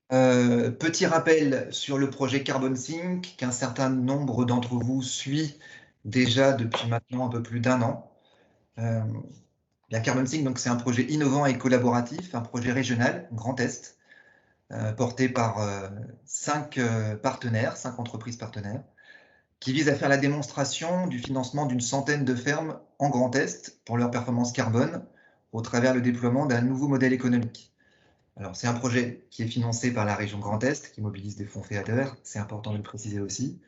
Petit rappel sur le projet Carbon Sync, qu'un certain nombre d'entre vous suit déjà depuis maintenant un peu plus d'1 an. La Carbon Sync, donc, c'est un projet innovant et collaboratif, un projet régional, Grand Est, porté par 5 partenaires, 5 entreprises partenaires, qui vise à faire la démonstration du financement d'une centaine de fermes en Grand Est pour leur performance carbone au travers le déploiement d'un nouveau modèle économique. Alors, c'est un projet qui est financé par la région Grand Est, qui mobilise des fonds FEADER, c'est important de le préciser aussi.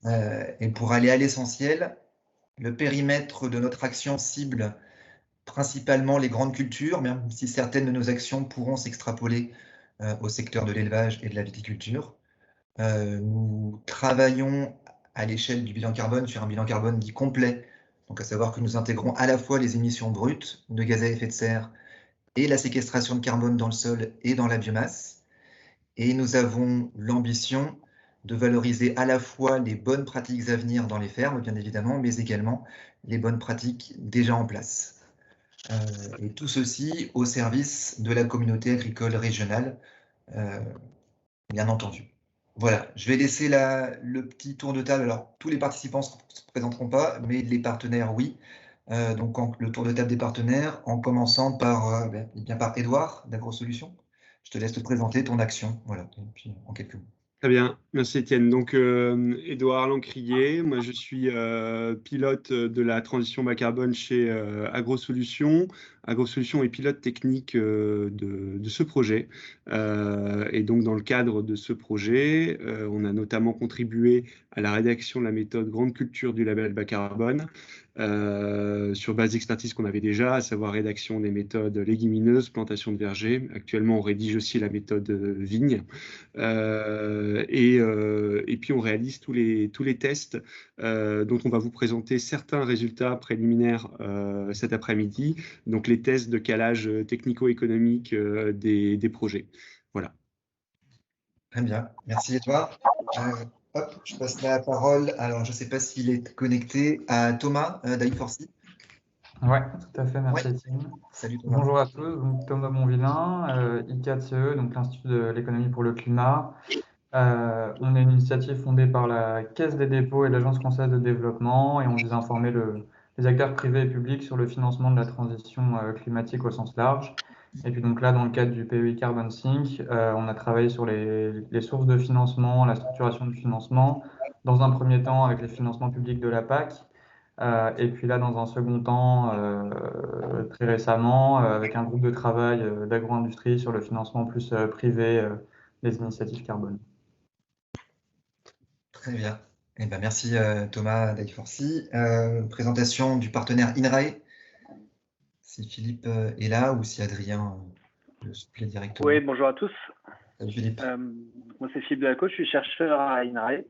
Et pour aller à l'essentiel, le périmètre de notre action cible principalement les grandes cultures, même si certaines de nos actions pourront s'extrapoler au secteur de l'élevage et de la viticulture. Nous travaillons à l'échelle du bilan carbone sur un bilan carbone dit complet, donc à savoir que nous intégrons à la fois les émissions brutes de gaz à effet de serre et la séquestration de carbone dans le sol et dans la biomasse. Et nous avons l'ambition de valoriser à la fois les bonnes pratiques à venir dans les fermes, bien évidemment, mais également les bonnes pratiques déjà en place. Et tout ceci au service de la communauté agricole régionale, bien entendu. Voilà, je vais laisser le petit tour de table. Alors, tous les participants ne se présenteront pas, mais les partenaires, oui. Donc, le tour de table des partenaires, en commençant par, par Edouard d'AgroSolutions. Je te laisse te présenter ton action, voilà, et puis en quelques mots. Très bien, merci Étienne. Donc, Édouard Lancrier, moi je suis pilote de la transition bas carbone chez AgroSolutions. AgroSolutions est pilote technique de ce projet. Et donc, dans le cadre de ce projet, on a notamment contribué à la rédaction de la méthode Grande Culture du label bas carbone, sur base d'expertise qu'on avait déjà, à savoir rédaction des méthodes légumineuses, plantation de vergers. Actuellement, on rédige aussi la méthode vigne. Et puis on réalise tous les tests dont on va vous présenter certains résultats préliminaires cet après-midi, donc les tests de calage technico-économique des projets. Voilà. Très bien, merci Edouard. Hop, je passe la parole, alors je ne sais pas s'il est connecté, à Thomas d'I4C. Oui, tout à fait, merci Ouais. Étienne. Salut Thomas. Bonjour à tous, donc Thomas Bonvillain, I4CE, donc l'Institut de l'économie pour le climat. On est une initiative fondée par la Caisse des dépôts et l'Agence française de développement et on vise à informer les acteurs privés et publics sur le financement de la transition climatique au sens large. Et puis donc là, dans le cadre du PEI Carbon Sync, on a travaillé sur les sources de financement, la structuration du financement, dans un premier temps avec les financements publics de la PAC, et puis là, dans un second temps, très récemment, avec un groupe de travail d'agro-industrie sur le financement plus privé des initiatives carbone. Très bien. Eh ben, merci Thomas d'I4C. Présentation du partenaire INRAE. Si Philippe est là ou si Adrien le supplée directement. Oui, bonjour à tous. Salut Philippe. Moi, c'est Philippe Delacote, je suis chercheur à INRAE.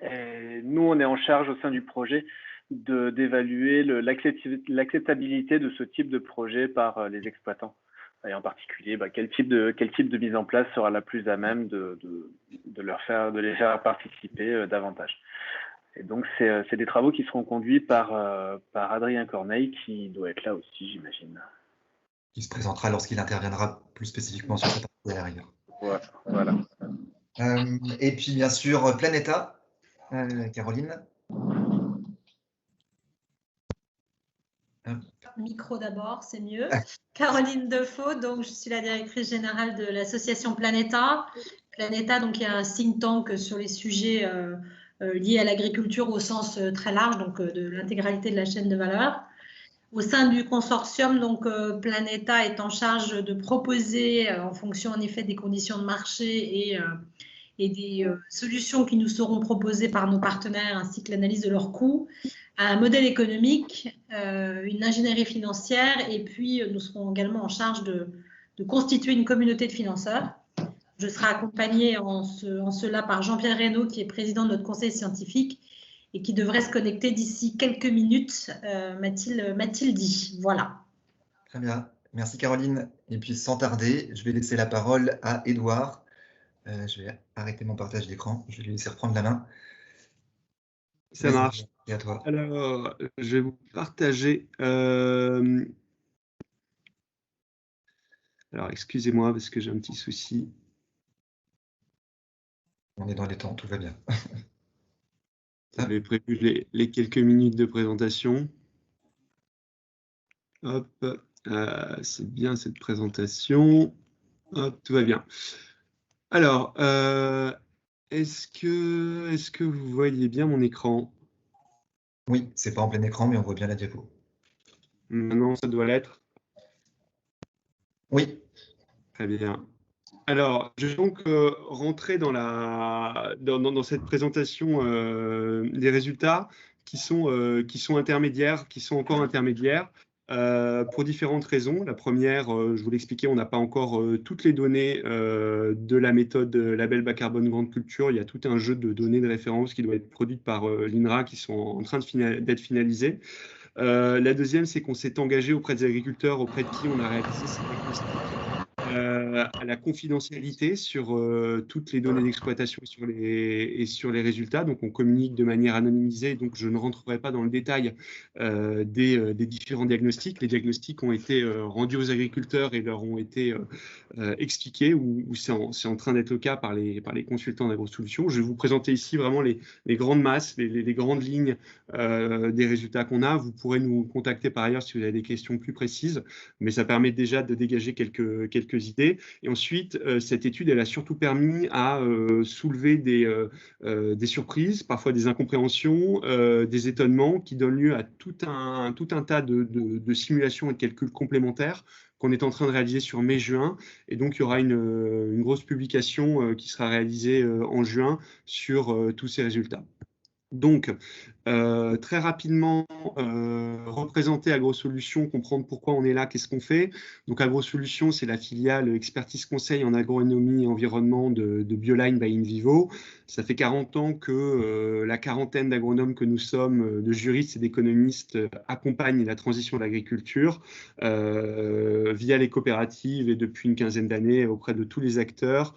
Et nous, on est en charge au sein du projet d'évaluer l'acceptabilité de ce type de projet par les exploitants. Et en particulier, quel type de mise en place sera la plus à même de les faire participer davantage. Et donc, c'est des travaux qui seront conduits par Adrien Corneille, qui doit être là aussi, j'imagine. Qui se présentera lorsqu'il interviendra plus spécifiquement sur cette partie à la rigueur. Voilà. Et puis, bien sûr, Planeta, Caroline. Micro d'abord, c'est mieux. Caroline Defoe, donc je suis la directrice générale de l'association Planeta. Planeta, donc il y a un think tank sur les sujets liés à l'agriculture au sens très large, donc de l'intégralité de la chaîne de valeur. Au sein du consortium, donc Planeta est en charge de proposer, en fonction en effet des conditions de marché et des solutions qui nous seront proposées par nos partenaires, ainsi que l'analyse de leurs coûts, un modèle économique, une ingénierie financière, et puis nous serons également en charge de constituer une communauté de financeurs. Je serai accompagnée en cela par Jean-Pierre Reynaud, qui est président de notre conseil scientifique et qui devrait se connecter d'ici quelques minutes, m'a-t-il dit. Voilà. Très bien, merci Caroline. Et puis sans tarder, je vais laisser la parole à Edouard. Je vais arrêter mon partage d'écran, je vais lui laisser reprendre la main. Ça marche. Et à toi. Alors, je vais vous partager. Alors, excusez-moi parce que j'ai un petit souci. On est dans les temps, tout va bien. J'avais prévu les quelques minutes de présentation. Hop, c'est bien cette présentation. Hop, tout va bien. Alors, est-ce que vous voyez bien mon écran? Oui, c'est pas en plein écran, mais on voit bien la diapo. Maintenant, ça doit l'être. Oui. Très bien. Alors, je vais donc rentrer dans cette présentation des résultats qui sont intermédiaires, qui sont encore intermédiaires, pour différentes raisons. La première, je vous l'expliquais, on n'a pas encore toutes les données de la méthode label bas carbone grande culture. Il y a tout un jeu de données de référence qui doit être produite par l'INRA qui sont en train d'être finalisées. La deuxième, c'est qu'on s'est engagé auprès des agriculteurs, auprès de qui on a réalisé ces diagnostics, à la confidentialité sur toutes les données d'exploitation et sur les résultats. Donc, on communique de manière anonymisée. Donc, je ne rentrerai pas dans le détail des différents diagnostics. Les diagnostics ont été rendus aux agriculteurs et leur ont été expliqués, ou c'est en train d'être le cas par les consultants d'AgroSolutions. Je vais vous présenter ici vraiment les grandes masses, les grandes lignes des résultats qu'on a. Vous pourrez nous contacter par ailleurs si vous avez des questions plus précises, mais ça permet déjà de dégager quelques idées. Et ensuite, cette étude, elle a surtout permis à soulever des surprises, parfois des incompréhensions, des étonnements qui donnent lieu à tout un tas de simulations et de calculs complémentaires qu'on est en train de réaliser sur mai-juin. Et donc, il y aura une grosse publication qui sera réalisée en juin sur tous ces résultats. Donc, très rapidement, représenter AgroSolutions, comprendre pourquoi on est là, qu'est-ce qu'on fait. Donc, AgroSolutions, c'est la filiale expertise conseil en agronomie et environnement de Bioline by InVivo. Ça fait 40 ans que la quarantaine d'agronomes que nous sommes, de juristes et d'économistes, accompagnent la transition de l'agriculture via les coopératives et depuis une quinzaine d'années auprès de tous les acteurs,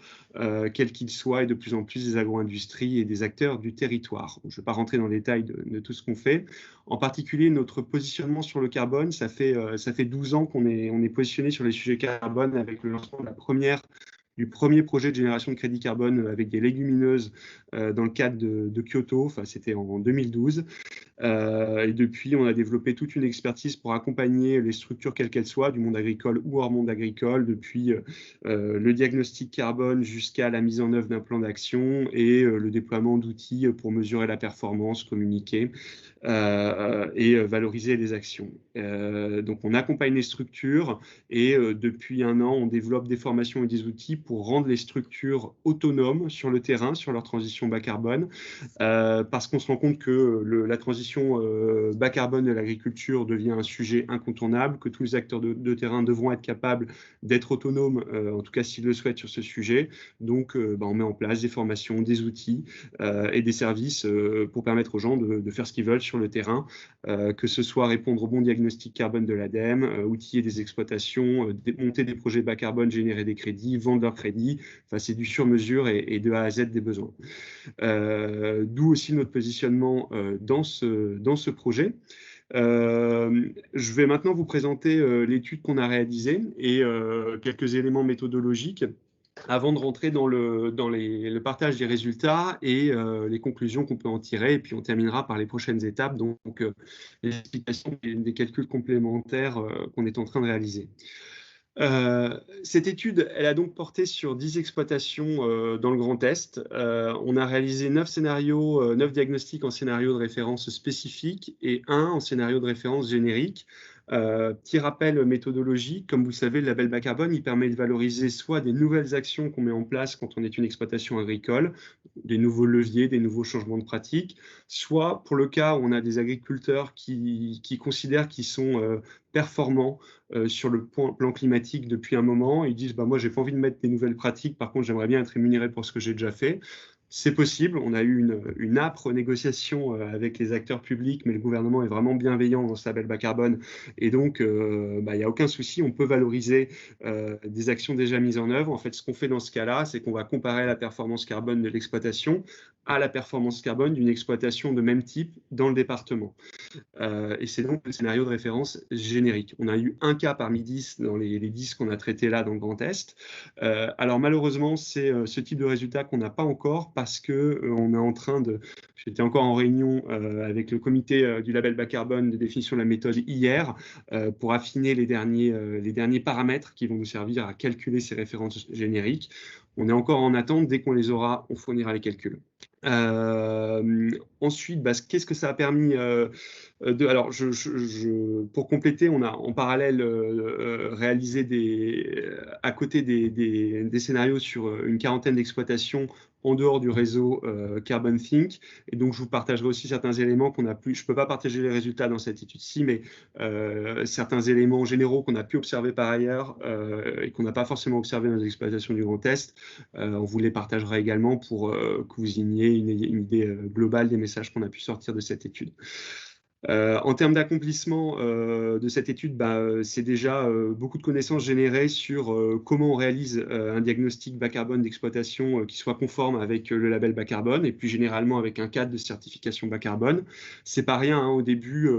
quels qu'ils soient, et de plus en plus des agro-industries et des acteurs du territoire. Je ne vais pas rentrer dans le détail de tout ce qu'on fait. En particulier, notre positionnement sur le carbone, ça fait 12 ans qu'on est positionné sur les sujets carbone avec le lancement du premier projet de génération de crédit carbone avec des légumineuses dans le cadre de Kyoto. Enfin, c'était en 2012. Et depuis, on a développé toute une expertise pour accompagner les structures quelles qu'elles soient, du monde agricole ou hors monde agricole, depuis le diagnostic carbone jusqu'à la mise en œuvre d'un plan d'action et le déploiement d'outils pour mesurer la performance, communiquer et valoriser les actions. Donc, on accompagne les structures et depuis un an, on développe des formations et des outils pour rendre les structures autonomes sur le terrain, sur leur transition bas carbone, parce qu'on se rend compte que la transition bas carbone de l'agriculture devient un sujet incontournable, que tous les acteurs de terrain devront être capables d'être autonomes, en tout cas s'ils le souhaitent sur ce sujet. Donc, on met en place des formations, des outils et des services pour permettre aux gens de faire ce qu'ils veulent sur le terrain, que ce soit répondre au bon diagnostic carbone de l'ADEME, outiller des exploitations, monter des projets bas carbone, générer des crédits, vendre leurs crédits. Enfin, c'est du sur-mesure et de A à Z des besoins. D'où aussi notre positionnement dans ce projet. Je vais maintenant vous présenter l'étude qu'on a réalisée et quelques éléments méthodologiques avant de rentrer dans le partage des résultats et les conclusions qu'on peut en tirer. Et puis, on terminera par les prochaines étapes, donc l'explication des calculs complémentaires qu'on est en train de réaliser. Cette étude, elle a donc porté sur 10 exploitations dans le Grand Est. On a réalisé 9 scénarios, 9 diagnostics en scénario de référence spécifique et 1 en scénario de référence générique. Petit rappel méthodologique, comme vous le savez, le label bas carbone, il permet de valoriser soit des nouvelles actions qu'on met en place quand on est une exploitation agricole, des nouveaux leviers, des nouveaux changements de pratiques, soit pour le cas où on a des agriculteurs qui considèrent qu'ils sont performants sur le plan climatique depuis un moment. Ils disent moi, j'ai pas envie de mettre des nouvelles pratiques, par contre, j'aimerais bien être rémunéré pour ce que j'ai déjà fait. C'est possible, on a eu une âpre négociation avec les acteurs publics, mais le gouvernement est vraiment bienveillant dans ce label bas carbone. Et donc, il n'y a aucun souci, on peut valoriser des actions déjà mises en œuvre. En fait, ce qu'on fait dans ce cas-là, c'est qu'on va comparer la performance carbone de l'exploitation à la performance carbone d'une exploitation de même type dans le département. Et c'est donc le scénario de référence générique. On a eu un cas parmi 10 dans les 10 qu'on a traités là dans le Grand Est. Alors malheureusement, c'est ce type de résultat qu'on n'a pas encore, parce que j'étais encore en réunion avec le comité du label bas carbone de définition de la méthode hier pour affiner les derniers paramètres qui vont nous servir à calculer ces références génériques. On est encore en attente. Dès qu'on les aura, on fournira les calculs. Ensuite, qu'est-ce que ça a permis alors, pour compléter, on a en parallèle réalisé à côté des scénarios sur une quarantaine d'exploitations en dehors du réseau Carbon Think. Et donc, je vous partagerai aussi certains éléments qu'on a pu. Je ne peux pas partager les résultats dans cette étude-ci, mais certains éléments généraux qu'on a pu observer par ailleurs et qu'on n'a pas forcément observé dans les exploitations du Grand Est. On vous les partagera également pour que vous ayez une idée globale des messages qu'on a pu sortir de cette étude. En termes d'accomplissement de cette étude, c'est déjà beaucoup de connaissances générées sur comment on réalise un diagnostic bas carbone d'exploitation qui soit conforme avec le label bas carbone et puis généralement avec un cadre de certification bas carbone. C'est pas rien, hein, au début,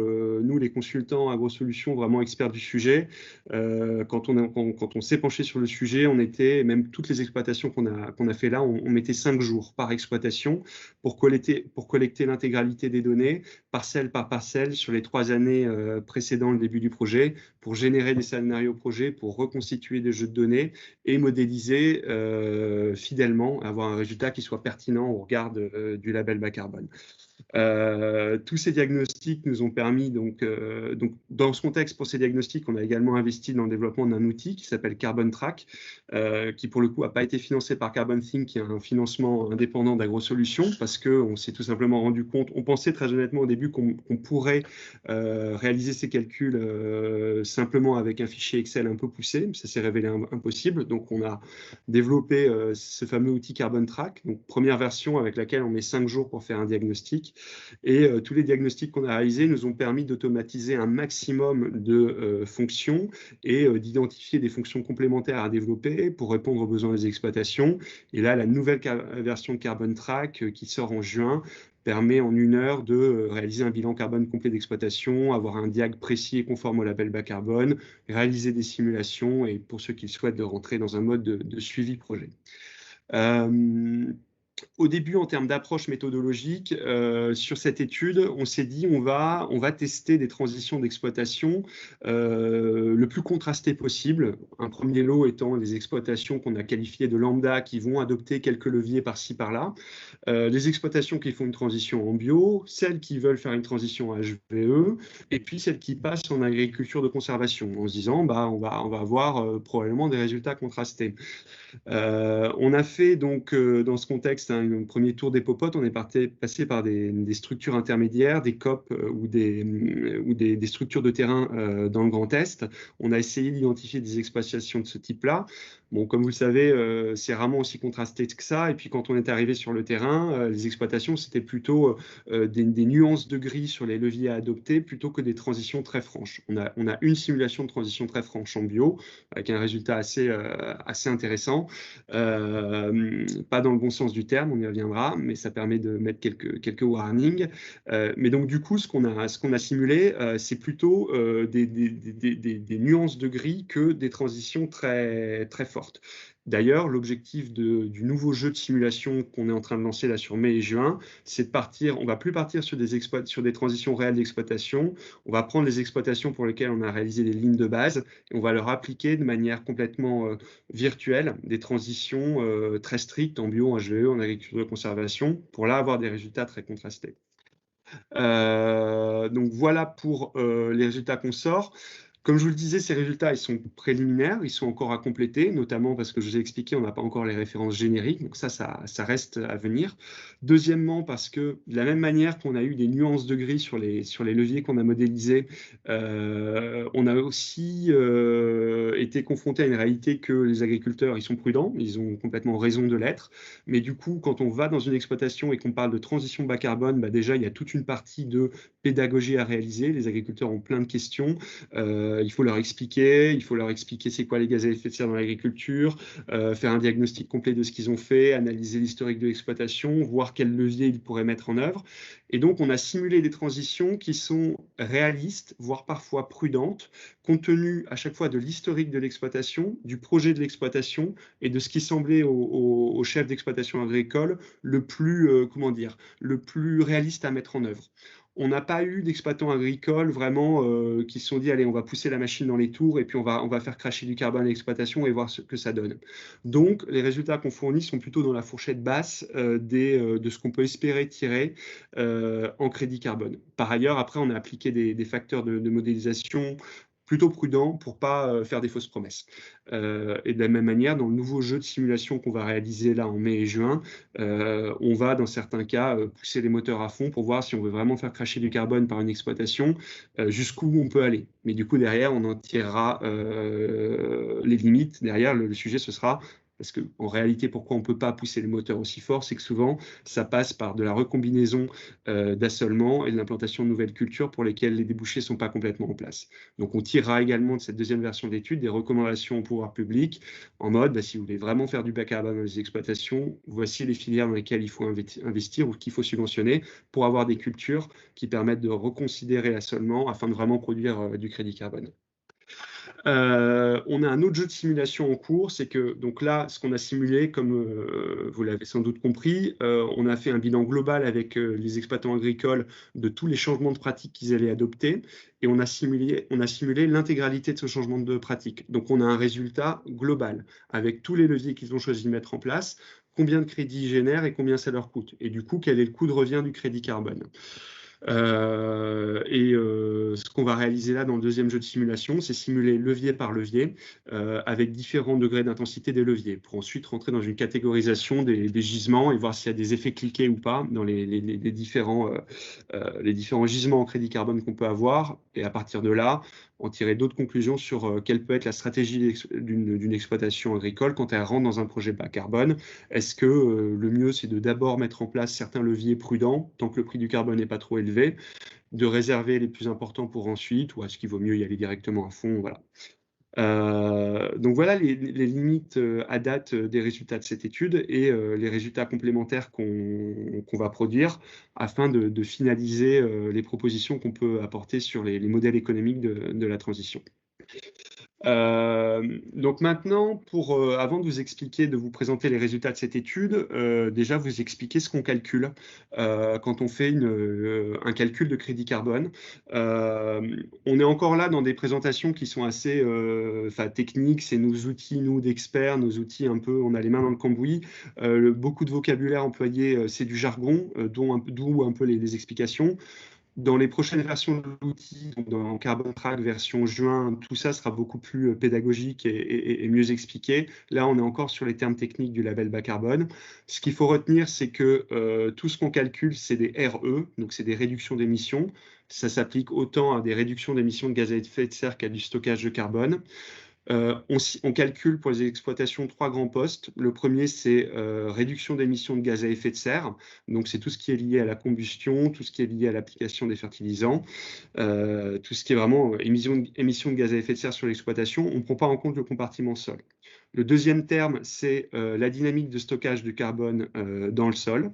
nous les consultants AgroSolutions vraiment experts du sujet, quand on s'est penché sur le sujet, on était, même toutes les exploitations qu'on a fait là, on mettait 5 jours par exploitation pour collecter l'intégralité des données, parcelle par parcelle, sur les 3 années précédant le début du projet, pour générer des scénarios projet, pour reconstituer des jeux de données et modéliser fidèlement, avoir un résultat qui soit pertinent au regard du label bas carbone. Tous ces diagnostics nous ont permis, donc dans ce contexte, pour ces diagnostics, on a également investi dans le développement d'un outil qui s'appelle Carbon Track, qui pour le coup n'a pas été financé par Carbon Think, qui est un financement indépendant d'AgroSolutions, parce qu'on s'est tout simplement rendu compte, on pensait très honnêtement au début qu'on pourrait réaliser ces calculs simplement avec un fichier Excel un peu poussé, mais ça s'est révélé impossible. Donc on a développé ce fameux outil Carbon Track, donc première version avec laquelle on met 5 jours pour faire un diagnostic. Et tous les diagnostics qu'on a réalisés nous ont permis d'automatiser un maximum de fonctions et d'identifier des fonctions complémentaires à développer pour répondre aux besoins des exploitations. Et là, la nouvelle version de Carbon Track qui sort en juin permet en 1 heure de réaliser un bilan carbone complet d'exploitation, avoir un diag précis et conforme au label bas carbone, réaliser des simulations et pour ceux qui souhaitent de rentrer dans un mode de suivi projet. Au début, en termes d'approche méthodologique, sur cette étude, on s'est dit on va tester des transitions d'exploitation le plus contrastées possible. Un premier lot étant les exploitations qu'on a qualifiées de lambda qui vont adopter quelques leviers par-ci par-là, les exploitations qui font une transition en bio, celles qui veulent faire une transition en HVE, et puis celles qui passent en agriculture de conservation, en se disant on va avoir probablement des résultats contrastés. On a fait donc dans ce contexte un premier tour des popotes, on est passé par des structures intermédiaires, des COP ou des structures de terrain dans le Grand Est. On a essayé d'identifier des exploitations de ce type-là. Bon, comme vous le savez, c'est rarement aussi contrasté que ça. Et puis quand on est arrivé sur le terrain, les exploitations, c'était plutôt des nuances de gris sur les leviers à adopter plutôt que des transitions très franches. On a une simulation de transition très franche en bio avec un résultat assez intéressant. Pas dans le bon sens du terme, on y reviendra, mais ça permet de mettre quelques warnings. Mais donc du coup, ce qu'on a simulé, c'est plutôt des nuances de gris que des transitions très, très fortes. D'ailleurs, l'objectif du nouveau jeu de simulation qu'on est en train de lancer là sur mai et juin, c'est de partir, on va plus partir sur des transitions réelles d'exploitation, on va prendre les exploitations pour lesquelles on a réalisé des lignes de base et on va leur appliquer de manière complètement virtuelle des transitions très strictes en bio, en HVE, en agriculture de conservation, pour là avoir des résultats très contrastés. Donc voilà pour les résultats qu'on sort. Comme je vous le disais, ces résultats, ils sont préliminaires, ils sont encore à compléter, notamment parce que je vous ai expliqué, on n'a pas encore les références génériques, donc ça reste à venir. Deuxièmement, parce que de la même manière qu'on a eu des nuances de gris sur les leviers qu'on a modélisés, on a aussi été confronté à une réalité que les agriculteurs, ils sont prudents, ils ont complètement raison de l'être, mais du coup, quand on va dans une exploitation et qu'on parle de transition bas carbone, déjà, il y a toute une partie de pédagogie à réaliser, les agriculteurs ont plein de questions, il faut leur expliquer c'est quoi les gaz à effet de serre dans l'agriculture, faire un diagnostic complet de ce qu'ils ont fait, analyser l'historique de l'exploitation, voir quel levier ils pourraient mettre en œuvre. Et donc, on a simulé des transitions qui sont réalistes, voire parfois prudentes, compte tenu à chaque fois de l'historique de l'exploitation, du projet de l'exploitation et de ce qui semblait au chef d'exploitation agricole le plus, le plus réaliste à mettre en œuvre. On n'a pas eu d'exploitants agricoles vraiment qui se sont dit, allez, on va pousser la machine dans les tours et puis on va faire cracher du carbone à l'exploitation et voir ce que ça donne. Donc, les résultats qu'on fournit sont plutôt dans la fourchette basse de ce qu'on peut espérer tirer en crédit carbone. Par ailleurs, après, on a appliqué des facteurs de modélisation plutôt prudents pour pas faire des fausses promesses. Et de la même manière, dans le nouveau jeu de simulation qu'on va réaliser là en mai et juin, on va dans certains cas pousser les moteurs à fond pour voir si on veut vraiment faire cracher du carbone par une exploitation, jusqu'où on peut aller. Mais du coup, derrière, on en tirera les limites. Derrière, le sujet, ce sera parce qu'en réalité, pourquoi on ne peut pas pousser les moteurs aussi fort, c'est que souvent, ça passe par de la recombinaison d'assolements et de l'implantation de nouvelles cultures pour lesquelles les débouchés ne sont pas complètement en place. Donc, on tirera également de cette deuxième version de l'étude des recommandations au pouvoir public en mode, si vous voulez vraiment faire du bas carbone dans les exploitations, voici les filières dans lesquelles il faut investir ou qu'il faut subventionner pour avoir des cultures qui permettent de reconsidérer l'assolement afin de vraiment produire du crédit carbone. On a un autre jeu de simulation en cours, c'est que donc là, ce qu'on a simulé, comme vous l'avez sans doute compris, on a fait un bilan global avec les exploitants agricoles de tous les changements de pratique qu'ils allaient adopter, et on a simulé l'intégralité de ce changement de pratique. Donc on a un résultat global avec tous les leviers qu'ils ont choisi de mettre en place, combien de crédits ils génèrent et combien ça leur coûte, et du coup quel est le coût de revient du crédit carbone. Ce qu'on va réaliser là dans le deuxième jeu de simulation, c'est simuler levier par levier avec différents degrés d'intensité des leviers pour ensuite rentrer dans une catégorisation des gisements et voir s'il y a des effets cliqués ou pas dans les différents gisements en crédit carbone qu'on peut avoir, et à partir de là, en tirer d'autres conclusions sur quelle peut être la stratégie d'une exploitation agricole quand elle rentre dans un projet bas carbone. Est-ce que le mieux, c'est de d'abord mettre en place certains leviers prudents, tant que le prix du carbone n'est pas trop élevé, de réserver les plus importants pour ensuite, ou est-ce qu'il vaut mieux y aller directement à fond, voilà. Donc voilà les limites à date des résultats de cette étude et les résultats complémentaires qu'on va produire afin de finaliser les propositions qu'on peut apporter sur les modèles économiques de la transition. Donc maintenant, avant de vous expliquer, de vous présenter les résultats de cette étude, déjà vous expliquer ce qu'on calcule quand on fait un calcul de crédit carbone. On est encore là dans des présentations qui sont assez techniques, c'est nos outils, nous d'experts, nos outils un peu, on a les mains dans le cambouis. Beaucoup de vocabulaire employé, c'est du jargon, d'où un peu les explications. Dans les prochaines versions de l'outil, dans Carbon Track version juin, tout ça sera beaucoup plus pédagogique et mieux expliqué. Là, on est encore sur les termes techniques du label bas carbone. Ce qu'il faut retenir, c'est que tout ce qu'on calcule, c'est des RE, donc c'est des réductions d'émissions. Ça s'applique autant à des réductions d'émissions de gaz à effet de serre qu'à du stockage de carbone. On calcule pour les exploitations 3 grands postes. Le premier, c'est réduction d'émissions de gaz à effet de serre. Donc, c'est tout ce qui est lié à la combustion, tout ce qui est lié à l'application des fertilisants, tout ce qui est vraiment émissions de gaz à effet de serre sur l'exploitation. On ne prend pas en compte le compartiment sol. Le deuxième terme, c'est la dynamique de stockage de carbone dans le sol.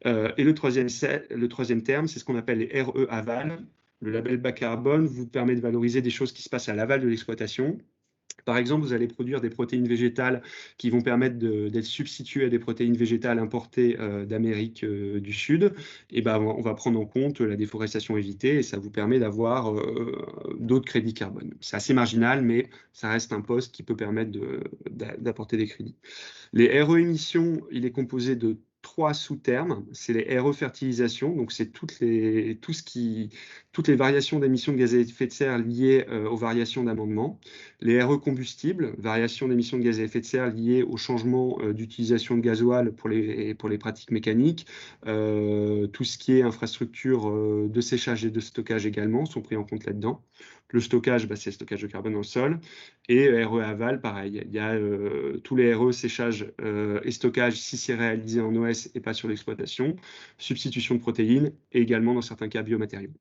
Et le troisième terme, c'est ce qu'on appelle les RE aval. Le label bas carbone vous permet de valoriser des choses qui se passent à l'aval de l'exploitation. Par exemple, vous allez produire des protéines végétales qui vont permettre d'être substituées à des protéines végétales importées d'Amérique du Sud. Et ben, on va prendre en compte la déforestation évitée et ça vous permet d'avoir d'autres crédits carbone. C'est assez marginal, mais ça reste un poste qui peut permettre d'apporter des crédits. Les RE émissions, il est composé de 3 sous-termes, c'est les RE fertilisation, donc c'est toutes les variations d'émissions de gaz à effet de serre liées aux variations d'amendement. Les RE combustibles, variations d'émissions de gaz à effet de serre liées au changement d'utilisation de gasoil pour les pratiques mécaniques. Tout ce qui est infrastructure de séchage et de stockage également sont pris en compte là-dedans. Le stockage, c'est le stockage de carbone dans le sol. Et RE aval, pareil. Il y a tous les RE, séchage et stockage si c'est réalisé en OS et pas sur l'exploitation. Substitution de protéines et également, dans certains cas, biomatériaux.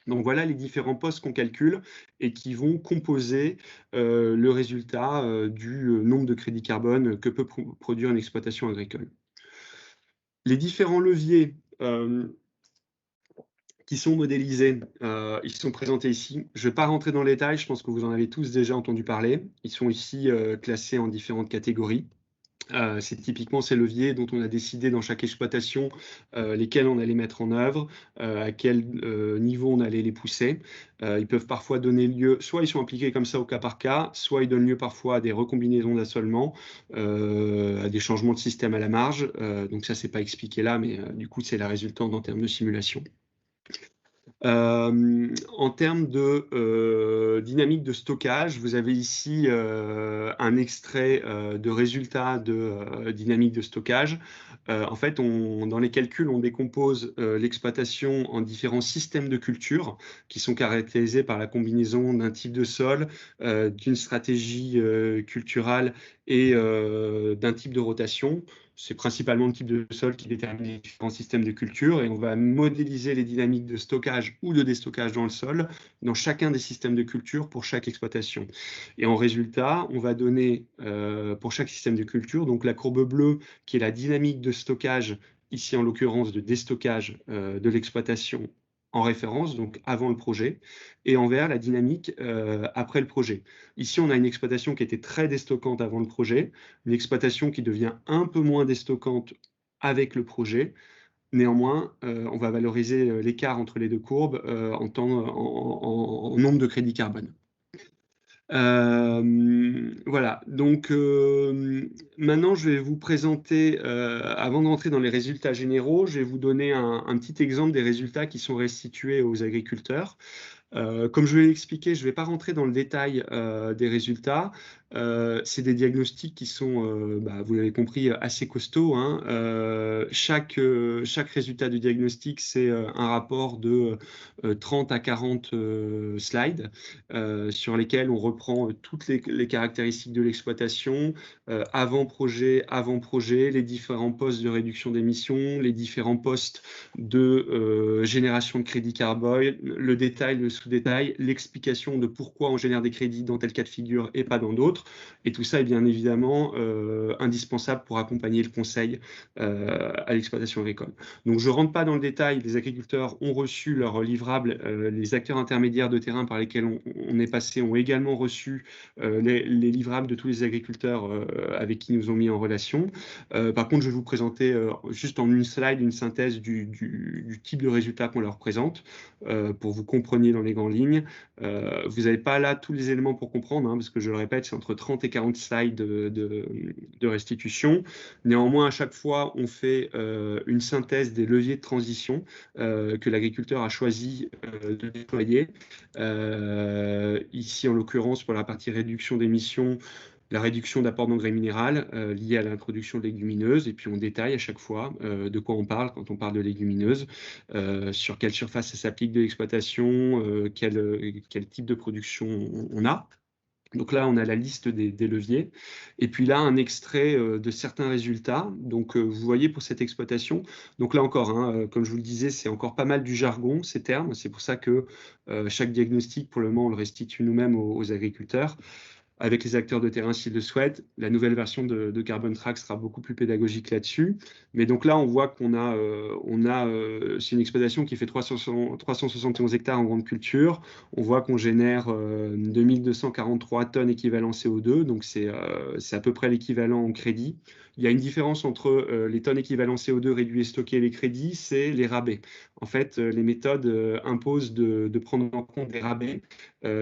Donc voilà les différents postes qu'on calcule et qui vont composer le résultat du nombre de crédits carbone que peut produire une exploitation agricole. Les différents leviers qui sont modélisés. Ils sont présentés ici. Je ne vais pas rentrer dans le détail, je pense que vous en avez tous déjà entendu parler. Ils sont ici classés en différentes catégories. C'est typiquement ces leviers dont on a décidé dans chaque exploitation lesquels on allait mettre en œuvre, à quel niveau on allait les pousser. Ils peuvent parfois donner lieu, soit ils sont appliqués comme ça au cas par cas, soit ils donnent lieu parfois à des recombinaisons d'assolement, à des changements de système à la marge. Donc ça, c'est pas expliqué là, mais du coup, c'est la résultante en termes de simulation. En termes de dynamique de stockage, vous avez ici un extrait de résultats de dynamique de stockage. En fait, dans les calculs, on décompose l'exploitation en différents systèmes de culture qui sont caractérisés par la combinaison d'un type de sol, d'une stratégie culturale et d'un type de rotation. C'est principalement le type de sol qui détermine les différents systèmes de culture et on va modéliser les dynamiques de stockage ou de déstockage dans le sol dans chacun des systèmes de culture pour chaque exploitation. Et en résultat, on va donner pour chaque système de culture, donc la courbe bleue qui est la dynamique de stockage, ici en l'occurrence de déstockage de l'exploitation en référence, donc avant le projet, et en vert, la dynamique après le projet. Ici, on a une exploitation qui était très déstockante avant le projet, une exploitation qui devient un peu moins déstockante avec le projet. Néanmoins, on va valoriser l'écart entre les deux courbes en nombre de crédits carbone. Voilà, donc maintenant je vais vous présenter, avant de rentrer dans les résultats généraux, je vais vous donner un petit exemple des résultats qui sont restitués aux agriculteurs. Comme je l'ai expliqué, je ne vais pas rentrer dans le détail des résultats. C'est des diagnostics qui sont, vous l'avez compris, assez costauds, hein. Chaque résultat du diagnostic, c'est un rapport de 30 à 40 slides sur lesquels on reprend toutes les caractéristiques de l'exploitation, avant-projet, les différents postes de réduction d'émissions, les différents postes de génération de crédit carbone, le détail, le sous-détail, l'explication de pourquoi on génère des crédits dans tel cas de figure et pas dans d'autres. Et tout ça est bien évidemment indispensable pour accompagner le conseil à l'exploitation agricole. Donc je ne rentre pas dans le détail, les agriculteurs ont reçu leurs livrables, les acteurs intermédiaires de terrain par lesquels on est passé ont également reçu les livrables de tous les agriculteurs avec qui nous ont mis en relation. Par contre, je vais vous présenter juste en une slide une synthèse du type de résultat qu'on leur présente pour vous compreniez dans les grandes lignes. Vous n'avez pas là tous les éléments pour comprendre, hein, parce que je le répète, c'est entre 30 et 40 slides de restitution. Néanmoins, à chaque fois, on fait une synthèse des leviers de transition que l'agriculteur a choisi de déployer. Ici, en l'occurrence, pour la partie réduction d'émissions, la réduction d'apport d'engrais minéral liée à l'introduction de légumineuses, et puis on détaille à chaque fois de quoi on parle quand on parle de légumineuses, sur quelle surface ça s'applique de l'exploitation, quel type de production on a. Donc là, on a la liste des leviers. Et puis là, un extrait de certains résultats. Donc, vous voyez pour cette exploitation. Donc là encore, hein, comme je vous le disais, c'est encore pas mal du jargon, ces termes. C'est pour ça que chaque diagnostic, pour le moment, on le restitue nous-mêmes aux agriculteurs, avec les acteurs de terrain s'ils le souhaitent. La nouvelle version de Carbon Track sera beaucoup plus pédagogique là-dessus. Mais donc là, on voit qu'on a, c'est une exploitation qui fait 371 hectares en grande culture. On voit qu'on génère 2243 tonnes équivalent CO2, donc c'est à peu près l'équivalent en crédit. Il y a une différence entre les tonnes équivalent CO2 réduits et stockés et les crédits, c'est les rabais. En fait, les méthodes imposent de prendre en compte des rabais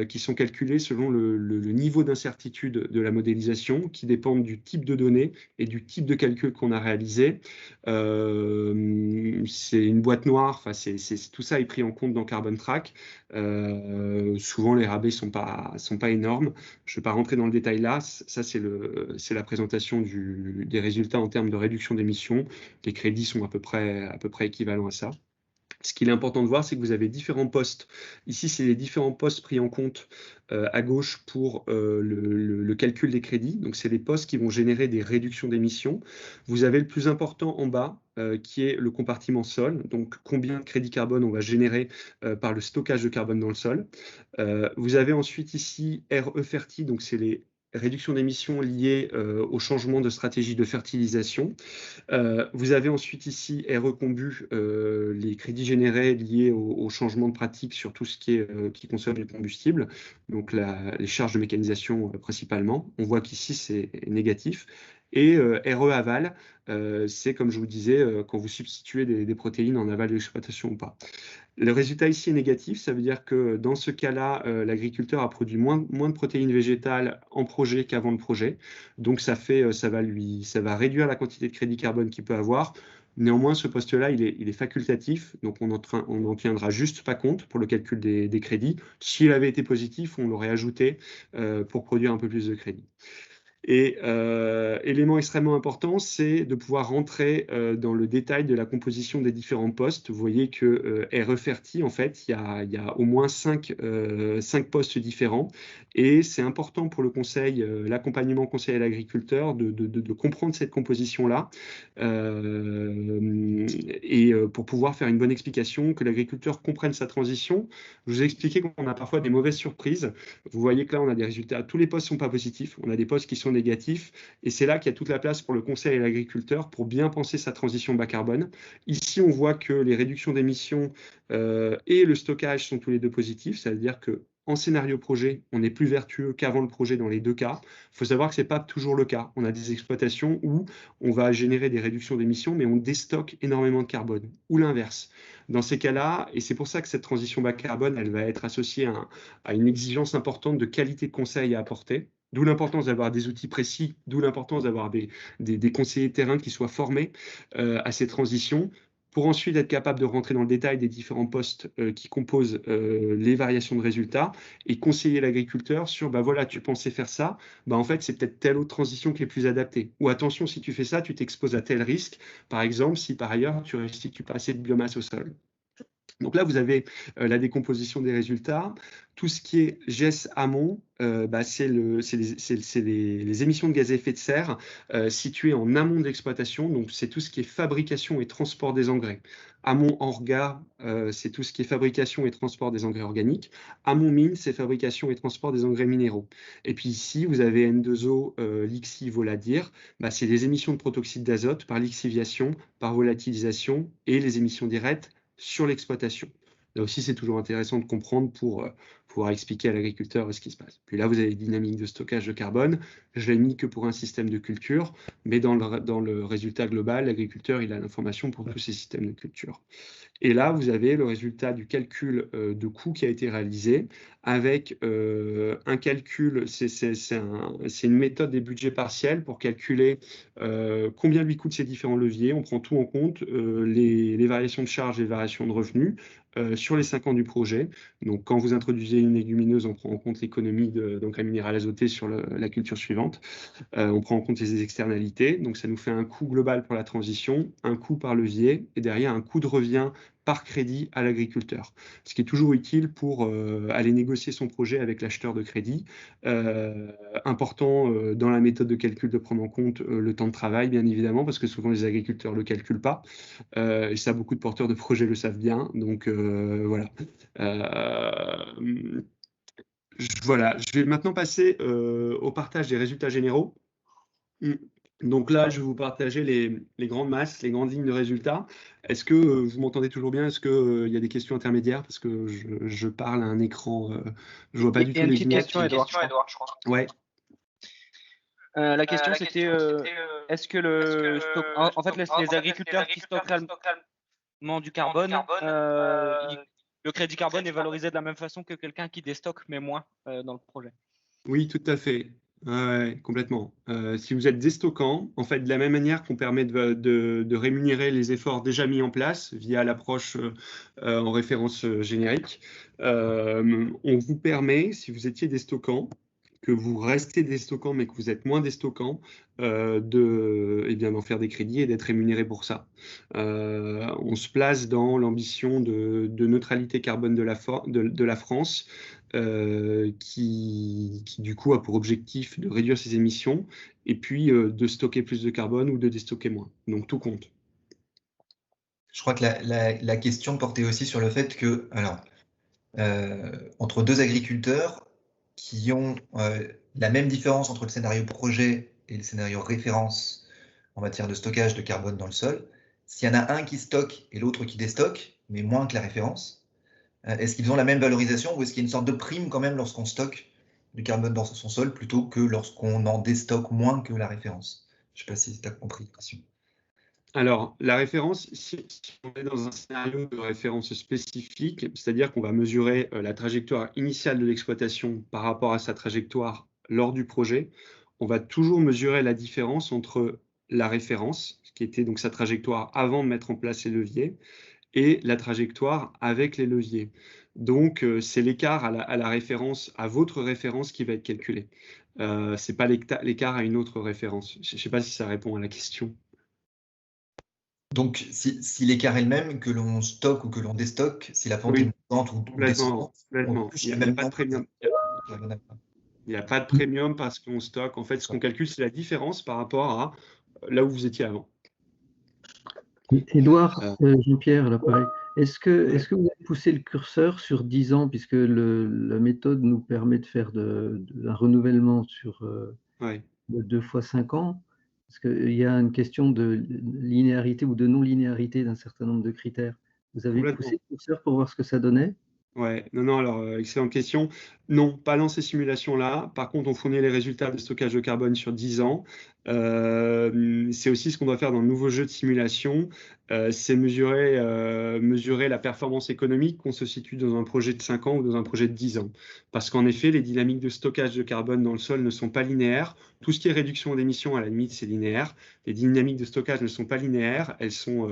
qui sont calculés selon le niveau d'incertitude de la modélisation, qui dépendent du type de données et du type de calcul qu'on a réalisé. C'est une boîte noire, tout ça est pris en compte dans Carbon Track. Souvent, les rabais sont pas énormes. Je ne vais pas rentrer dans le détail là. Ça, c'est la présentation des résultats en termes de réduction d'émissions. Les crédits sont à peu près équivalents à ça. Ce qu'il est important de voir, c'est que vous avez différents postes. Ici, c'est les différents postes pris en compte à gauche pour le calcul des crédits. Donc, c'est les postes qui vont générer des réductions d'émissions. Vous avez le plus important en bas, qui est le compartiment sol. Donc, combien de crédits carbone on va générer par le stockage de carbone dans le sol. Vous avez ensuite ici RE Ferti, donc c'est les réduction d'émissions liées au changement de stratégie de fertilisation. Vous avez ensuite ici RE Combu, les crédits générés liés au changement de pratique sur tout ce qui consomme les combustibles, donc les charges de mécanisation principalement. On voit qu'ici c'est négatif. Et RE aval, c'est comme je vous disais, quand vous substituez des protéines en aval de l'exploitation ou pas. Le résultat ici est négatif, ça veut dire que dans ce cas-là, l'agriculteur a produit moins de protéines végétales en projet qu'avant le projet. Donc ça va réduire la quantité de crédit carbone qu'il peut avoir. Néanmoins, ce poste-là, il est facultatif, donc on n'en tiendra juste pas compte pour le calcul des crédits. S'il avait été positif, on l'aurait ajouté pour produire un peu plus de crédits. Et élément extrêmement important, c'est de pouvoir rentrer dans le détail de la composition des différents postes. Vous voyez que RE Ferti, en fait, il y a au moins 5 postes différents. Et c'est important pour le conseil, l'accompagnement conseil à l'agriculteur, de comprendre cette composition-là et pour pouvoir faire une bonne explication, que l'agriculteur comprenne sa transition. Je vous ai expliqué qu'on a parfois des mauvaises surprises. Vous voyez que là, on a des résultats. Tous les postes ne sont pas positifs. On a des postes qui sont négatifs. Et c'est là qu'il y a toute la place pour le conseil et l'agriculteur pour bien penser sa transition bas carbone. Ici, on voit que les réductions d'émissions et le stockage sont tous les deux positifs. Ça veut dire que en scénario projet, on est plus vertueux qu'avant le projet dans les deux cas. Il faut savoir que ce n'est pas toujours le cas. On a des exploitations où on va générer des réductions d'émissions, mais on déstocke énormément de carbone, ou l'inverse. Dans ces cas-là, et c'est pour ça que cette transition bas carbone, elle va être associée à une exigence importante de qualité de conseil à apporter. D'où l'importance d'avoir des outils précis, d'où l'importance d'avoir des conseillers de terrain qui soient formés à ces transitions, pour ensuite être capable de rentrer dans le détail des différents postes qui composent les variations de résultats et conseiller l'agriculteur sur, bah voilà, tu pensais faire ça, bah en fait, c'est peut-être telle autre transition qui est plus adaptée. Ou attention, si tu fais ça, tu t'exposes à tel risque, par exemple, si par ailleurs, tu restitues pas assez de biomasse au sol. Donc là, vous avez la décomposition des résultats. Tout ce qui est GES amont, c'est les émissions de gaz à effet de serre situées en amont de l'exploitation. Donc, c'est tout ce qui est fabrication et transport des engrais. Amont orga, c'est tout ce qui est fabrication et transport des engrais organiques. Amont mine, c'est fabrication et transport des engrais minéraux. Et puis ici, vous avez N2O, lixi, voladir. C'est les émissions de protoxyde d'azote par lixiviation, par volatilisation et les émissions directes sur l'exploitation. Là aussi, c'est toujours intéressant de comprendre pour pouvoir expliquer à l'agriculteur ce qui se passe. Puis là, vous avez les dynamiques de stockage de carbone. Je l'ai mis que pour un système de culture, mais dans le résultat global, l'agriculteur, il a l'information pour tous ces systèmes de culture. Et là, vous avez le résultat du calcul de coût qui a été réalisé avec un calcul, c'est une méthode des budgets partiels pour calculer combien lui coûtent ces différents leviers. On prend tout en compte, les variations de charges et les variations de revenus sur les 5 ans du projet. Donc, quand vous introduisez une légumineuse, on prend en compte l'économie d'engrais minéral azoté sur la culture suivante. On prend en compte les externalités. Donc, ça nous fait un coût global pour la transition, un coût par levier et derrière un coût de revient par crédit à l'agriculteur. Ce qui est toujours utile pour aller négocier son projet avec l'acheteur de crédit. Important dans la méthode de calcul de prendre en compte le temps de travail, bien évidemment, parce que souvent les agriculteurs ne le calculent pas. Et ça, beaucoup de porteurs de projets le savent bien. Donc, voilà. Voilà. Je vais maintenant passer au partage des résultats généraux. Donc là, je vais vous partager les grandes masses, les grandes lignes de résultats. Est-ce que vous m'entendez toujours bien? Est-ce qu'il y a des questions intermédiaires? Parce que je parle à un écran, je ne vois pas du tout les images. Il y a une petite question, Edouard, je crois. Ouais. La question, c'était est-ce que en fait, les agriculteurs qui stockent réellement du carbone, le crédit carbone est valorisé de la même façon que quelqu'un qui déstocke mais moins dans le projet? Oui, tout à fait. Ouais, complètement. Si vous êtes déstockant, en fait, de la même manière qu'on permet de rémunérer les efforts déjà mis en place via l'approche en référence générique, on vous permet, si vous étiez déstockant, que vous restez déstockant mais que vous êtes moins déstockant, d'en faire des crédits et d'être rémunéré pour ça. On se place dans l'ambition de neutralité carbone de la France, qui du coup a pour objectif de réduire ses émissions et puis de stocker plus de carbone ou de déstocker moins. Donc tout compte. Je crois que la question portait aussi sur le fait que, alors, entre deux agriculteurs qui ont la même différence entre le scénario projet et le scénario référence en matière de stockage de carbone dans le sol. S'il y en a un qui stocke et l'autre qui déstocke, mais moins que la référence, est-ce qu'ils ont la même valorisation ou est-ce qu'il y a une sorte de prime quand même lorsqu'on stocke du carbone dans son sol plutôt que lorsqu'on en déstocke moins que la référence? Je ne sais pas si tu as compris la question. Alors, la référence, si on est dans un scénario de référence spécifique, c'est-à-dire qu'on va mesurer la trajectoire initiale de l'exploitation par rapport à sa trajectoire lors du projet, on va toujours mesurer la différence entre la référence, qui était donc sa trajectoire avant de mettre en place les leviers, et la trajectoire avec les leviers. Donc, c'est l'écart à la référence, à votre référence qui va être calculé. Ce n'est pas l'écart à une autre référence. Je ne sais pas si ça répond à la question. Donc, si l'écart est le même, que l'on stocke ou que l'on déstocke, si la pente est montante ou descendante, on touche le même nombre. Il n'y a pas de premium parce qu'on stocke. En fait, ce qu'on calcule, c'est la différence par rapport à là où vous étiez avant. Édouard, Jean-Pierre, là, pareil. Est-ce que vous avez poussé le curseur sur 10 ans, puisque la méthode nous permet de faire un renouvellement sur 2 fois 5 ans? Parce qu'il y a une question de linéarité ou de non-linéarité d'un certain nombre de critères. Vous avez poussé le curseur pour voir ce que ça donnait? Ouais, non, alors, excellente question. Non, pas dans ces simulations-là. Par contre, on fournit les résultats de stockage de carbone sur 10 ans. C'est aussi ce qu'on doit faire dans le nouveau jeu de simulation. C'est mesurer la performance économique qu'on se situe dans un projet de 5 ans ou dans un projet de 10 ans. Parce qu'en effet, les dynamiques de stockage de carbone dans le sol ne sont pas linéaires. Tout ce qui est réduction d'émissions, à la limite, c'est linéaire. Les dynamiques de stockage ne sont pas linéaires, elles sont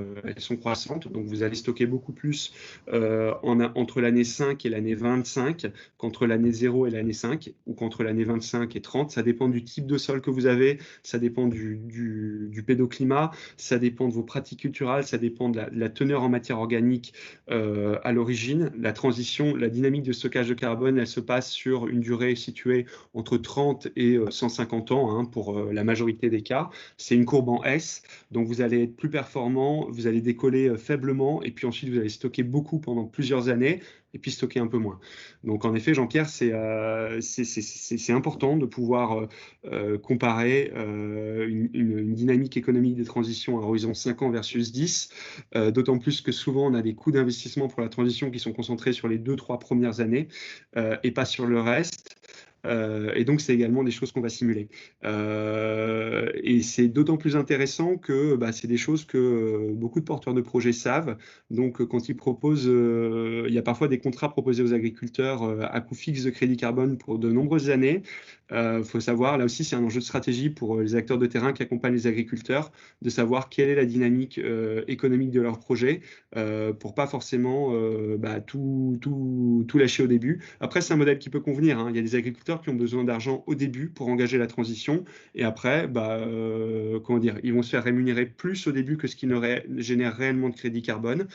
croissantes. Donc, vous allez stocker beaucoup plus entre l'année 5 et l'année 25 qu'entre l'année 0 et l'année 5, ou qu'entre l'année 25 et 30. Ça dépend du type de sol que vous avez, ça dépend du pédoclimat, ça dépend de vos pratiques culturales, ça dépend de la teneur en matière organique à l'origine. La transition, la dynamique de stockage de carbone, elle se passe sur une durée située entre 30 et 150 ans hein, pour la majorité des cas. C'est une courbe en S, donc vous allez être plus performant, vous allez décoller faiblement, et puis ensuite vous allez stocker beaucoup pendant plusieurs années, et puis stocker un peu moins. Donc en effet, Jean-Pierre, c'est important de pouvoir comparer une dynamique économique des transitions à horizon 5 ans versus 10, d'autant plus que souvent on a des coûts d'investissement pour la transition qui sont concentrés sur les 2-3 premières années et pas sur le reste. Et donc, c'est également des choses qu'on va simuler. Et c'est d'autant plus intéressant que c'est des choses que beaucoup de porteurs de projets savent. Donc, quand ils proposent, il y a parfois des contrats proposés aux agriculteurs à coût fixe de crédit carbone pour de nombreuses années. Faut savoir, là aussi, c'est un enjeu de stratégie pour les acteurs de terrain qui accompagnent les agriculteurs, de savoir quelle est la dynamique économique de leur projet pour pas forcément tout lâcher au début. Après, c'est un modèle qui peut convenir. Hein. Il y a des agriculteurs qui ont besoin d'argent au début pour engager la transition et après, ils vont se faire rémunérer plus au début que ce qui ne génère réellement de crédit carbone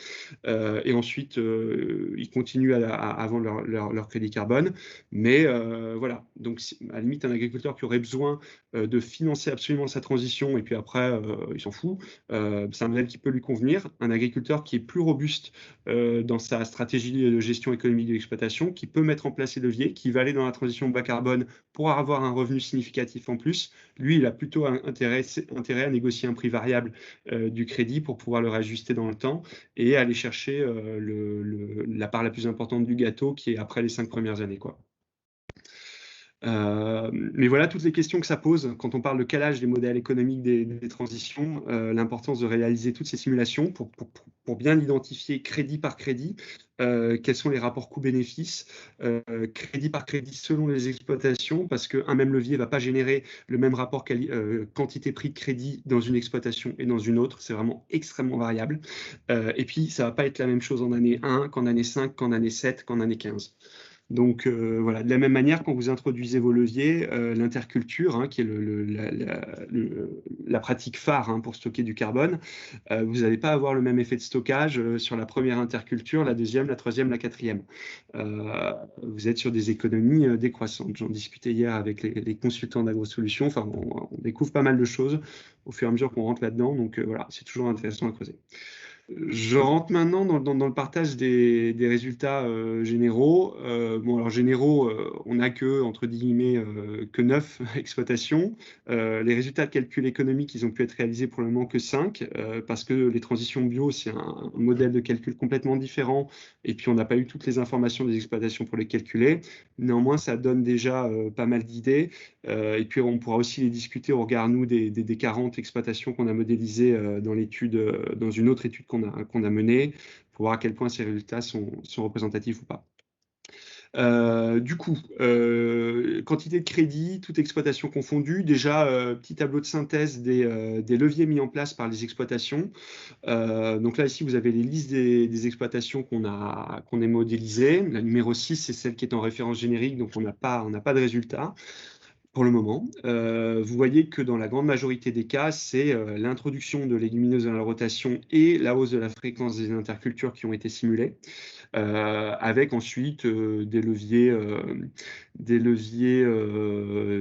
et ensuite, ils continuent à vendre leur crédit carbone. Mais voilà, donc à la limite, un agriculteur qui aurait besoin de financer absolument sa transition et puis après, il s'en fout, c'est un modèle qui peut lui convenir. Un agriculteur qui est plus robuste dans sa stratégie de gestion économique de l'exploitation, qui peut mettre en place ses leviers, qui va aller dans la transition bas carbone pour avoir un revenu significatif en plus, lui, il a plutôt intérêt à négocier un prix variable du crédit pour pouvoir le réajuster dans le temps et aller chercher la part la plus importante du gâteau qui est après les 5 premières années, quoi. Mais voilà toutes les questions que ça pose quand on parle de calage des modèles économiques des transitions, l'importance de réaliser toutes ces simulations pour bien identifier crédit par crédit, quels sont les rapports coûts-bénéfices, crédit par crédit selon les exploitations, parce qu'un même levier ne va pas générer le même rapport quantité-prix de crédit dans une exploitation et dans une autre, c'est vraiment extrêmement variable. Et puis ça ne va pas être la même chose en année 1 qu'en année 5, qu'en année 7, qu'en année 15. Donc voilà, de la même manière, quand vous introduisez vos leviers, l'interculture, hein, qui est la pratique phare hein, pour stocker du carbone, vous n'allez pas avoir le même effet de stockage sur la première interculture, la deuxième, la troisième, la quatrième. Vous êtes sur des économies décroissantes. J'en discutais hier avec les consultants d'AgroSolutions. Enfin, on découvre pas mal de choses au fur et à mesure qu'on rentre là-dedans. Donc voilà, c'est toujours intéressant à creuser. Je rentre maintenant dans le partage des résultats généraux. Bon, alors généraux, on n'a que, entre guillemets, que 9 exploitations. Les résultats de calcul économique, ils ont pu être réalisés pour le moment que 5, parce que les transitions bio, c'est un modèle de calcul complètement différent, et puis on n'a pas eu toutes les informations des exploitations pour les calculer. Néanmoins, ça donne déjà pas mal d'idées, et puis on pourra aussi les discuter au regard, nous, des 40 exploitations qu'on a modélisées dans l'étude, dans une autre étude qu'on a menée, pour voir à quel point ces résultats sont représentatifs ou pas. Du coup, quantité de crédit, toute exploitation confondue. Déjà, petit tableau de synthèse des leviers mis en place par les exploitations. Donc là, ici, vous avez les listes des exploitations qu'on a modélisées. La numéro 6, c'est celle qui est en référence générique, donc on n'a pas de résultat pour le moment. Vous voyez que dans la grande majorité des cas, c'est l'introduction de légumineuses dans la rotation et la hausse de la fréquence des intercultures qui ont été simulées, avec ensuite des leviers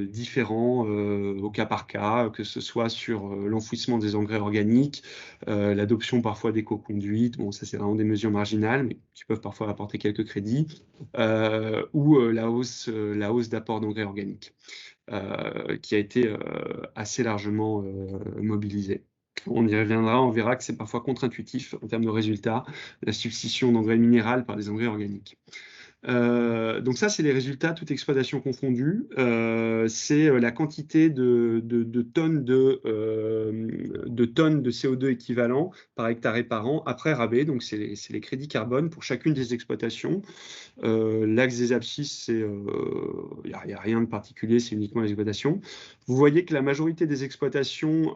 différents au cas par cas, que ce soit sur l'enfouissement des engrais organiques, l'adoption parfois d'éco-conduites, bon ça c'est vraiment des mesures marginales, mais qui peuvent parfois apporter quelques crédits, ou la hausse d'apport d'engrais organiques. Qui a été assez largement mobilisé. On y reviendra, on verra que c'est parfois contre-intuitif en termes de résultats, la substitution d'engrais minéral par des engrais organiques. Donc ça, c'est les résultats, toute exploitation confondue. C'est la quantité de tonnes de CO2 équivalent par hectare et par an après rabais. Donc c'est les crédits carbone pour chacune des exploitations. L'axe des abscisses, il n'y a rien de particulier, c'est uniquement l'exploitation. Vous voyez que la majorité des exploitations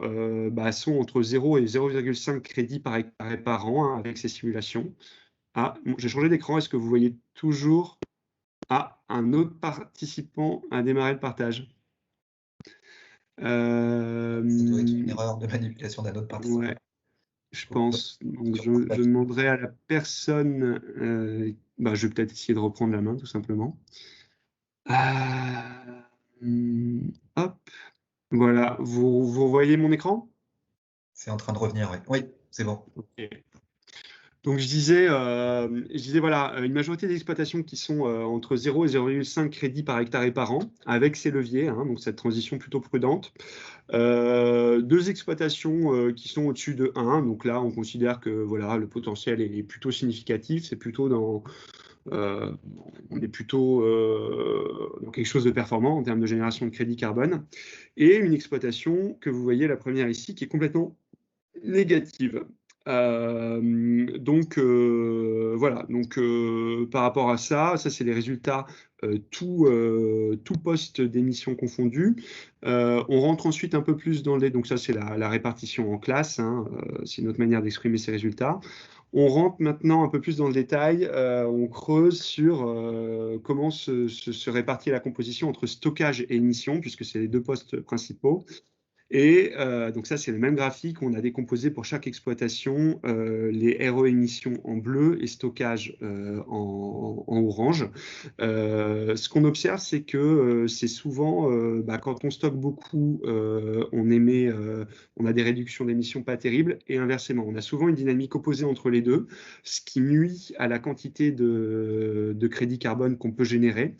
sont entre 0 et 0,5 crédits par hectare et par an, hein, avec ces simulations. Ah, bon, j'ai changé d'écran. Est-ce que vous voyez toujours un autre participant a démarré le partage? Ça doit être une erreur de manipulation d'un autre participant. Ouais, je pense. Donc, je demanderai à la personne. Je vais peut-être essayer de reprendre la main, tout simplement. Hop. Voilà. Vous voyez mon écran? C'est en train de revenir, oui. Oui, c'est bon. Ok. Donc je disais voilà, une majorité des exploitations qui sont entre 0 et 0,5 crédits par hectare et par an, avec ces leviers, hein, donc cette transition plutôt prudente. 2 exploitations qui sont au-dessus de 1, donc là on considère que voilà, le potentiel est plutôt significatif, c'est plutôt dans on est plutôt dans quelque chose de performant en termes de génération de crédit carbone, et une exploitation que vous voyez, la première ici, qui est complètement négative. Donc voilà, donc par rapport à ça c'est les résultats tout poste d'émission confondu. On rentre ensuite un peu plus dans donc ça c'est la répartition en classe, hein, c'est une autre manière d'exprimer ces résultats. On rentre maintenant un peu plus dans le détail, on creuse sur comment se répartit la composition entre stockage et émission, puisque c'est les 2 postes principaux. Et donc ça, c'est le même graphique. On a décomposé pour chaque exploitation les RE émissions en bleu et stockage en orange. Ce qu'on observe, c'est que c'est souvent, quand on stocke beaucoup, on a des réductions d'émissions pas terribles, et inversement. On a souvent une dynamique opposée entre les deux, ce qui nuit à la quantité de crédit carbone qu'on peut générer.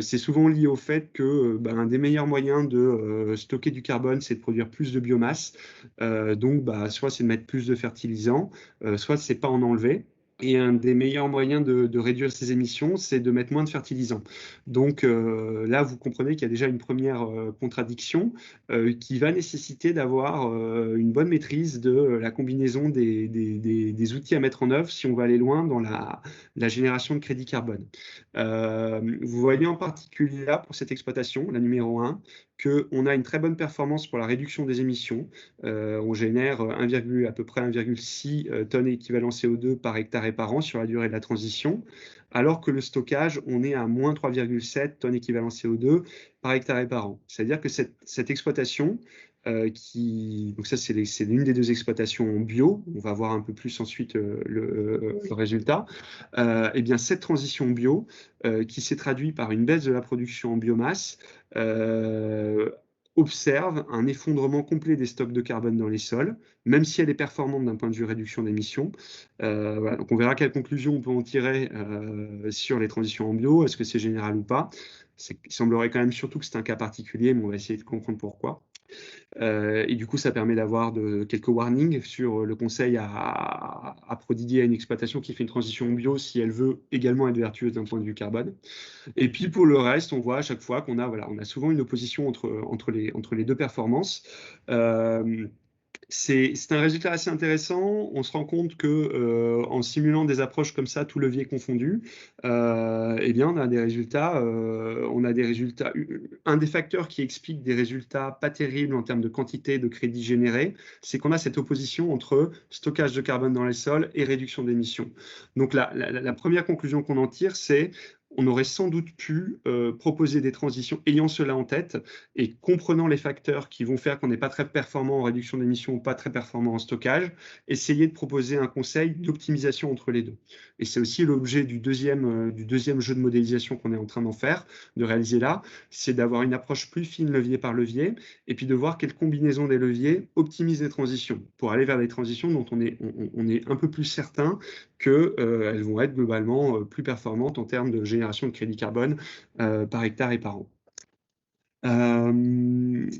C'est souvent lié au fait que un des meilleurs moyens de stocker du carbone, c'est de produire plus de biomasse. Donc, soit c'est de mettre plus de fertilisants, soit c'est pas en enlever. Et un des meilleurs moyens de réduire ces émissions, c'est de mettre moins de fertilisants. Donc là, vous comprenez qu'il y a déjà une première contradiction qui va nécessiter d'avoir une bonne maîtrise de la combinaison des outils à mettre en œuvre si on va aller loin dans la génération de crédit carbone. Vous voyez en particulier là, pour cette exploitation, la numéro 1, qu'on a une très bonne performance pour la réduction des émissions. On génère à peu près 1,6 tonnes équivalent CO2 par hectare et par an sur la durée de la transition, alors que le stockage, on est à moins 3,7 tonnes équivalent CO2 par hectare et par an. C'est-à-dire que cette exploitation, donc ça c'est l'une des 2 exploitations en bio, on va voir un peu plus ensuite le résultat, et bien cette transition bio qui s'est traduite par une baisse de la production en biomasse observe un effondrement complet des stocks de carbone dans les sols, même si elle est performante d'un point de vue réduction d'émissions. Voilà, donc on verra quelles conclusions on peut en tirer sur les transitions en bio, est-ce que c'est général ou pas. Il semblerait quand même surtout que c'est un cas particulier, mais on va essayer de comprendre pourquoi. Et du coup, ça permet d'avoir quelques warnings sur le conseil à prodiguer à une exploitation qui fait une transition en bio si elle veut également être vertueuse d'un point de vue carbone. Et puis pour le reste, on voit à chaque fois qu'on a, voilà, on a souvent une opposition entre les deux performances. C'est un résultat assez intéressant. On se rend compte que en simulant des approches comme ça, tout levier confondu, eh bien, on a des résultats. Un des facteurs qui explique des résultats pas terribles en termes de quantité de crédits générés, c'est qu'on a cette opposition entre stockage de carbone dans les sols et réduction d'émissions. Donc la première conclusion qu'on en tire, c'est on aurait sans doute pu proposer des transitions ayant cela en tête et comprenant les facteurs qui vont faire qu'on n'est pas très performant en réduction d'émissions ou pas très performant en stockage, essayer de proposer un conseil d'optimisation entre les deux. Et c'est aussi l'objet du deuxième jeu de modélisation qu'on est en train d'en faire, de réaliser là, c'est d'avoir une approche plus fine levier par levier et puis de voir quelle combinaison des leviers optimise les transitions pour aller vers des transitions dont on est un peu plus certain qu'elles vont être globalement plus performantes en termes de génération de crédit carbone par hectare et par an.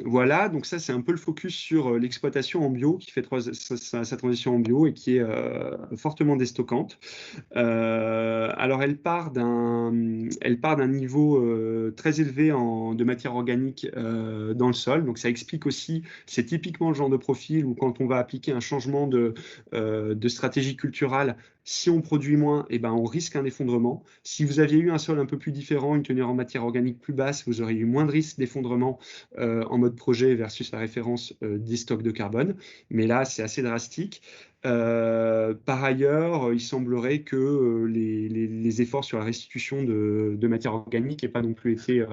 Voilà, donc ça c'est un peu le focus sur l'exploitation en bio qui fait sa transition en bio et qui est fortement déstockante. Alors elle part d'un niveau très élevé de matière organique dans le sol, donc ça explique aussi, c'est typiquement le genre de profil où quand on va appliquer un changement de stratégie culturale, si on produit moins, eh ben, on risque un effondrement. Si vous aviez eu un sol un peu plus différent, une teneur en matière organique plus basse, vous auriez eu moins de risques d'effondrement en mode projet versus la référence des stocks de carbone. Mais là, c'est assez drastique. Par ailleurs, il semblerait que les efforts sur la restitution de matière organique n'aient pas non plus été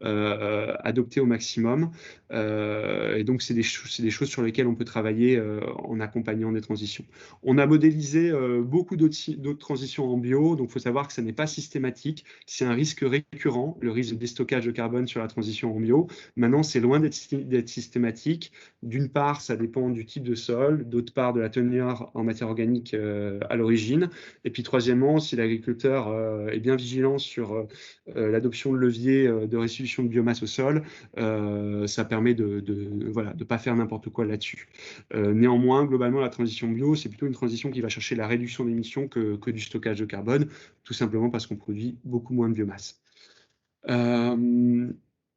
adoptés au maximum. Et donc, c'est des choses sur lesquelles on peut travailler en accompagnant des transitions. On a modélisé beaucoup d'autres transitions en bio, donc il faut savoir que ça n'est pas systématique. C'est un risque récurrent, le risque de déstockage de carbone sur la transition en bio. Maintenant, c'est loin d'être systématique. D'une part, ça dépend du type de sol, d'autre part, de la teneur en matière organique à l'origine. Et puis troisièmement, si l'agriculteur est bien vigilant sur l'adoption de leviers de restitution de biomasse au sol, ça permet de pas faire n'importe quoi là-dessus. Néanmoins, globalement, la transition bio, c'est plutôt une transition qui va chercher la réduction d'émissions que du stockage de carbone, tout simplement parce qu'on produit beaucoup moins de biomasse.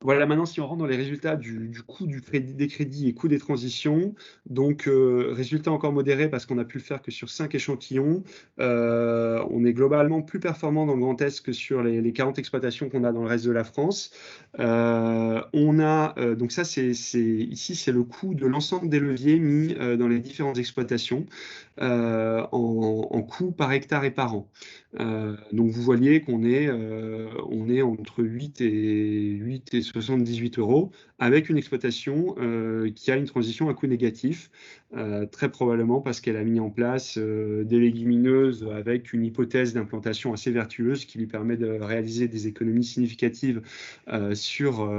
Voilà, maintenant, si on rentre dans les résultats du coût des crédits et coût des transitions, donc résultat encore modéré parce qu'on a pu le faire que sur 5 échantillons. On est globalement plus performant dans le Grand Est que sur les 40 exploitations qu'on a dans le reste de la France. Donc ça, ici, c'est le coût de l'ensemble des leviers mis dans les différentes exploitations en coût par hectare et par an. Donc vous voyez qu'on est entre 8 et 78 € avec une exploitation qui a une transition à coût négatif, très probablement parce qu'elle a mis en place des légumineuses avec une hypothèse d'implantation assez vertueuse qui lui permet de réaliser des économies significatives sur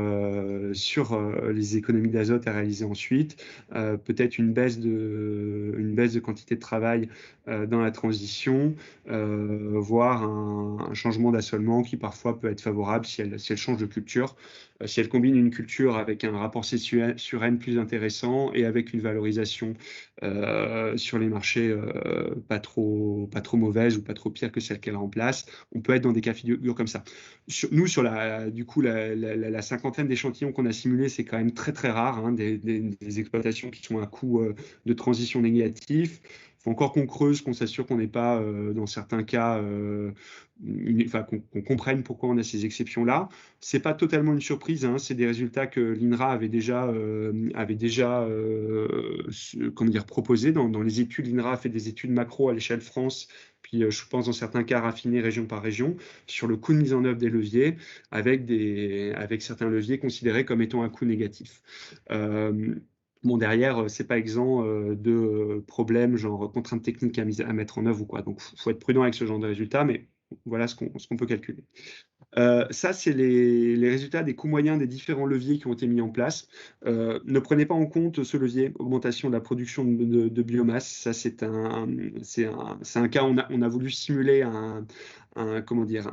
les économies d'azote à réaliser ensuite, peut-être une baisse de quantité de travail dans la transition, voire un changement d'assolement qui parfois peut être favorable si elle change de culture, si elle combine une culture avec un rapport C/N plus intéressant et avec une valorisation sur les marchés pas trop mauvaise ou pas trop pire que celle qu'elle remplace. On peut être dans des cas de figure comme ça. Nous, sur la cinquantaine d'échantillons qu'on a simulés, c'est quand même très très rare, hein, des exploitations qui sont à coût de transition négatif. Il faut encore qu'on creuse, qu'on s'assure qu'on n'est pas, dans certains cas, qu'on comprenne pourquoi on a ces exceptions-là. Ce n'est pas totalement une surprise, hein, c'est des résultats que l'INRA avait déjà proposés dans les études. L'INRA a fait des études macro à l'échelle France, puis je pense dans certains cas raffinées région par région, sur le coût de mise en œuvre des leviers, avec certains leviers considérés comme étant à coût négatif. Bon, derrière, c'est pas exempt de problèmes, genre contraintes techniques à mettre en œuvre ou quoi. Donc, il faut être prudent avec ce genre de résultats, mais voilà ce qu'on peut calculer. Ça, c'est les résultats des coûts moyens des différents leviers qui ont été mis en place. Ne prenez pas en compte ce levier, augmentation de la production de biomasse. Ça, c'est un cas, on a voulu simuler comment dire,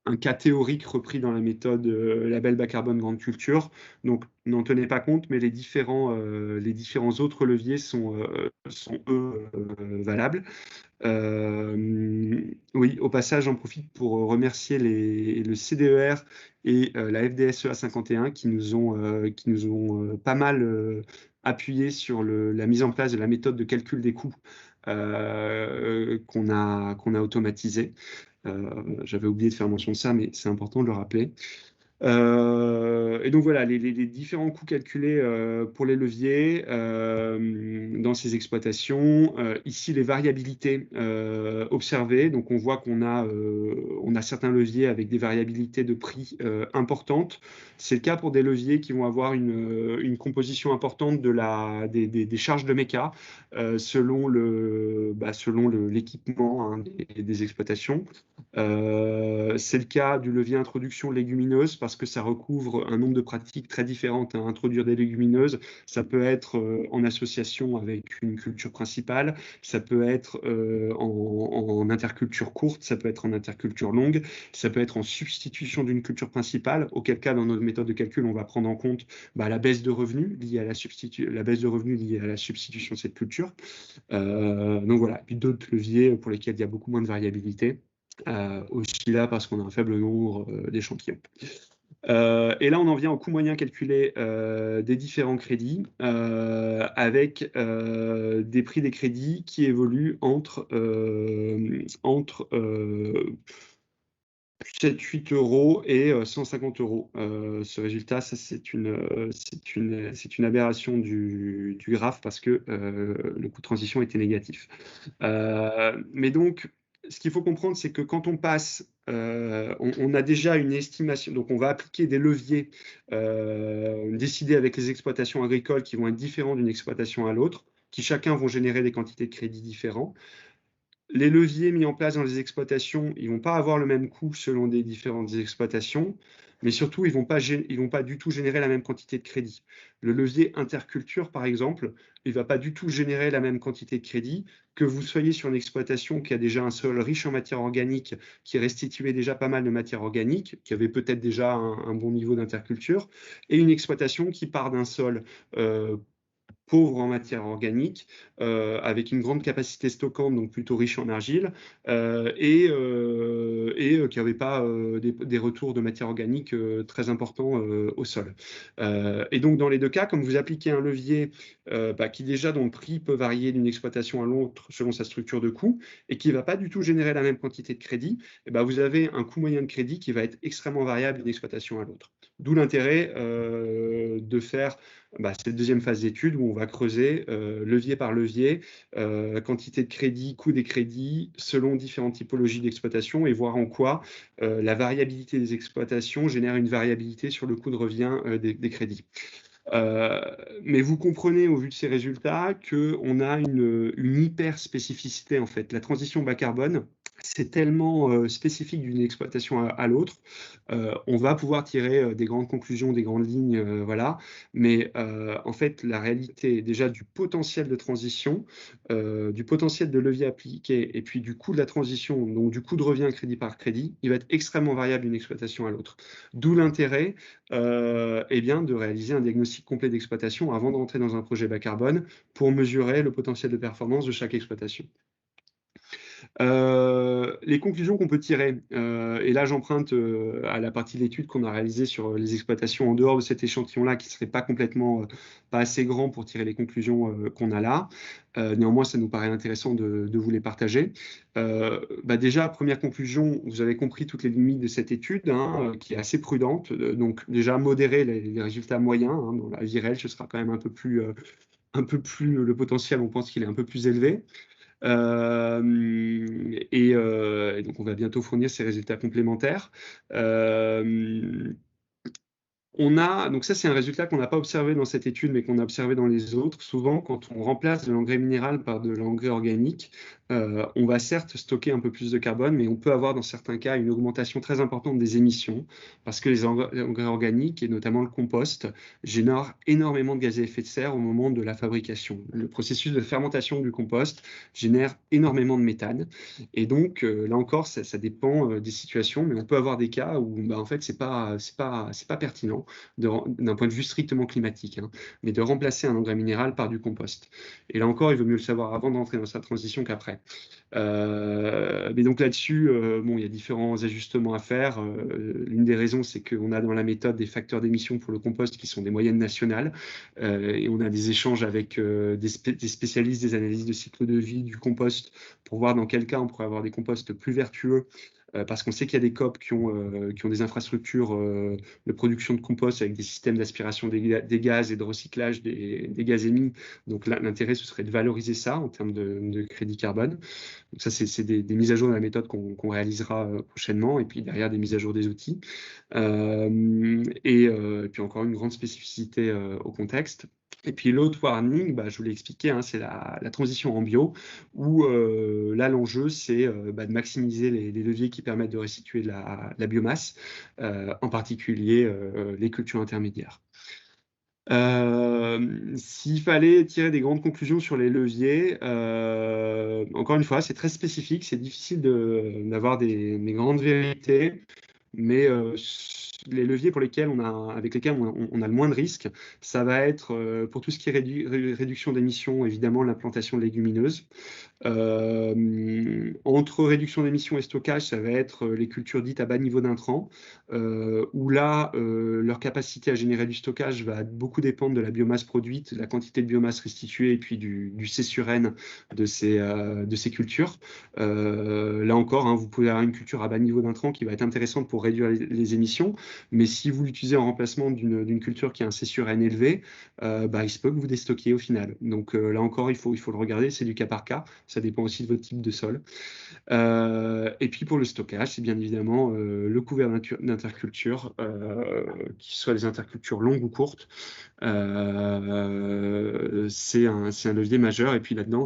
un cas théorique repris dans la méthode label bas carbone grande culture. Donc, n'en tenez pas compte, mais les différents autres leviers sont eux, valables. Oui, au passage, j'en profite pour remercier le CDER et la FDSEA 51 qui nous ont pas mal appuyé sur la mise en place de la méthode de calcul des coûts qu'on a automatisée. J'avais oublié de faire mention de ça, mais c'est important de le rappeler. Et donc voilà, les différents coûts calculés pour les leviers dans ces exploitations. Ici, les variabilités observées. Donc on voit qu'on a certains leviers avec des variabilités de prix importantes. C'est le cas pour des leviers qui vont avoir une composition importante des charges de méca selon l'équipement des exploitations. C'est le cas du levier introduction légumineuse parce que ça recouvre un nombre de pratiques très différentes. Introduire des légumineuses, ça peut être en association avec une culture principale, ça peut être en interculture courte, ça peut être en interculture longue, ça peut être en substitution d'une culture principale, auquel cas dans notre méthode de calcul, on va prendre en compte la baisse de revenus liée à la substitution de cette culture. Donc voilà, puis d'autres leviers pour lesquels il y a beaucoup moins de variabilité. Aussi là parce qu'on a un faible nombre d'échantillons. Et là, on en vient au coût moyen calculé des différents crédits avec des prix des crédits qui évoluent entre 7-8 euros et 150 euros. Ce résultat, ça, c'est une aberration du graphe parce que le coût de transition était négatif. Mais donc, ce qu'il faut comprendre, c'est que quand on passe, on a déjà une estimation, donc on va appliquer des leviers décidés avec les exploitations agricoles qui vont être différents d'une exploitation à l'autre, qui chacun vont générer des quantités de crédits différents. Les leviers mis en place dans les exploitations, ils ne vont pas avoir le même coût selon des différentes exploitations, mais surtout, ils ne vont pas du tout générer la même quantité de crédit. Le levier interculture, par exemple, il ne va pas du tout générer la même quantité de crédit que vous soyez sur une exploitation qui a déjà un sol riche en matière organique, qui restituait déjà pas mal de matière organique, qui avait peut-être déjà un bon niveau d'interculture, et une exploitation qui part d'un sol pauvre en matière organique, avec une grande capacité stockante, donc plutôt riche en argile, et qui n'avait pas des retours de matière organique très importants au sol. Et donc, dans les deux cas, comme vous appliquez un levier qui déjà, dont le prix peut varier d'une exploitation à l'autre selon sa structure de coût, et qui ne va pas du tout générer la même quantité de crédit, vous avez un coût moyen de crédit qui va être extrêmement variable d'une exploitation à l'autre. D'où l'intérêt de faire cette deuxième phase d'étude où on va creuser levier par levier, quantité de crédit, coût des crédits, selon différentes typologies d'exploitation et voir en quoi la variabilité des exploitations génère une variabilité sur le coût de revient des crédits. Mais vous comprenez au vu de ces résultats qu'on a une hyper spécificité en fait. La transition bas carbone, c'est tellement spécifique d'une exploitation à l'autre. On va pouvoir tirer des grandes conclusions, des grandes lignes, voilà. Mais en fait, la réalité déjà du potentiel de transition, du potentiel de levier appliqué et puis du coût de la transition, donc du coût de revient crédit par crédit, il va être extrêmement variable d'une exploitation à l'autre. D'où l'intérêt de réaliser un diagnostic complet d'exploitation avant de rentrer dans un projet bas carbone pour mesurer le potentiel de performance de chaque exploitation. Les conclusions qu'on peut tirer, et là j'emprunte à la partie de l'étude qu'on a réalisée sur les exploitations en dehors de cet échantillon-là qui ne serait pas pas assez grand pour tirer les conclusions qu'on a là. Néanmoins, ça nous paraît intéressant de vous les partager. Déjà, première conclusion, vous avez compris toutes les limites de cette étude, qui est assez prudente. Donc déjà, modérer les résultats moyens. Dans la vie réelle, ce sera quand même un peu plus le potentiel, on pense qu'il est un peu plus élevé. Et donc, on va bientôt fournir ces résultats complémentaires. Donc ça, c'est un résultat qu'on n'a pas observé dans cette étude, mais qu'on a observé dans les autres. Souvent, quand on remplace de l'engrais minéral par de l'engrais organique, on va certes stocker un peu plus de carbone, mais on peut avoir dans certains cas une augmentation très importante des émissions, parce que les engrais organiques, et notamment le compost, génèrent énormément de gaz à effet de serre au moment de la fabrication. Le processus de fermentation du compost génère énormément de méthane. Et donc, là encore, ça dépend des situations, mais on peut avoir des cas où en fait, c'est pas pertinent d'un point de vue strictement climatique, hein, mais de remplacer un engrais minéral par du compost. Et là encore, il vaut mieux le savoir avant d'entrer dans sa transition qu'après. Mais donc là-dessus, il y a différents ajustements à faire. L'une des raisons, c'est qu'on a dans la méthode des facteurs d'émission pour le compost qui sont des moyennes nationales, et on a des échanges avec des spécialistes des analyses de cycle de vie du compost pour voir dans quel cas on pourrait avoir des composts plus vertueux, parce qu'on sait qu'il y a des COP qui ont des infrastructures de production de compost avec des systèmes d'aspiration des gaz et de recyclage des gaz émis. Donc là, l'intérêt, ce serait de valoriser ça en termes de crédit carbone. Donc ça, c'est des mises à jour de la méthode qu'on réalisera prochainement, et puis derrière, des mises à jour des outils. Et puis encore une grande spécificité au contexte. Et puis l'autre warning, je vous l'ai expliqué, hein, c'est la transition en bio, où là l'enjeu c'est de maximiser les leviers qui permettent de restituer de la biomasse, en particulier les cultures intermédiaires. S'il fallait tirer des grandes conclusions sur les leviers, encore une fois, c'est très spécifique, c'est difficile d'avoir des grandes vérités, mais les leviers avec lesquels on a le moins de risques, ça va être pour tout ce qui est réduction d'émissions, évidemment l'implantation de légumineuses. Entre réduction d'émissions et stockage, ça va être les cultures dites à bas niveau d'intrants, où là, leur capacité à générer du stockage va beaucoup dépendre de la biomasse produite, de la quantité de biomasse restituée et puis du C sur N de ces cultures. Là encore, hein, vous pouvez avoir une culture à bas niveau d'intrants qui va être intéressante pour réduire les émissions, mais si vous l'utilisez en remplacement d'une culture qui a un C sur N élevé, il se peut que vous déstockiez au final. Donc là encore, il faut le regarder, c'est du cas par cas. Ça dépend aussi de votre type de sol. Et puis pour le stockage, c'est bien évidemment le couvert d'interculture, qu'il soit des intercultures longues ou courtes. C'est un levier majeur. Et puis là-dedans,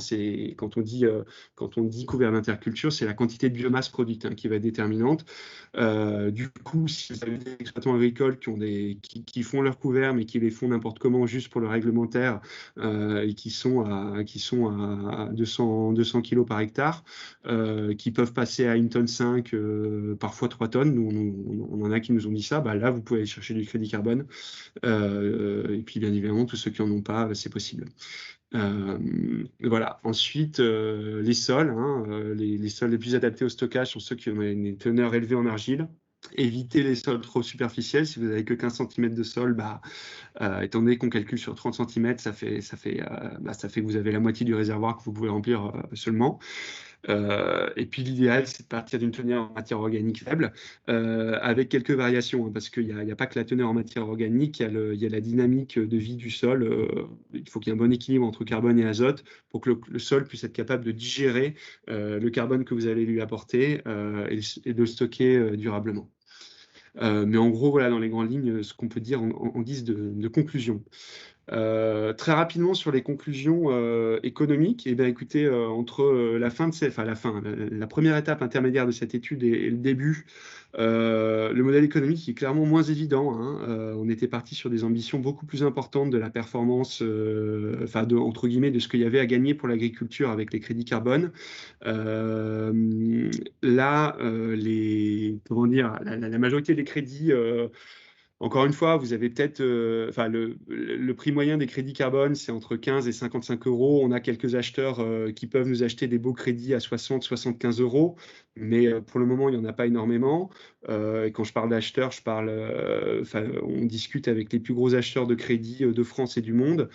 quand on dit couvert d'interculture, c'est la quantité de biomasse produite, hein, qui va être déterminante. Du coup, si vous avez des exploitants agricoles qui font leur couvert, mais qui les font n'importe comment juste pour le réglementaire, et qui sont à 200 kg par hectare, qui peuvent passer à 1,5 tonne, parfois 3 tonnes. On en a qui nous ont dit ça. Là, vous pouvez aller chercher du crédit carbone. Et puis, bien évidemment, tous ceux qui n'en ont pas, c'est possible. Voilà. Ensuite, les sols, hein, les sols les plus adaptés au stockage sont ceux qui ont une teneur élevée en argile. Évitez les sols trop superficiels. Si vous n'avez que 15 cm de sol, étant donné qu'on calcule sur 30 cm, ça fait que vous avez la moitié du réservoir que vous pouvez remplir seulement. Et puis l'idéal, c'est de partir d'une teneur en matière organique faible, avec quelques variations, hein, parce qu'il n'y a pas que la teneur en matière organique, il y a la dynamique de vie du sol. Il faut qu'il y ait un bon équilibre entre carbone et azote pour que le sol puisse être capable de digérer le carbone que vous allez lui apporter, et de le stocker durablement. Mais en gros, voilà, dans les grandes lignes, ce qu'on peut dire en guise de conclusion. Très rapidement sur les conclusions économiques, écoutez, entre la première étape intermédiaire de cette étude et le début, le modèle économique est clairement moins évident, hein. On était parti sur des ambitions beaucoup plus importantes de la performance, entre guillemets, de ce qu'il y avait à gagner pour l'agriculture avec les crédits carbone. Là, la majorité des crédits, encore une fois, vous avez peut-être, le prix moyen des crédits carbone, c'est entre 15 et 55 euros. On a quelques acheteurs qui peuvent nous acheter des beaux crédits à 60, 75 euros, mais pour le moment, il n'y en a pas énormément. Et quand je parle d'acheteurs, on discute avec les plus gros acheteurs de crédit de France et du monde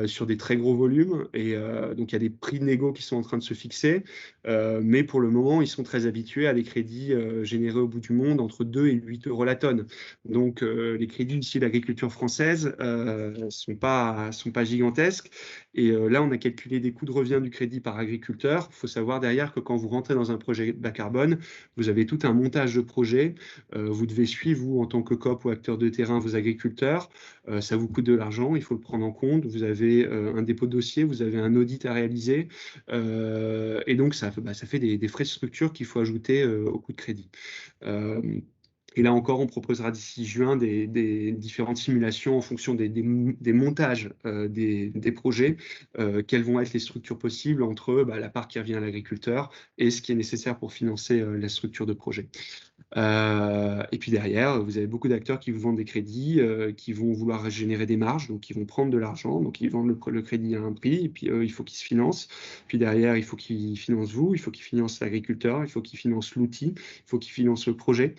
sur des très gros volumes. Et donc, il y a des prix de négo qui sont en train de se fixer, mais pour le moment, ils sont très habitués à des crédits générés au bout du monde entre 2 et 8 euros la tonne. Donc, les crédits ici d'agriculture française sont pas gigantesques. Et là, on a calculé des coûts de revient du crédit par agriculteur. Il faut savoir derrière que quand vous rentrez dans un projet bas carbone, vous avez tout un montage de projet. Vous devez suivre, vous, en tant que COP ou acteur de terrain, vos agriculteurs. Ça vous coûte de l'argent, il faut le prendre en compte. Vous avez un dépôt de dossier, vous avez un audit à réaliser. Et donc, ça fait des frais de structure qu'il faut ajouter au coût de crédit. Et là encore, on proposera d'ici juin des différentes simulations en fonction des montages des projets, quelles vont être les structures possibles entre la part qui revient à l'agriculteur et ce qui est nécessaire pour financer la structure de projet. Et puis derrière, vous avez beaucoup d'acteurs qui vous vendent des crédits, qui vont vouloir générer des marges, donc ils vont prendre de l'argent, donc ils vendent le crédit à un prix, et puis il faut qu'ils se financent. Puis derrière, il faut qu'ils financent vous, il faut qu'ils financent l'agriculteur, il faut qu'ils financent l'outil, il faut qu'ils financent le projet.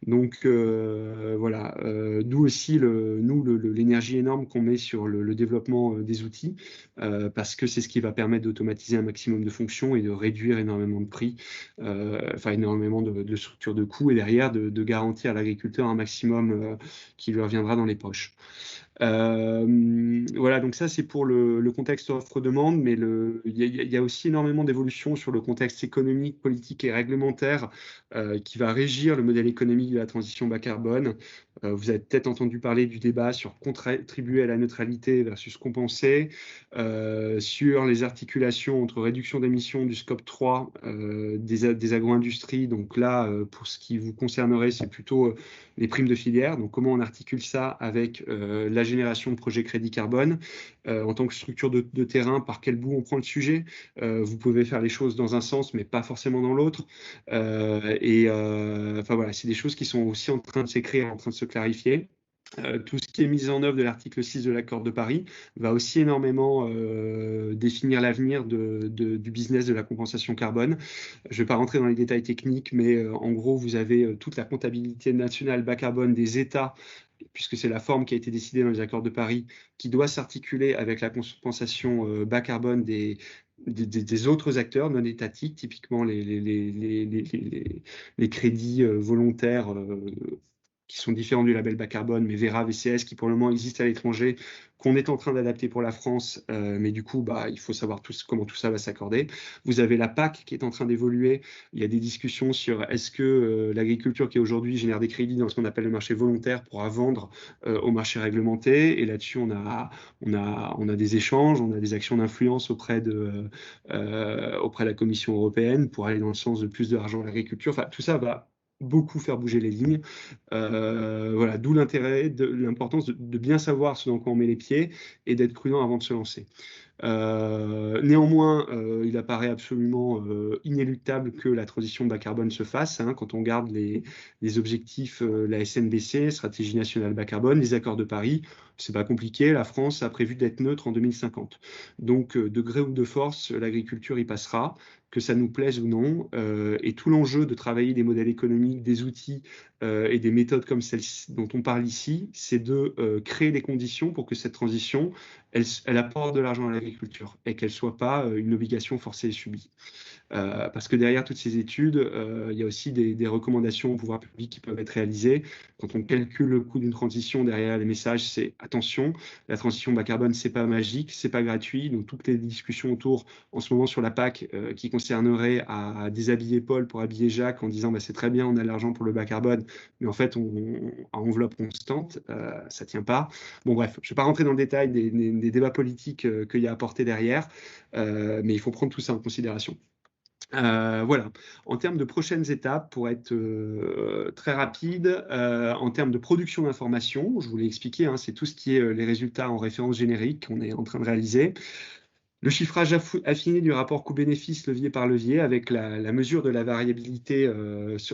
Donc voilà, d'où aussi l'énergie énorme qu'on met sur le développement des outils, parce que c'est ce qui va permettre d'automatiser un maximum de fonctions et de réduire énormément de prix, enfin énormément de structures de coûts, et derrière de garantir à l'agriculteur un maximum qui lui reviendra dans les poches. Voilà, donc ça c'est pour le contexte offre-demande, mais il y a aussi énormément d'évolutions sur le contexte économique, politique et réglementaire qui va régir le modèle économique de la transition bas carbone. Vous avez peut-être entendu parler du débat sur contribuer à la neutralité versus compenser, sur les articulations entre réduction d'émissions du scope 3 des agro-industries. Donc là, pour ce qui vous concernerait, c'est plutôt les primes de filière. Donc comment on articule ça avec la génération de projets crédit carbone en tant que structure de terrain, par quel bout on prend le sujet. Vous pouvez faire les choses dans un sens, mais pas forcément dans l'autre. Enfin voilà, c'est des choses qui sont aussi en train de s'écrire, en train de se clarifier. Tout ce qui est mis en œuvre de l'article 6 de l'accord de Paris va aussi énormément définir l'avenir du business de la compensation carbone. Je ne vais pas rentrer dans les détails techniques, mais en gros, vous avez toute la comptabilité nationale bas carbone des États, puisque c'est la forme qui a été décidée dans les accords de Paris, qui doit s'articuler avec la compensation bas carbone des autres acteurs non étatiques, typiquement les crédits volontaires qui sont différents du label bas carbone, mais Verra, VCS, qui pour le moment existent à l'étranger, qu'on est en train d'adapter pour la France, mais du coup, il faut savoir comment tout ça va s'accorder. Vous avez la PAC qui est en train d'évoluer. Il y a des discussions sur est-ce que l'agriculture qui aujourd'hui génère des crédits dans ce qu'on appelle le marché volontaire pourra vendre au marché réglementé. Et là-dessus, on a des échanges, on a des actions d'influence auprès de la Commission européenne pour aller dans le sens de plus d'argent à l'agriculture. Enfin, tout ça va beaucoup faire bouger les lignes. Voilà, d'où l'intérêt, l'importance de bien savoir ce dans quoi on met les pieds et d'être prudent avant de se lancer. Néanmoins, il apparaît absolument inéluctable que la transition bas carbone se fasse. Quand on regarde les objectifs, la SNBC, Stratégie nationale bas carbone, les accords de Paris, c'est pas compliqué. La France a prévu d'être neutre en 2050. Donc, de gré ou de force, l'agriculture y passera, que ça nous plaise ou non. Et tout l'enjeu de travailler des modèles économiques, des outils et des méthodes comme celle dont on parle ici, c'est de créer les conditions pour que cette transition, elle apporte de l'argent à l'agriculture et qu'elle ne soit pas une obligation forcée et subie. Parce que derrière toutes ces études, il y a aussi des recommandations au pouvoir public qui peuvent être réalisées. Quand on calcule le coût d'une transition, derrière les messages, c'est attention, la transition bas carbone, c'est pas magique, c'est pas gratuit. Donc toutes les discussions autour, en ce moment sur la PAC, qui concerneraient à déshabiller Paul pour habiller Jacques en disant c'est très bien, on a de l'argent pour le bas carbone, mais en fait, à enveloppe constante, ça tient pas. Bon bref, je ne vais pas rentrer dans le détail des débats politiques qu'il y a à porter derrière, mais il faut prendre tout ça en considération. Voilà, en termes de prochaines étapes, pour être très rapide, en termes de production d'informations, je vous l'ai expliqué, c'est tout ce qui est les résultats en référence générique qu'on est en train de réaliser. Le chiffrage affiné du rapport coût-bénéfice levier par levier avec la mesure de la variabilité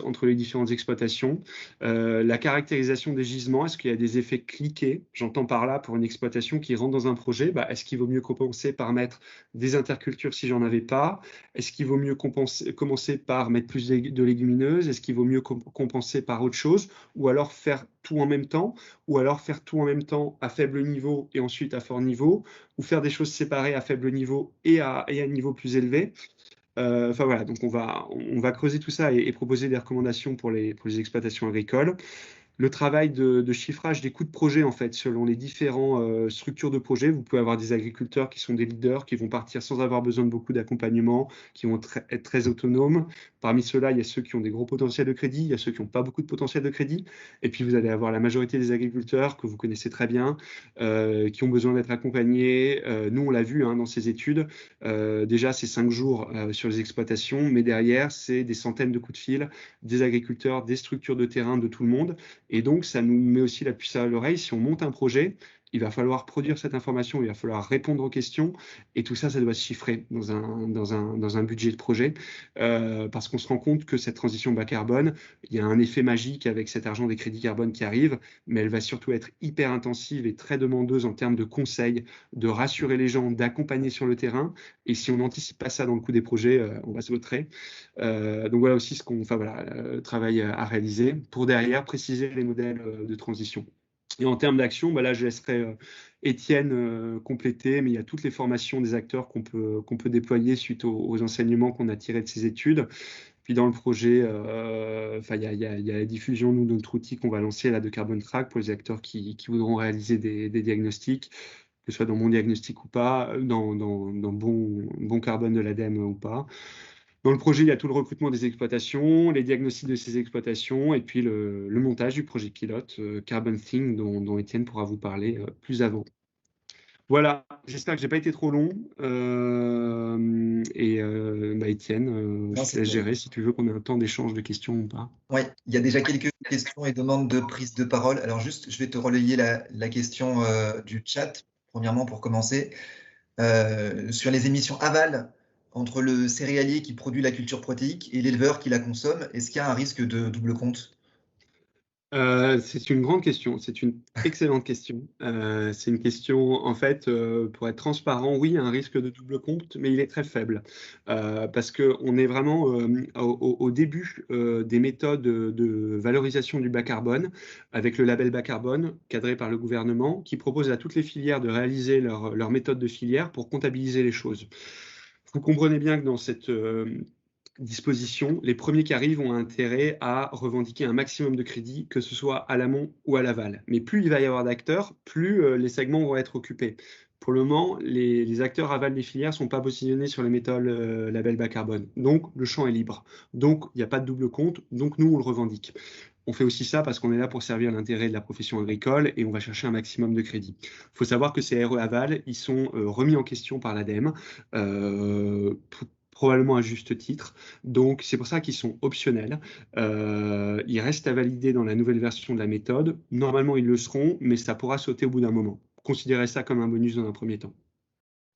entre les différentes exploitations, la caractérisation des gisements, est-ce qu'il y a des effets cliqués? J'entends par là, pour une exploitation qui rentre dans un projet, est-ce qu'il vaut mieux compenser par mettre des intercultures si j'en avais pas? Est-ce qu'il vaut mieux commencer par mettre plus de légumineuses? Est-ce qu'il vaut mieux compenser par autre chose? Ou alors faire tout en même temps? Ou alors faire tout en même temps à faible niveau et ensuite à fort niveau? Ou faire des choses séparées à faible niveau et à un niveau plus élevé. Enfin voilà, donc on va creuser tout ça et proposer des recommandations pour les exploitations agricoles. le travail de chiffrage des coûts de projet, en fait, selon les différentes structures de projet. Vous pouvez avoir des agriculteurs qui sont des leaders, qui vont partir sans avoir besoin de beaucoup d'accompagnement, qui vont être très autonomes. Parmi ceux-là, il y a ceux qui ont des gros potentiels de crédit, il y a ceux qui n'ont pas beaucoup de potentiel de crédit. Et puis, vous allez avoir la majorité des agriculteurs que vous connaissez très bien, qui ont besoin d'être accompagnés. Nous, on l'a vu dans ces études. Déjà, c'est 5 jours sur les exploitations, mais derrière, c'est des centaines de coups de fil, des agriculteurs, des structures de terrain, de tout le monde. Et donc, ça nous met aussi la puce à l'oreille. Si on monte un projet, il va falloir produire cette information, il va falloir répondre aux questions. Et tout ça, ça doit se chiffrer dans un budget de projet. Parce qu'on se rend compte que cette transition bas carbone, il y a un effet magique avec cet argent des crédits carbone qui arrive, mais elle va surtout être hyper intensive et très demandeuse en termes de conseils, de rassurer les gens, d'accompagner sur le terrain. Et si on n'anticipe pas ça dans le coût des projets, on va se vautrer. Donc voilà aussi travail à réaliser pour derrière préciser les modèles de transition. Et en termes d'action, là je laisserai Étienne compléter, mais il y a toutes les formations des acteurs qu'on peut déployer suite aux enseignements qu'on a tirés de ces études. Puis dans le projet, il y a la diffusion de notre outil qu'on va lancer là, de Carbon Track pour les acteurs qui voudront réaliser des diagnostics, que ce soit dans Mon Diagnostic ou pas, dans Bon Carbone de l'ADEME ou pas. Dans le projet, il y a tout le recrutement des exploitations, les diagnostics de ces exploitations et puis le montage du projet pilote Carbon Think dont Étienne pourra vous parler plus avant. Voilà, j'espère que je n'ai pas été trop long. Étienne, je te laisse gérer si tu veux qu'on ait un temps d'échange de questions ou pas. Oui, il y a déjà quelques questions et demandes de prise de parole. Alors juste, je vais te relayer la question du chat, premièrement pour commencer. Sur les émissions aval, entre le céréalier qui produit la culture protéique et l'éleveur qui la consomme, est-ce qu'il y a un risque de double compte? C'est une grande question, c'est une excellente question. C'est une question, en fait, pour être transparent, oui, il y a un risque de double compte, mais il est très faible. Parce qu'on est vraiment au début des méthodes de valorisation du bas carbone, avec le label bas carbone, cadré par le gouvernement, qui propose à toutes les filières de réaliser leur méthode de filière pour comptabiliser les choses. Vous comprenez bien que dans cette disposition, les premiers qui arrivent ont intérêt à revendiquer un maximum de crédit, que ce soit à l'amont ou à l'aval. Mais plus il va y avoir d'acteurs, plus les segments vont être occupés. Pour le moment, les acteurs aval des filières ne sont pas positionnés sur les méthodes label bas carbone. Donc, le champ est libre. Donc, il n'y a pas de double compte. Donc, nous, on le revendique. On fait aussi ça parce qu'on est là pour servir l'intérêt de la profession agricole et on va chercher un maximum de crédit. Il faut savoir que ces RE aval, ils sont remis en question par l'ADEME, probablement à juste titre. Donc, c'est pour ça qu'ils sont optionnels. Ils restent à valider dans la nouvelle version de la méthode. Normalement, ils le seront, mais ça pourra sauter au bout d'un moment. Considérez ça comme un bonus dans un premier temps.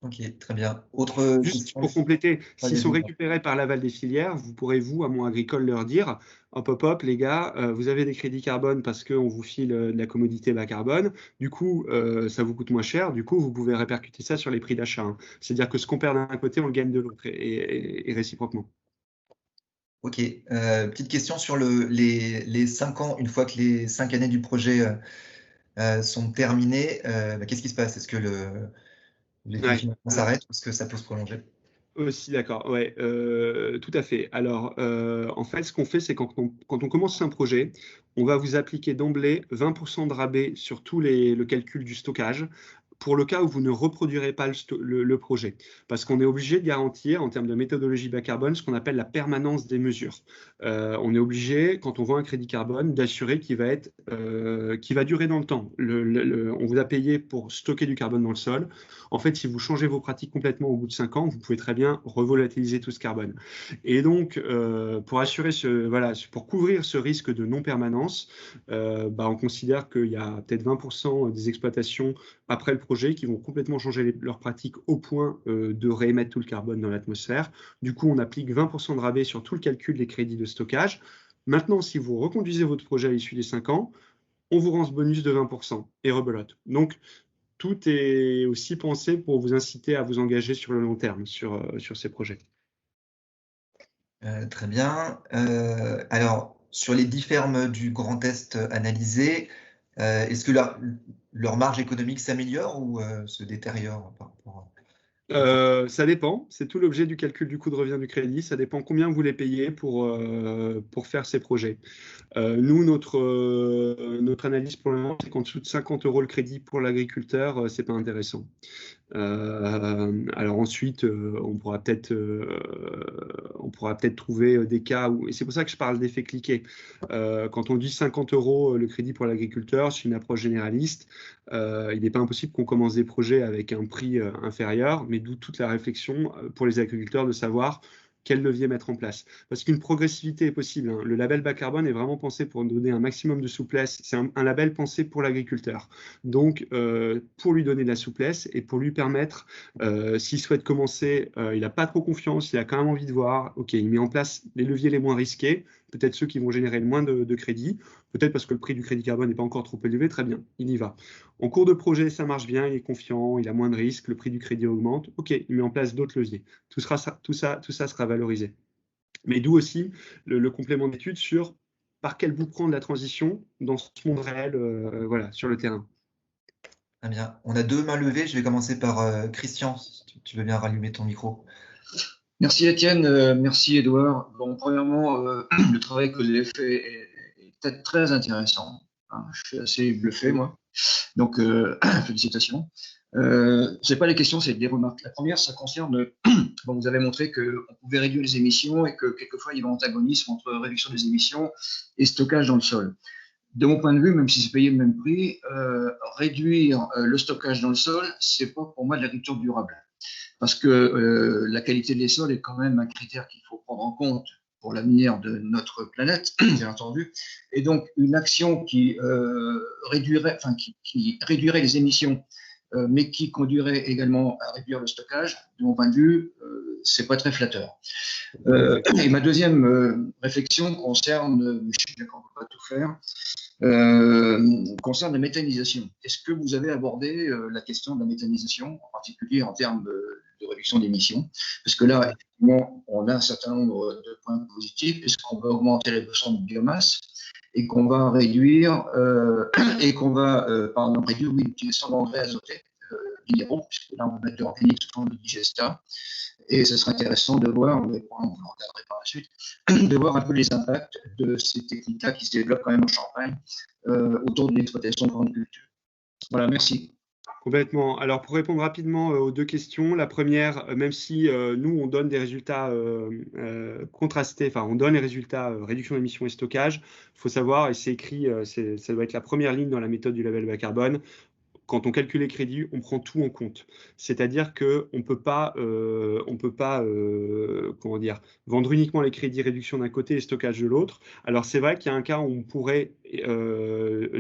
Ok, très bien. Autre Juste question. pour compléter, s'ils sont récupérés par l'aval des filières, vous pourrez, vous, à Mon Agricole, leur dire hop, les gars, vous avez des crédits carbone parce qu'on vous file de la commodité bas carbone. Du coup, ça vous coûte moins cher. Du coup, vous pouvez répercuter ça sur les prix d'achat. C'est-à-dire que ce qu'on perd d'un côté, on le gagne de l'autre et réciproquement. Ok. Petite question sur les 5 ans, une fois que les 5 années du projet sont terminées, qu'est-ce qui se passe? Est-ce que les financements s'arrêtent ou est-ce que ça peut se prolonger? Aussi, d'accord, ouais, tout à fait. Alors, en fait, ce qu'on fait, c'est quand on commence un projet, on va vous appliquer d'emblée 20% de rabais sur tout le calcul du stockage, pour le cas où vous ne reproduirez pas le projet. Parce qu'on est obligé de garantir, en termes de méthodologie bas carbone, ce qu'on appelle la permanence des mesures. On est obligé, quand on vend un crédit carbone, d'assurer qu'il va durer dans le temps. On vous a payé pour stocker du carbone dans le sol. En fait, si vous changez vos pratiques complètement au bout de 5 ans, vous pouvez très bien revolatiliser tout ce carbone. Et donc, pour couvrir ce risque de non-permanence, on considère qu'il y a peut-être 20% des exploitations après le projet qui vont complètement changer leurs pratiques au point de réémettre tout le carbone dans l'atmosphère. Du coup, on applique 20% de rabais sur tout le calcul des crédits de stockage. Maintenant, si vous reconduisez votre projet à l'issue des 5 ans, on vous rend ce bonus de 20% et rebelote. Donc, tout est aussi pensé pour vous inciter à vous engager sur le long terme sur ces projets. Très bien. Alors, sur les 10 fermes du Grand Est analysées, est-ce que leur marge économique s'améliore ou se détériore par rapport Ça dépend, c'est tout l'objet du calcul du coût de revient du crédit, ça dépend combien vous les payez pour faire ces projets. Nous, notre analyse pour le moment, c'est qu'en dessous de 50 € le crédit pour l'agriculteur, c'est pas intéressant. Alors ensuite, on pourra peut-être trouver des cas où, et c'est pour ça que je parle d'effet cliquet. Quand on dit 50 € le crédit pour l'agriculteur, c'est une approche généraliste. Il n'est pas impossible qu'on commence des projets avec un prix inférieur, mais d'où toute la réflexion pour les agriculteurs de savoir quel levier mettre en place. Parce qu'une progressivité est possible, hein. Le label bas carbone est vraiment pensé pour donner un maximum de souplesse. C'est un label pensé pour l'agriculteur. Donc, pour lui donner de la souplesse et pour lui permettre, s'il souhaite commencer, il n'a pas trop confiance, il a quand même envie de voir, ok, il met en place les leviers les moins risqués, peut-être ceux qui vont générer le moins de crédit, peut-être parce que le prix du crédit carbone n'est pas encore trop élevé, très bien, il y va. En cours de projet, ça marche bien, il est confiant, il a moins de risques, le prix du crédit augmente, ok, il met en place d'autres leviers. Tout ça sera valorisé. Mais d'où aussi le complément d'études sur par quel bout prendre la transition dans ce monde réel, voilà, sur le terrain. Très bien. On a 2 mains levées. Je vais commencer par Christian, si tu veux bien rallumer ton micro. Merci Étienne, merci Edouard. Bon, premièrement, le travail que vous avez fait est très intéressant. Je suis assez bluffé, moi. Donc, félicitations. C'est pas les questions, c'est des remarques. La première, ça concerne, bon, vous avez montré qu'on pouvait réduire les émissions et que quelquefois il y avait un antagonisme entre réduction des émissions et stockage dans le sol. De mon point de vue, même si c'est payé le même prix, réduire le stockage dans le sol, c'est pas pour moi de l'agriculture durable. Parce que la qualité des sols est quand même un critère qu'il faut prendre en compte pour l'avenir de notre planète, bien entendu. Et donc, une action qui réduirait les émissions, mais qui conduirait également à réduire le stockage, de mon point de vue, c'est pas très flatteur. Et ma deuxième réflexion concerne, je suis d'accord, on ne peut pas tout faire, concerne la méthanisation. Est-ce que vous avez abordé la question de la méthanisation, en particulier en termes de réduction d'émissions? Parce que là, effectivement, on a un certain nombre de points positifs, puisqu'on va augmenter les besoins de biomasse et qu'on va réduire l'utilisation d'engrais azotés minéraux, puisque là, on va mettre de l'organique sous forme de digesta. Et ce sera intéressant de voir, on regarderait par la suite, de voir un peu les impacts de ces techniques-là qui se développent quand même en Champagne autour de l'exploitation de grandes cultures. Voilà, merci. Complètement. Alors, pour répondre rapidement aux 2 questions, la première, même si nous, on donne des résultats contrastés, enfin, on donne les résultats réduction d'émissions et stockage, il faut savoir, et c'est écrit, ça doit être la première ligne dans la méthode du label bas carbone, quand on calcule les crédits, on prend tout en compte. C'est-à-dire qu'on ne peut pas, comment dire, vendre uniquement les crédits réduction d'un côté et stockage de l'autre. Alors, c'est vrai qu'il y a un cas où on pourrait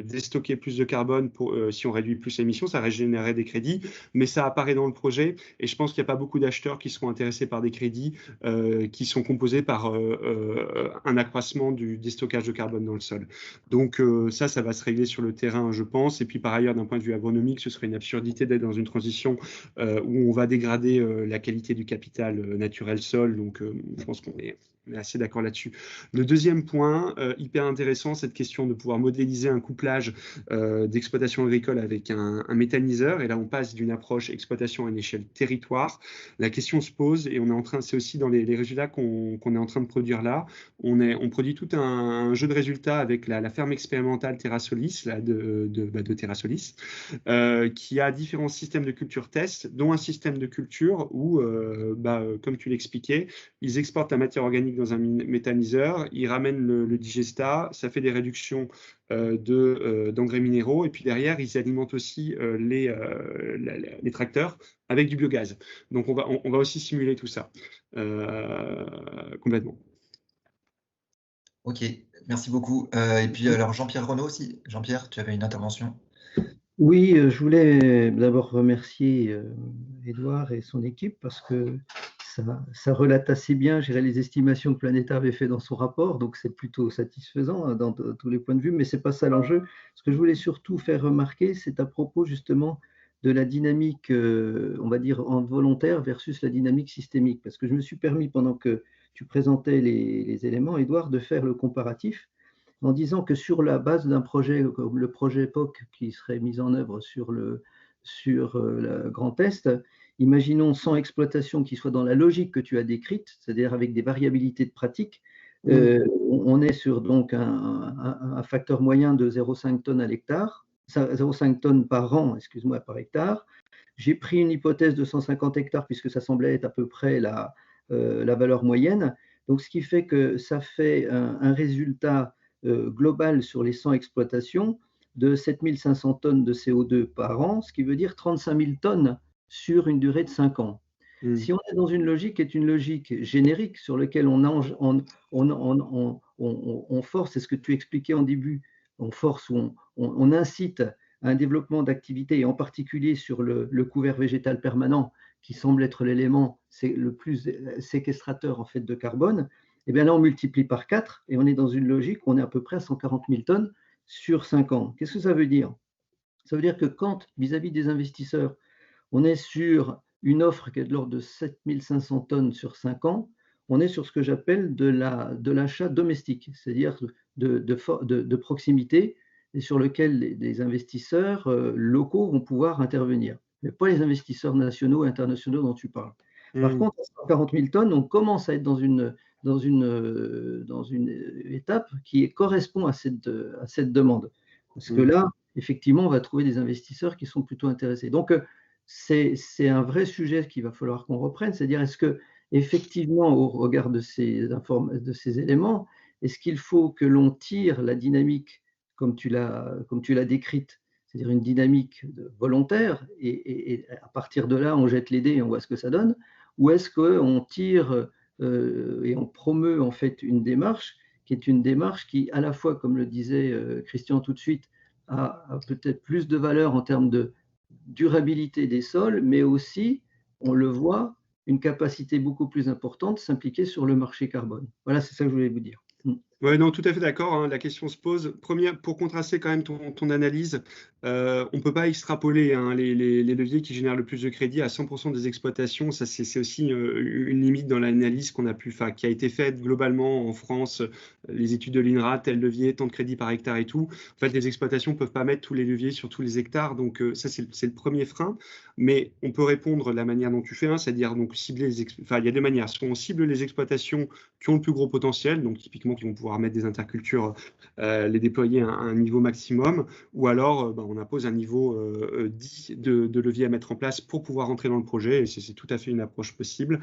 déstocker plus de carbone si on réduit plus l'émission, ça régénérerait des crédits, mais ça apparaît dans le projet et je pense qu'il n'y a pas beaucoup d'acheteurs qui seront intéressés par des crédits qui sont composés par un accroissement du déstockage de carbone dans le sol. Donc, ça va se régler sur le terrain, je pense. Et puis, par ailleurs, d'un point de vue agronomique, ce serait une absurdité d'être dans une transition où on va dégrader la qualité du capital naturel sol. Donc, je pense qu'on est assez d'accord là-dessus. Le deuxième point, hyper intéressant, cette question de pouvoir modéliser un couplage d'exploitation agricole avec un méthaniseur. Et là, on passe d'une approche exploitation à une échelle territoire. La question se pose et c'est aussi dans les résultats qu'on est en train de produire là. On produit tout un jeu de résultats avec la ferme expérimentale Terrasolis, de Terrasolis, qui a différents systèmes de culture test, dont un système de culture où, comme tu l'expliquais, ils exportent la matière organique dans un méthaniseur, ils ramènent le digesta, ça fait des réductions d'engrais minéraux, et puis derrière, ils alimentent aussi les tracteurs avec du biogaz. Donc, on va aussi simuler tout ça complètement. Ok, merci beaucoup. Et puis, alors, Jean-Pierre Renaud aussi. Jean-Pierre, tu avais une intervention? Oui, je voulais d'abord remercier Edouard et son équipe parce que ça relate assez bien, je dirais, les estimations que Planeta avait fait dans son rapport, donc c'est plutôt satisfaisant dans tous les points de vue, mais ce n'est pas ça l'enjeu. Ce que je voulais surtout faire remarquer, c'est à propos justement de la dynamique, on va dire, volontaire versus la dynamique systémique, parce que je me suis permis, pendant que tu présentais les éléments, Edouard, de faire le comparatif en disant que sur la base d'un projet comme le projet POC qui serait mis en œuvre sur le Grand Est, imaginons 100 exploitations qui soient dans la logique que tu as décrite, c'est-à-dire avec des variabilités de pratique. On est sur donc un facteur moyen de 0,5 tonnes à l'hectare, 0,5 tonnes par an, excuse-moi, par hectare. J'ai pris une hypothèse de 150 hectares puisque ça semblait être à peu près la valeur moyenne. Donc, ce qui fait que ça fait un résultat global sur les 100 exploitations de 7500 tonnes de CO2 par an, ce qui veut dire 35 000 tonnes sur une durée de 5 ans. Si on est dans une logique qui est une logique générique sur laquelle on force, c'est ce que tu expliquais en début, on force ou on incite à un développement d'activités, et en particulier sur le couvert végétal permanent, qui semble être l'élément le plus séquestrateur en fait de carbone, et bien là on multiplie par 4 et on est dans une logique où on est à peu près à 140 000 tonnes sur 5 ans. Qu'est-ce que ça veut dire? Ça veut dire que quand, vis-à-vis des investisseurs, on est sur une offre qui est de l'ordre de 7500 tonnes sur 5 ans, on est sur ce que j'appelle de l'achat domestique, c'est-à-dire de proximité, et sur lequel les investisseurs locaux vont pouvoir intervenir, mais pas les investisseurs nationaux et internationaux dont tu parles. Par contre, à 140 000 tonnes, on commence à être dans une étape qui correspond à cette demande. Parce que là, effectivement, on va trouver des investisseurs qui sont plutôt intéressés. Donc, c'est un vrai sujet qu'il va falloir qu'on reprenne, c'est-à-dire est-ce que effectivement, au regard de ces éléments, est-ce qu'il faut que l'on tire la dynamique comme tu l'as décrite, c'est-à-dire une dynamique volontaire, et à partir de là, on jette les dés et on voit ce que ça donne, ou est-ce qu'on tire et on promeut en fait une démarche qui est une démarche qui, à la fois, comme le disait Christian tout de suite, a peut-être plus de valeur en termes de durabilité des sols, mais aussi, on le voit, une capacité beaucoup plus importante de s'impliquer sur le marché carbone. Voilà, c'est ça que je voulais vous dire. Oui, non, tout à fait d'accord. Hein. La question se pose. Première, pour contraster quand même ton analyse, on ne peut pas extrapoler les leviers qui génèrent le plus de crédit à 100% des exploitations. Ça, c'est aussi une limite dans l'analyse qui a été faite globalement en France. Les études de l'INRA, tel levier, tant de crédit par hectare et tout. En fait, les exploitations ne peuvent pas mettre tous les leviers sur tous les hectares. Donc, ça, c'est le premier frein. Mais on peut répondre de la manière dont tu fais, c'est-à-dire donc cibler il y a deux manières. Soit on cible les exploitations qui ont le plus gros potentiel, donc typiquement qui vont pouvoir mettre des intercultures, les déployer à un niveau maximum, ou alors on impose un niveau dit de levier à mettre en place pour pouvoir rentrer dans le projet, et c'est tout à fait une approche possible.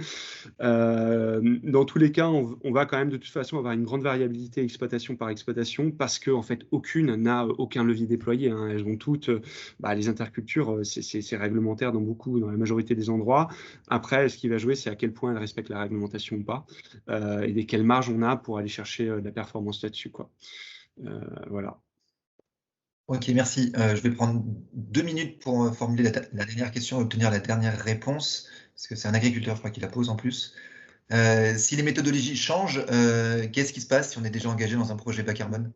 Dans tous les cas, on va quand même de toute façon avoir une grande variabilité exploitation par exploitation, parce que en fait aucune n'a aucun levier déployé, hein. Elles ont toutes, les intercultures, c'est réglementaire dans la majorité des endroits. Après, ce qui va jouer, c'est à quel point elles respectent la réglementation ou pas, et quelle marge on a pour aller chercher de la performance là-dessus, quoi. Voilà. Ok, merci. Je vais prendre 2 minutes pour formuler la dernière question et obtenir la dernière réponse, parce que c'est un agriculteur, je crois, qui la pose en plus. Si les méthodologies changent, qu'est-ce qui se passe si on est déjà engagé dans un projet bas carbone?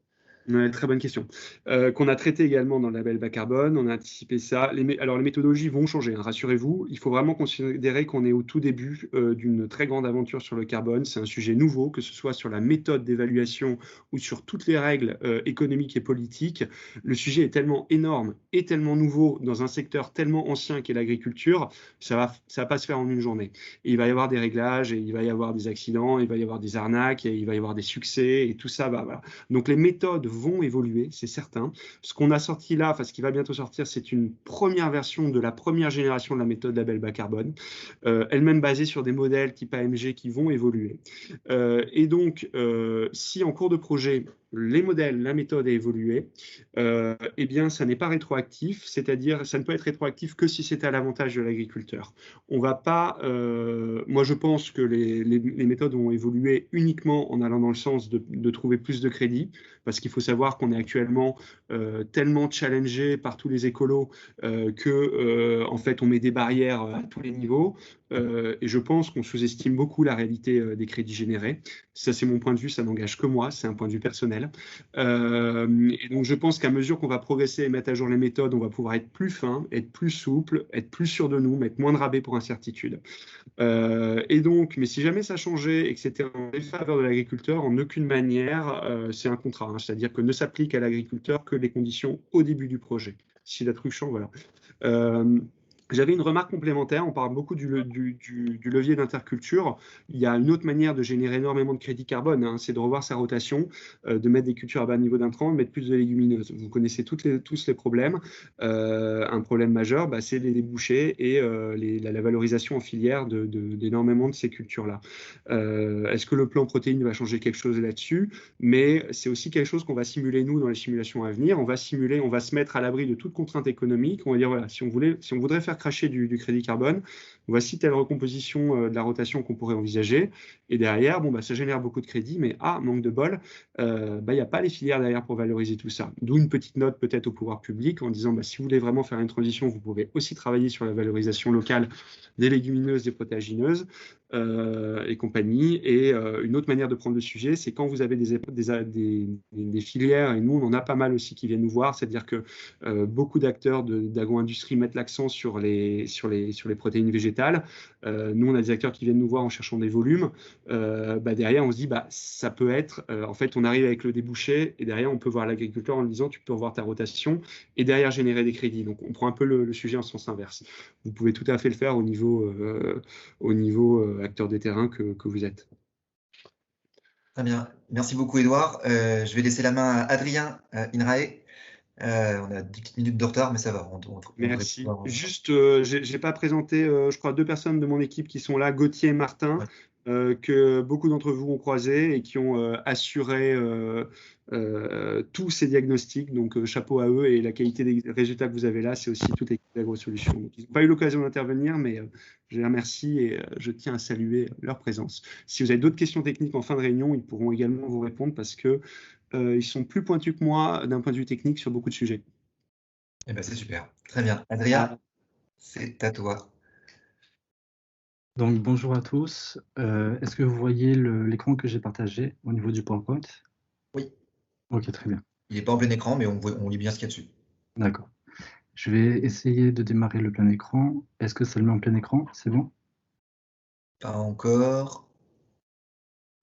Ouais, très bonne question. Qu'on a traité également dans le label bas carbone, on a anticipé ça. Alors, les méthodologies vont changer, hein, rassurez-vous. Il faut vraiment considérer qu'on est au tout début d'une très grande aventure sur le carbone. C'est un sujet nouveau, que ce soit sur la méthode d'évaluation ou sur toutes les règles économiques et politiques. Le sujet est tellement énorme et tellement nouveau dans un secteur tellement ancien qu'est l'agriculture, ça va pas se faire en une journée. Et il va y avoir des réglages, et il va y avoir des accidents, il va y avoir des arnaques, et il va y avoir des succès, et tout ça va. Voilà. Donc, les méthodes vont évoluer, c'est certain. Ce qu'on a sorti là, ce qui va bientôt sortir, c'est une première version de la première génération de la méthode label bas carbone, elle-même basée sur des modèles type AMG qui vont évoluer. Et donc, si en cours de projet, les modèles, la méthode a évolué, eh bien, ça n'est pas rétroactif, c'est-à-dire ça ne peut être rétroactif que si c'est à l'avantage de l'agriculteur. On va pas, moi je pense que les méthodes vont évoluer uniquement en allant dans le sens de trouver plus de crédit, parce qu'il faut savoir qu'on est actuellement tellement challengé par tous les écolos que en fait on met des barrières à tous les niveaux. Et je pense qu'on sous-estime beaucoup la réalité des crédits générés. Ça, c'est mon point de vue, ça n'engage que moi, c'est un point de vue personnel. Et donc, je pense qu'à mesure qu'on va progresser et mettre à jour les méthodes, on va pouvoir être plus fin, être plus souple, être plus sûr de nous, mettre moins de rabais pour incertitude. Et donc, mais si jamais ça changeait et que c'était en défaveur de l'agriculteur, en aucune manière, c'est un contrat. Hein, c'est-à-dire que ne s'applique à l'agriculteur que les conditions au début du projet. Si la truc change, voilà. J'avais une remarque complémentaire, on parle beaucoup du levier d'interculture. Il y a une autre manière de générer énormément de crédit carbone, hein, c'est de revoir sa rotation, de mettre des cultures à bas niveau d'intrants, de mettre plus de légumineuses. Vous connaissez tous les problèmes. Un problème majeur, c'est les débouchés et la valorisation en filière d'énormément de ces cultures-là. Est-ce que le plan protéines va changer quelque chose là-dessus? Mais c'est aussi quelque chose qu'on va simuler, nous, dans les simulations à venir. On va se mettre à l'abri de toute contrainte économique. On va dire, voilà, si on voudrait faire cracher du crédit carbone, voici telle recomposition de la rotation qu'on pourrait envisager. Et derrière, ça génère beaucoup de crédit, mais manque de bol, il n'y a pas les filières derrière pour valoriser tout ça. D'où une petite note peut-être au pouvoir public en disant, si vous voulez vraiment faire une transition, vous pouvez aussi travailler sur la valorisation locale des légumineuses, des protéagineuses et compagnie. Et une autre manière de prendre le sujet, c'est quand vous avez des filières, et nous on en a pas mal aussi qui viennent nous voir, c'est-à-dire que beaucoup d'acteurs d'agro-industrie mettent l'accent sur les protéines végétales. Nous on a des acteurs qui viennent nous voir en cherchant des volumes. Derrière on se dit ça peut être, en fait on arrive avec le débouché et derrière on peut voir l'agriculteur en lui disant tu peux revoir ta rotation et derrière générer des crédits. Donc on prend un peu le sujet en sens inverse. Vous pouvez tout à fait le faire au niveau acteur de terrain que vous êtes. Très bien. Merci beaucoup, Édouard. Je vais laisser la main à Adrien Inrae. On a 10 minutes de retard, mais ça va. Merci. Juste, je n'ai pas présenté, je crois, 2 personnes de mon équipe qui sont là, Gauthier et Martin, que beaucoup d'entre vous ont croisé et qui ont assuré tous ces diagnostics. Donc, chapeau à eux, et la qualité des résultats que vous avez là, c'est aussi toute l'équipe d'AgroSolutions. Ils n'ont pas eu l'occasion d'intervenir, mais je les remercie et je tiens à saluer leur présence. Si vous avez d'autres questions techniques en fin de réunion, ils pourront également vous répondre parce que ils sont plus pointus que moi d'un point de vue technique sur beaucoup de sujets. Eh ben, c'est super. Très bien. Adrien, c'est à toi. Donc, bonjour à tous. Est-ce que vous voyez l'écran que j'ai partagé au niveau du PowerPoint? Oui. Ok, très bien. Il n'est pas en plein écran, mais on lit bien ce qu'il y a dessus. D'accord. Je vais essayer de démarrer le plein écran. Est-ce que ça le met en plein écran? C'est bon? Pas encore.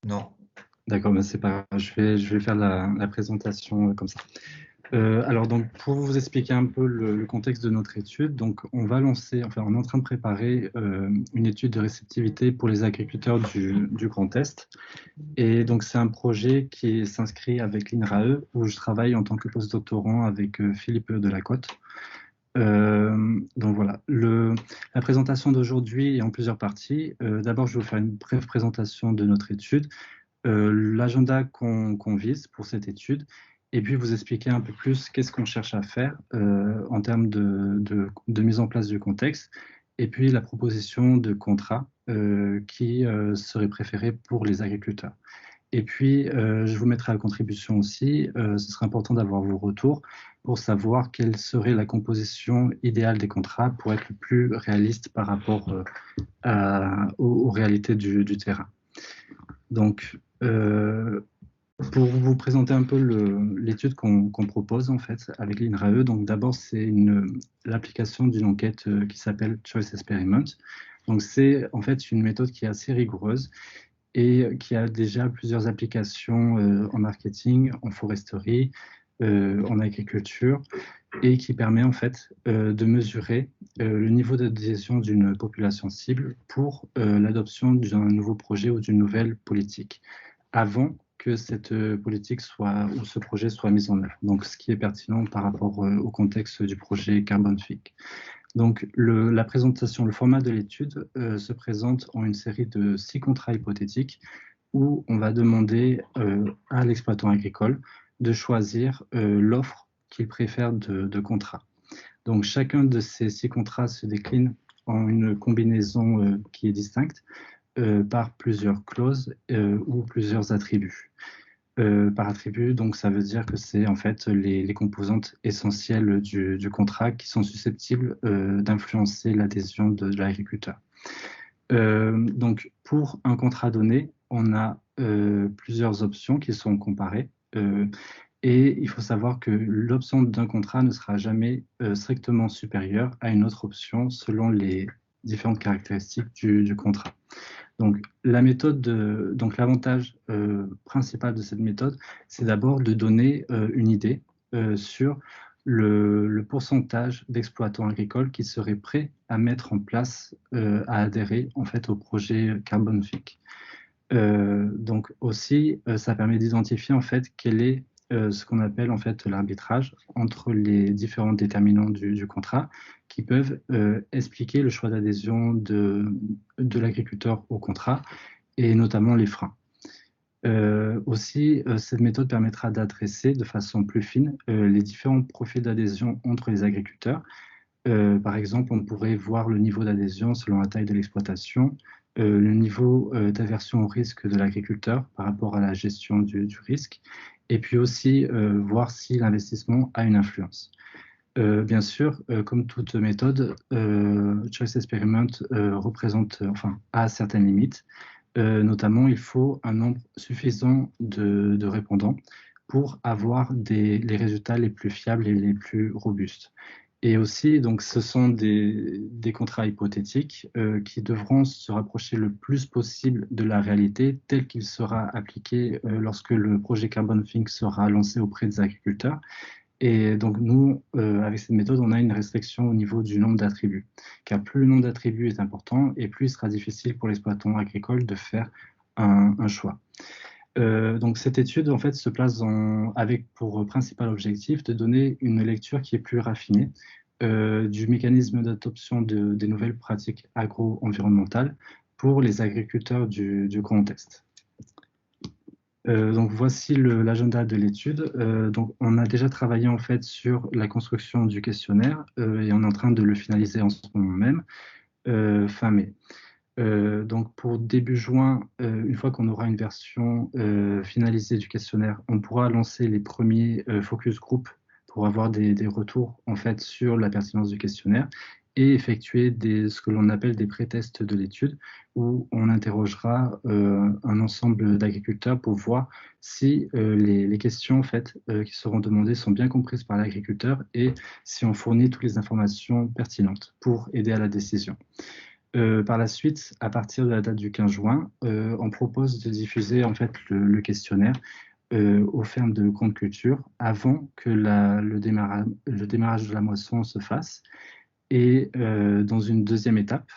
Non. D'accord, c'est pas grave. Je vais faire la présentation comme ça. Alors, donc, pour vous expliquer un peu le contexte de notre étude, donc, on va lancer, enfin, on est en train de préparer une étude de réceptivité pour les agriculteurs du Grand Est. Et donc, c'est un projet qui s'inscrit avec l'INRAE, où je travaille en tant que postdoctorant avec Philippe Delacote. Donc voilà, la présentation d'aujourd'hui est en plusieurs parties. D'abord, je vais vous faire une brève présentation de notre étude, l'agenda qu'on vise pour cette étude, et puis vous expliquer un peu plus qu'est-ce qu'on cherche à faire en termes de mise en place du contexte, et puis la proposition de contrat qui serait préférée pour les agriculteurs. Et puis, je vous mettrai à contribution aussi, ce serait important d'avoir vos retours pour savoir quelle serait la composition idéale des contrats pour être le plus réaliste par rapport aux réalités du terrain. Donc, pour vous présenter un peu l'étude qu'on propose en fait avec l'INRAE, donc d'abord c'est l'application d'une enquête qui s'appelle Choice Experiment. Donc c'est en fait une méthode qui est assez rigoureuse et qui a déjà plusieurs applications en marketing, en foresterie, en agriculture, et qui permet en fait de mesurer le niveau d'adhésion d'une population cible pour l'adoption d'un nouveau projet ou d'une nouvelle politique, avant que cette politique ou ce projet soit mis en œuvre. Donc, ce qui est pertinent par rapport au contexte du projet Carbon Fig. Donc, la présentation, le format de l'étude se présente en une série de 6 contrats hypothétiques où on va demander à l'exploitant agricole de choisir l'offre qu'il préfère de contrat. Donc, chacun de ces 6 contrats se décline en une combinaison qui est distincte par plusieurs clauses ou plusieurs attributs. Par attribut, donc ça veut dire que c'est en fait les composantes essentielles du contrat qui sont susceptibles d'influencer l'adhésion de l'agriculteur. Donc pour un contrat donné, on a plusieurs options qui sont comparées et il faut savoir que l'option d'un contrat ne sera jamais strictement supérieure à une autre option selon les différentes caractéristiques du contrat. Donc, l'avantage principal de cette méthode, c'est d'abord de donner une idée sur le pourcentage d'exploitants agricoles qui seraient prêts à mettre en place, à adhérer en fait au projet Carbon Think. Donc aussi, ça permet d'identifier en fait quel est ce qu'on appelle en fait l'arbitrage entre les différents déterminants du contrat qui peuvent expliquer le choix d'adhésion de l'agriculteur au contrat et notamment les freins. Aussi, cette méthode permettra d'adresser de façon plus fine les différents profils d'adhésion entre les agriculteurs. Par exemple, on pourrait voir le niveau d'adhésion selon la taille de l'exploitation, le niveau d'aversion au risque de l'agriculteur par rapport à la gestion du risque, et puis aussi voir si l'investissement a une influence. Bien sûr, comme toute méthode, Choice Experiment a certaines limites. Notamment, il faut un nombre suffisant de répondants pour avoir les résultats les plus fiables et les plus robustes. Et aussi, donc, ce sont des contrats hypothétiques qui devront se rapprocher le plus possible de la réalité tel qu'il sera appliqué lorsque le projet Carbon Think sera lancé auprès des agriculteurs. Et donc, nous, avec cette méthode, on a une restriction au niveau du nombre d'attributs. Car plus le nombre d'attributs est important, et plus il sera difficile pour l'exploitant agricole de faire un choix. Donc, cette étude, en fait, se place avec pour principal objectif de donner une lecture qui est plus raffinée du mécanisme d'adoption des nouvelles pratiques agro-environnementales pour les agriculteurs du Grand Est. Donc voici l'agenda de l'étude. Donc on a déjà travaillé en fait sur la construction du questionnaire et on est en train de le finaliser en ce moment même, fin mai. Donc pour début juin, une fois qu'on aura une version finalisée du questionnaire, on pourra lancer les premiers focus group pour avoir des retours en fait sur la pertinence du questionnaire et effectuer ce que l'on appelle des pré-tests de l'étude, où on interrogera un ensemble d'agriculteurs pour voir si les questions en fait, qui seront demandées sont bien comprises par l'agriculteur et si on fournit toutes les informations pertinentes pour aider à la décision. Par la suite, à partir de la date du 15 juin, on propose de diffuser en fait le questionnaire aux fermes de compte culture avant que le démarrage de la moisson se fasse. Et dans une deuxième étape,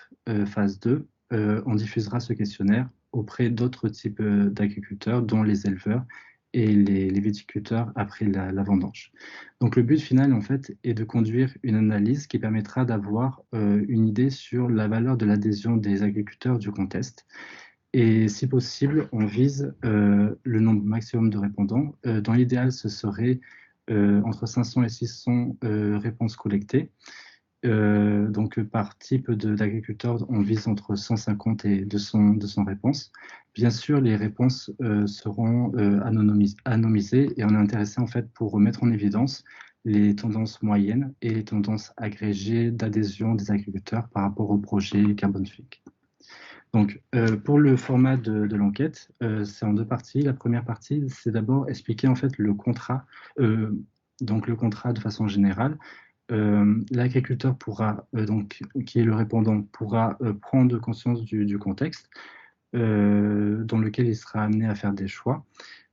phase 2, on diffusera ce questionnaire auprès d'autres types d'agriculteurs, dont les éleveurs et les viticulteurs après la vendange. Donc le but final, en fait, est de conduire une analyse qui permettra d'avoir une idée sur la valeur de l'adhésion des agriculteurs du Grand Est. Et si possible, on vise le nombre maximum de répondants. Dans l'idéal, ce serait entre 500 et 600 réponses collectées. Donc par type d'agriculteur, on vise entre 150 et 200 réponses. Bien sûr, les réponses seront anonymisées et on est intéressé en fait pour mettre en évidence les tendances moyennes et les tendances agrégées d'adhésion des agriculteurs par rapport au projet Carbon Think. Donc, pour le format de l'enquête, c'est en deux parties. La première partie, c'est d'abord expliquer en fait le contrat, donc le contrat de façon générale. L'agriculteur pourra, donc, qui est le répondant, pourra prendre conscience du contexte dans lequel il sera amené à faire des choix.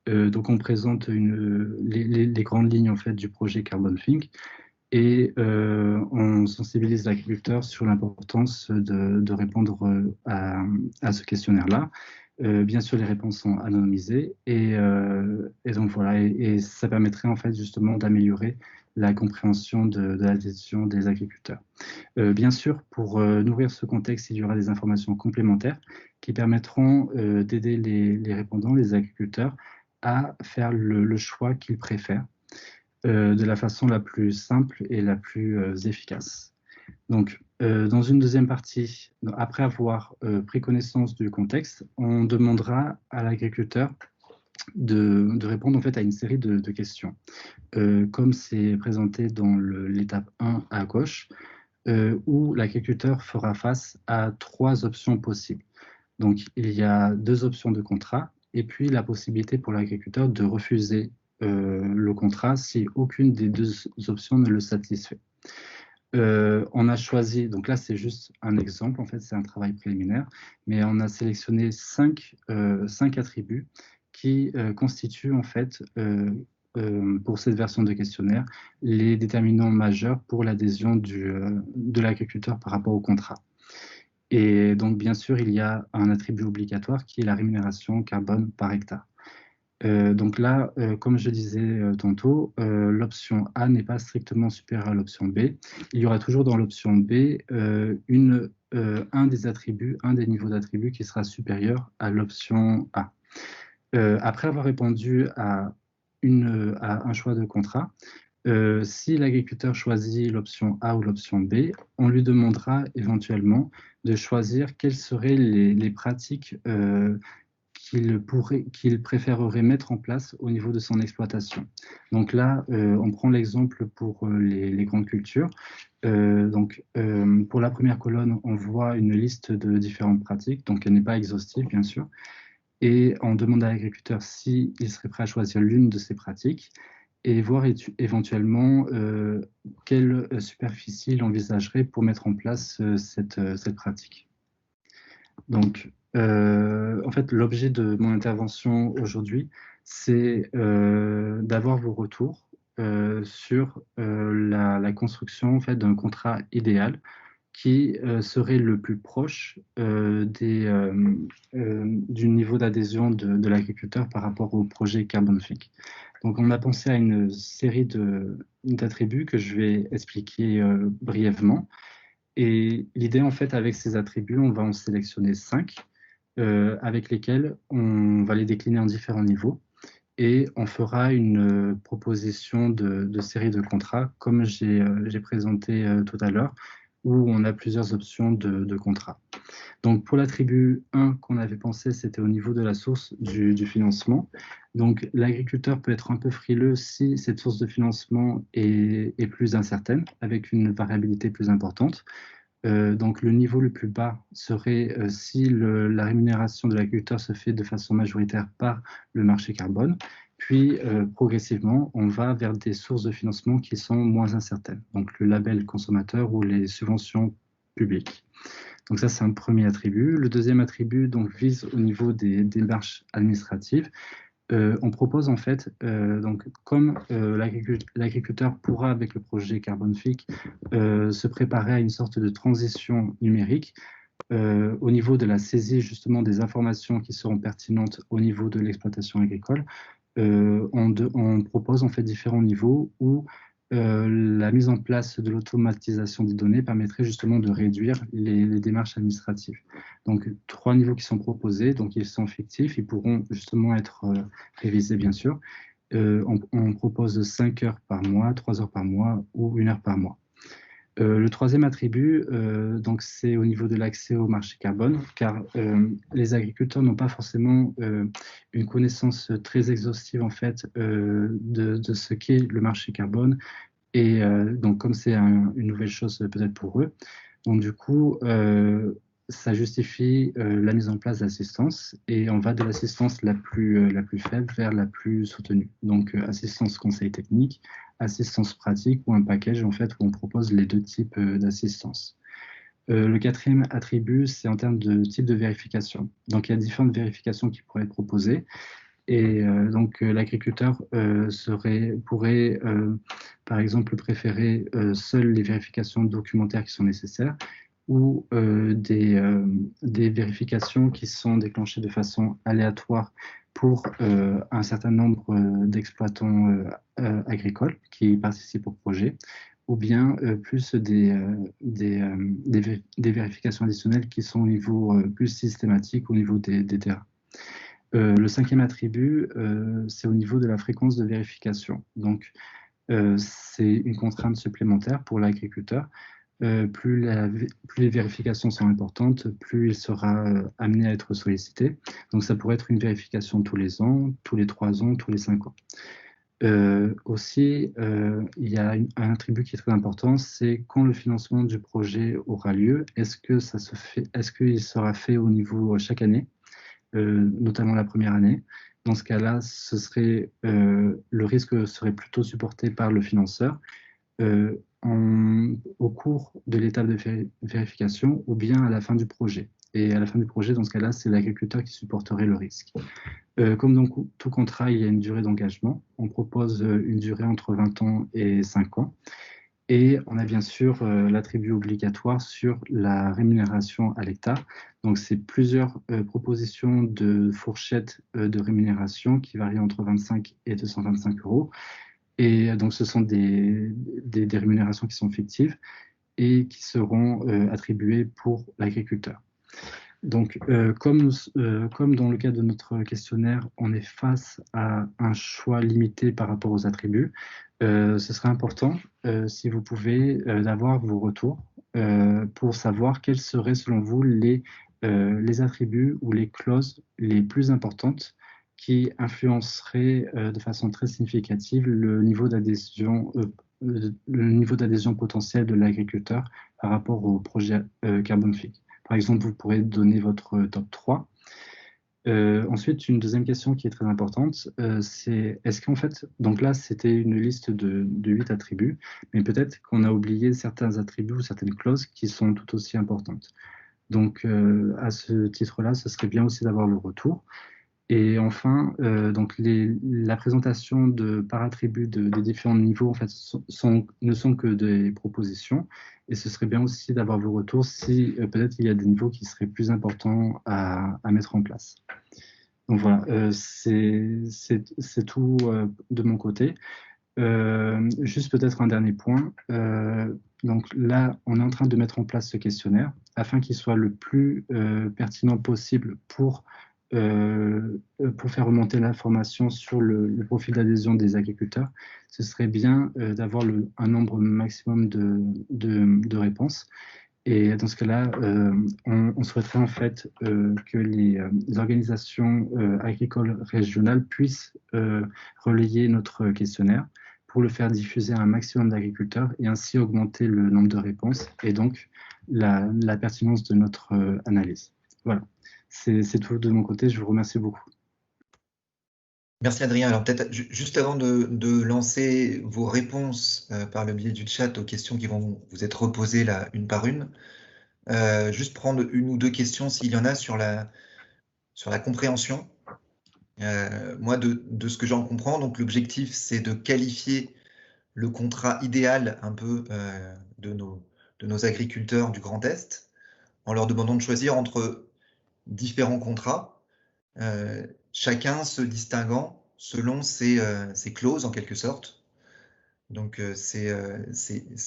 Donc, on présente les grandes lignes en fait, du projet Carbon Think et on sensibilise l'agriculteur sur l'importance de répondre à ce questionnaire-là. Bien sûr, les réponses sont anonymisées et donc voilà, et ça permettrait en fait justement d'améliorer la compréhension de l'adhésion des agriculteurs. Bien sûr, pour nourrir ce contexte, il y aura des informations complémentaires qui permettront d'aider les répondants, les agriculteurs, à faire le choix qu'ils préfèrent de la façon la plus simple et la plus efficace. Donc, dans une deuxième partie, après avoir pris connaissance du contexte, on demandera à l'agriculteur de répondre en fait à une série de questions. Comme c'est présenté dans l'étape 1 à gauche, où l'agriculteur fera face à 3 options possibles. Donc, il y a 2 options de contrat et puis la possibilité pour l'agriculteur de refuser le contrat si aucune des 2 options ne le satisfait. On a choisi, donc là c'est juste un exemple, en fait c'est un travail préliminaire, mais on a sélectionné 5 attributs qui constituent en fait pour cette version de questionnaire, les déterminants majeurs pour l'adhésion de l'agriculteur par rapport au contrat. Et donc, bien sûr, il y a un attribut obligatoire qui est la rémunération carbone par hectare. Donc là, comme je disais tantôt, l'option A n'est pas strictement supérieure à l'option B. Il y aura toujours dans l'option B un des attributs, un des niveaux d'attributs qui sera supérieur à l'option A. Après avoir répondu à un choix de contrat, si l'agriculteur choisit l'option A ou l'option B, on lui demandera éventuellement de choisir quelles seraient les pratiques qu'il préférerait mettre en place au niveau de son exploitation. Donc là, on prend l'exemple pour les grandes cultures. Pour la première colonne, on voit une liste de différentes pratiques, donc elle n'est pas exhaustive, bien sûr. Et on demande à l'agriculteur s'il serait prêt à choisir l'une de ces pratiques et voir éventuellement quelle superficie il envisagerait pour mettre en place cette pratique. Donc, en fait, l'objet de mon intervention aujourd'hui, c'est d'avoir vos retours sur la construction en fait, d'un contrat idéal qui serait le plus proche du niveau d'adhésion de l'agriculteur par rapport au projet Carbon Think. Donc, on a pensé à une série d'attributs que je vais expliquer brièvement. Et l'idée, en fait, avec ces attributs, on va en sélectionner 5 avec lesquels on va les décliner en différents niveaux et on fera une proposition de série de contrats comme j'ai présenté tout à l'heure où on a plusieurs options de contrats. Donc pour l'attribut 1 qu'on avait pensé, c'était au niveau de la source du financement. Donc l'agriculteur peut être un peu frileux si cette source de financement est plus incertaine, avec une variabilité plus importante. Donc le niveau le plus bas serait si la rémunération de l'agriculteur se fait de façon majoritaire par le marché carbone. Puis progressivement, on va vers des sources de financement qui sont moins incertaines, donc le label consommateur ou les subventions publiques. Donc ça, c'est un premier attribut. Le deuxième attribut donc, vise au niveau des démarches administratives. On propose en fait, donc, comme l'agriculteur pourra avec le projet Carbon Think se préparer à une sorte de transition numérique au niveau de la saisie justement des informations qui seront pertinentes au niveau de l'exploitation agricole, on propose en fait différents niveaux où la mise en place de l'automatisation des données permettrait justement de réduire les démarches administratives. Donc, 3 niveaux qui sont proposés, donc ils sont fictifs, ils pourront justement être révisés bien sûr. On propose 5 heures par mois, 3 heures par mois ou 1 heure par mois. Le troisième attribut, donc c'est au niveau de l'accès au marché carbone, car les agriculteurs n'ont pas forcément une connaissance très exhaustive en fait de ce qu'est le marché carbone. Et donc comme c'est une nouvelle chose peut-être pour eux, donc du coup ça justifie la mise en place d'assistance et on va de l'assistance la plus faible vers la plus soutenue. Donc assistance conseil technique, assistance pratique ou un package en fait où on propose les 2 types d'assistance. Le quatrième attribut, c'est en termes de type de vérification. Donc il y a différentes vérifications qui pourraient être proposées. Et donc l'agriculteur pourrait par exemple préférer seules les vérifications documentaires qui sont nécessaires ou des vérifications qui sont déclenchées de façon aléatoire pour un certain nombre d'exploitants agricoles qui participent au projet, ou bien plus des vérifications additionnelles qui sont au niveau plus systématique au niveau des terrains. Le 5e attribut, c'est au niveau de la fréquence de vérification. Donc, c'est une contrainte supplémentaire pour l'agriculteur. Plus les vérifications sont importantes, plus il sera amené à être sollicité. Donc, ça pourrait être une vérification tous les ans, tous les 3 ans, tous les 5 ans. Aussi, il y a un attribut qui est très important, c'est quand le financement du projet aura lieu, est-ce qu'il sera fait au niveau chaque année, notamment la première année. Dans ce cas-là, le risque serait plutôt supporté par le financeur au cours de l'étape de vérification ou bien à la fin du projet. Et à la fin du projet, dans ce cas-là, c'est l'agriculteur qui supporterait le risque. Comme dans tout contrat, il y a une durée d'engagement. On propose une durée entre 20 ans et 5 ans. Et on a bien sûr l'attribut obligatoire sur la rémunération à l'hectare. Donc, c'est plusieurs propositions de fourchettes de rémunération qui varient entre 25 et 225 €. Et donc, ce sont des rémunérations qui sont fictives et qui seront attribuées pour l'agriculteur. Donc, comme dans le cas de notre questionnaire, on est face à un choix limité par rapport aux attributs, ce serait important, si vous pouvez, d'avoir vos retours pour savoir quels seraient, selon vous, les attributs ou les clauses les plus importantes qui influenceraient de façon très significative le niveau d'adhésion potentiel de l'agriculteur par rapport au projet Carbone FIC. Par exemple, vous pourrez donner votre top 3. Ensuite, une deuxième question qui est très importante, c'est est-ce qu'en fait, donc là, c'était une liste de 8 attributs, mais peut-être qu'on a oublié certains attributs ou certaines clauses qui sont tout aussi importantes. Donc, à ce titre-là, ce serait bien aussi d'avoir le retour. Et enfin, donc la présentation par attribut des différents niveaux en fait, ne sont que des propositions. Et ce serait bien aussi d'avoir vos retours si peut-être il y a des niveaux qui seraient plus importants à mettre en place. Donc voilà, c'est tout de mon côté. Juste peut-être un dernier point. Donc là, on est en train de mettre en place ce questionnaire afin qu'il soit le plus pertinent possible pour faire remonter l'information sur le profil d'adhésion des agriculteurs. Ce serait bien d'avoir un nombre maximum de réponses. Et dans ce cas-là, on souhaiterait en fait que les organisations agricoles régionales puissent relayer notre questionnaire pour le faire diffuser à un maximum d'agriculteurs et ainsi augmenter le nombre de réponses et donc la pertinence de notre analyse. Voilà, c'est tout de mon côté. Je vous remercie beaucoup. Merci Adrien. Alors peut-être juste avant de lancer vos réponses par le biais du chat aux questions qui vont vous être reposées là une par une, juste prendre une ou deux questions s'il y en a sur la compréhension. Moi, de ce que j'en comprends, donc l'objectif c'est de qualifier le contrat idéal un peu de nos agriculteurs du Grand Est en leur demandant de choisir entre différents contrats, chacun se distinguant selon ses clauses en quelque sorte. Donc c'est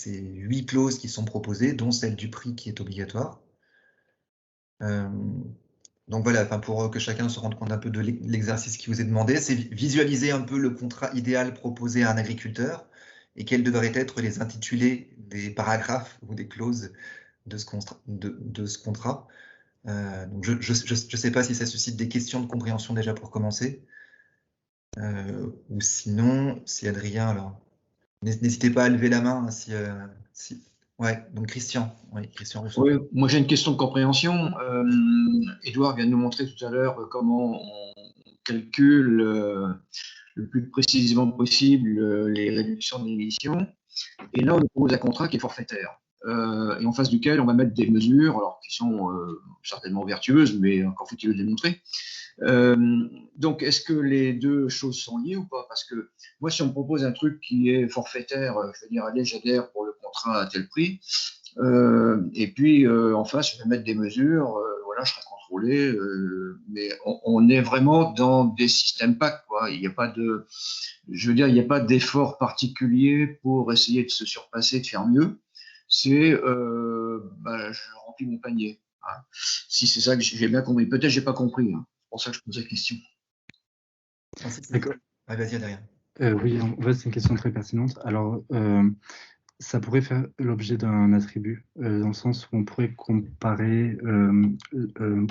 8 clauses qui sont proposées, dont celle du prix qui est obligatoire. Donc voilà, pour que chacun se rende compte un peu de l'exercice qui vous est demandé, c'est visualiser un peu le contrat idéal proposé à un agriculteur et quels devraient être les intitulés des paragraphes ou des clauses de ce contrat. Donc je ne sais pas si ça suscite des questions de compréhension déjà pour commencer. Ou sinon, si Adrien, alors n'hésitez pas à lever la main si. Ouais, donc Christian. Oui, Christian Rousseau. Oui, moi j'ai une question de compréhension. Édouard vient de nous montrer tout à l'heure comment on calcule le plus précisément possible les réductions d'émissions. Et là, on propose un contrat qui est forfaitaire. Et en face duquel on va mettre des mesures, alors qui sont certainement vertueuses, mais encore faut-il le démontrer. Donc, est-ce que les deux choses sont liées ou pas? Parce que moi, si on me propose un truc qui est forfaitaire, je veux dire, allez, j'adhère pour le contrat à tel prix, et puis en face, je vais mettre des mesures, voilà, je serai contrôlé, mais on est vraiment dans des systèmes PAC, quoi. Il n'y a pas de, je veux dire, il n'y a pas d'effort particulier pour essayer de se surpasser, de faire mieux. C'est, je remplis mon panier. Hein. Si c'est ça que j'ai bien compris, peut-être j'ai pas compris. Hein. C'est pour ça que je pose la question. D'accord. Vas-y, Adrien. Oui, en fait, c'est une question très pertinente. Alors, ça pourrait faire l'objet d'un attribut, dans le sens où on pourrait comparer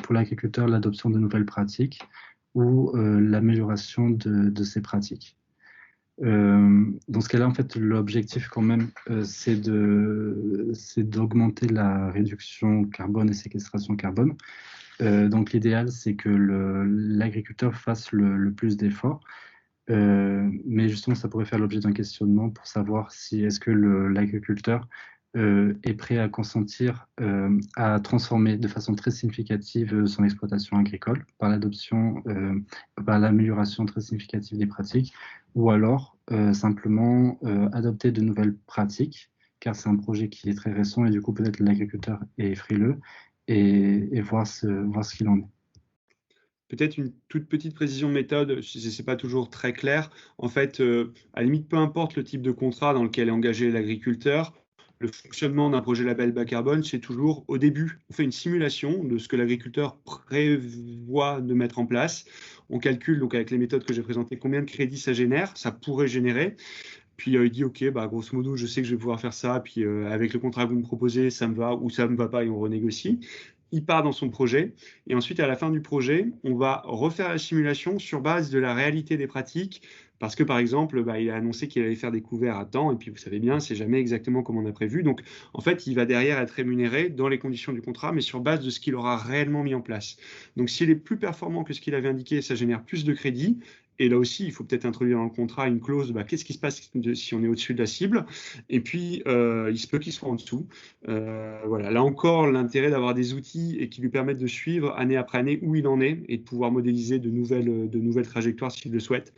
pour l'agriculteur l'adoption de nouvelles pratiques ou l'amélioration de ces pratiques. Dans ce cas-là, en fait, l'objectif quand même, c'est d'augmenter la réduction carbone et séquestration carbone. Donc l'idéal, c'est que l'agriculteur fasse le plus d'efforts. Mais justement, ça pourrait faire l'objet d'un questionnement pour savoir si est-ce que l'agriculteur est prêt à consentir à transformer de façon très significative son exploitation agricole par l'adoption, par l'amélioration très significative des pratiques, ou alors simplement adopter de nouvelles pratiques, car c'est un projet qui est très récent et du coup peut-être l'agriculteur est frileux, et voir ce qu'il en est. Peut-être une toute petite précision de méthode, ce n'est pas toujours très clair. En fait, à la limite, peu importe le type de contrat dans lequel est engagé l'agriculteur, le fonctionnement d'un projet label bas carbone, c'est toujours au début, on fait une simulation de ce que l'agriculteur prévoit de mettre en place. On calcule donc avec les méthodes que j'ai présentées combien de crédits ça génère, ça pourrait générer. Puis il dit ok, bah, grosso modo, je sais que je vais pouvoir faire ça. Puis avec le contrat que vous me proposez, ça me va ou ça me va pas et on renégocie. Il part dans son projet et ensuite à la fin du projet, on va refaire la simulation sur base de la réalité des pratiques parce que par exemple, bah, il a annoncé qu'il allait faire des couverts à temps et puis vous savez bien, c'est jamais exactement comme on a prévu. Donc en fait, il va derrière être rémunéré dans les conditions du contrat, mais sur base de ce qu'il aura réellement mis en place. Donc s'il est plus performant que ce qu'il avait indiqué, ça génère plus de crédits. Et là aussi, il faut peut-être introduire dans le contrat une clause, bah, qu'est-ce qui se passe si on est au-dessus de la cible? Et puis, il se peut qu'il soit en dessous. Voilà. Là encore, l'intérêt d'avoir des outils et qui lui permettent de suivre année après année où il en est et de pouvoir modéliser de nouvelles trajectoires s'il le souhaite.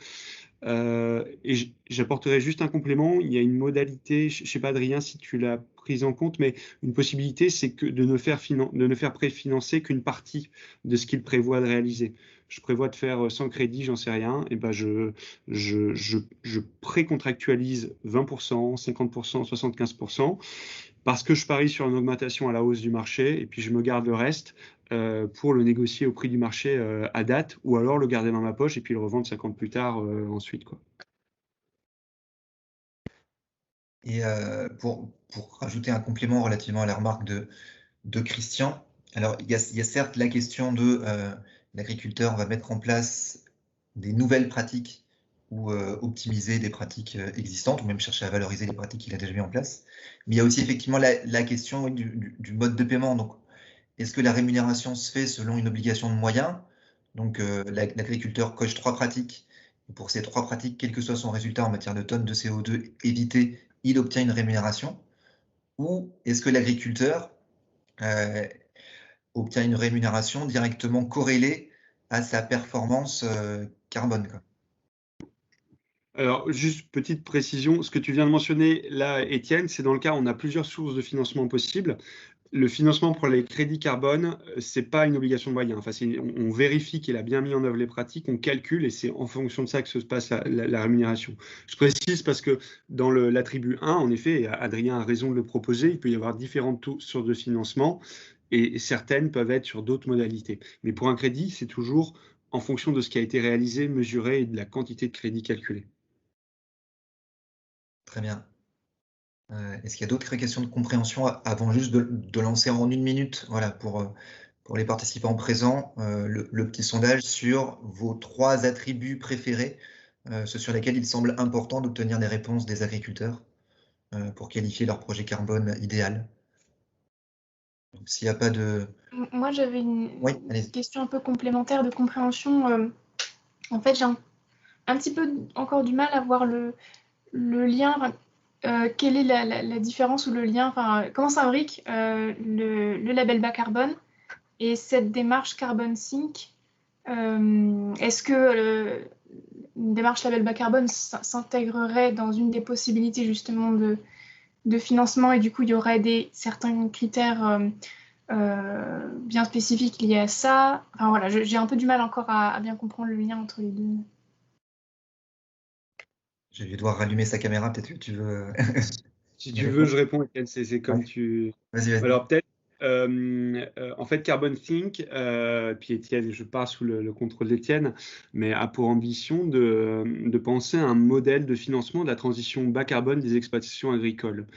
Et j'apporterai juste un complément. Il y a une modalité, je ne sais pas Adrien si tu l'as prise en compte, mais une possibilité, c'est que de ne faire préfinancer qu'une partie de ce qu'il prévoit de réaliser. Je prévois de faire 100 crédits, j'en sais rien, et ben je précontractualise 20%, 50%, 75%, parce que je parie sur une augmentation à la hausse du marché, et puis je me garde le reste pour le négocier au prix du marché à date, ou alors le garder dans ma poche et puis le revendre 5 ans plus tard ensuite, quoi. Et pour rajouter un complément relativement à la remarque de Christian, alors il y a certes la question de l'agriculteur va mettre en place des nouvelles pratiques ou optimiser des pratiques existantes, ou même chercher à valoriser les pratiques qu'il a déjà mis en place. Mais il y a aussi effectivement la question du mode de paiement. Donc, est-ce que la rémunération se fait selon une obligation de moyens? Donc, l'agriculteur coche 3 pratiques. Et pour ces 3 pratiques, quel que soit son résultat en matière de tonnes de CO2 évitées, il obtient une rémunération. Ou est-ce que l'agriculteur obtient une rémunération directement corrélée à sa performance carbone, quoi. Alors, juste petite précision, ce que tu viens de mentionner là, Étienne, c'est dans le cas où on a plusieurs sources de financement possibles. Le financement pour les crédits carbone, ce n'est pas une obligation de moyens. Enfin, on vérifie qu'il a bien mis en œuvre les pratiques, on calcule et c'est en fonction de ça que se passe la rémunération. Je précise parce que dans l'attribut 1, en effet, et Adrien a raison de le proposer, il peut y avoir différentes sources de financement et certaines peuvent être sur d'autres modalités. Mais pour un crédit, c'est toujours en fonction de ce qui a été réalisé, mesuré et de la quantité de crédit calculé. Très bien. Est-ce qu'il y a d'autres questions de compréhension avant juste de lancer en 1 minute, voilà, pour les participants présents, le petit sondage sur vos 3 attributs préférés, ceux sur lesquels il semble important d'obtenir des réponses des agriculteurs pour qualifier leur projet carbone idéal. S'il n'y a pas de... Moi, j'avais une question un peu complémentaire de compréhension. En fait, j'ai un petit peu encore du mal à voir le lien. Quelle est la différence ou le lien, comment s'imbrique le label bas carbone et cette démarche Carbon Sync? Est-ce que une démarche label bas carbone s'intégrerait dans une des possibilités justement de financement et du coup il y aurait certains critères bien spécifiques liés à ça? Enfin voilà, j'ai un peu du mal encore à bien comprendre le lien entre les deux. Je vais devoir rallumer sa caméra, peut-être que tu veux... Si tu veux, je réponds, Étienne, c'est comme tu... Vas-y. Alors peut-être, en fait, Carbon Sync, puis Étienne, je pars sous le contrôle d'Étienne, mais a pour ambition de penser à un modèle de financement de la transition bas carbone des exploitations agricoles.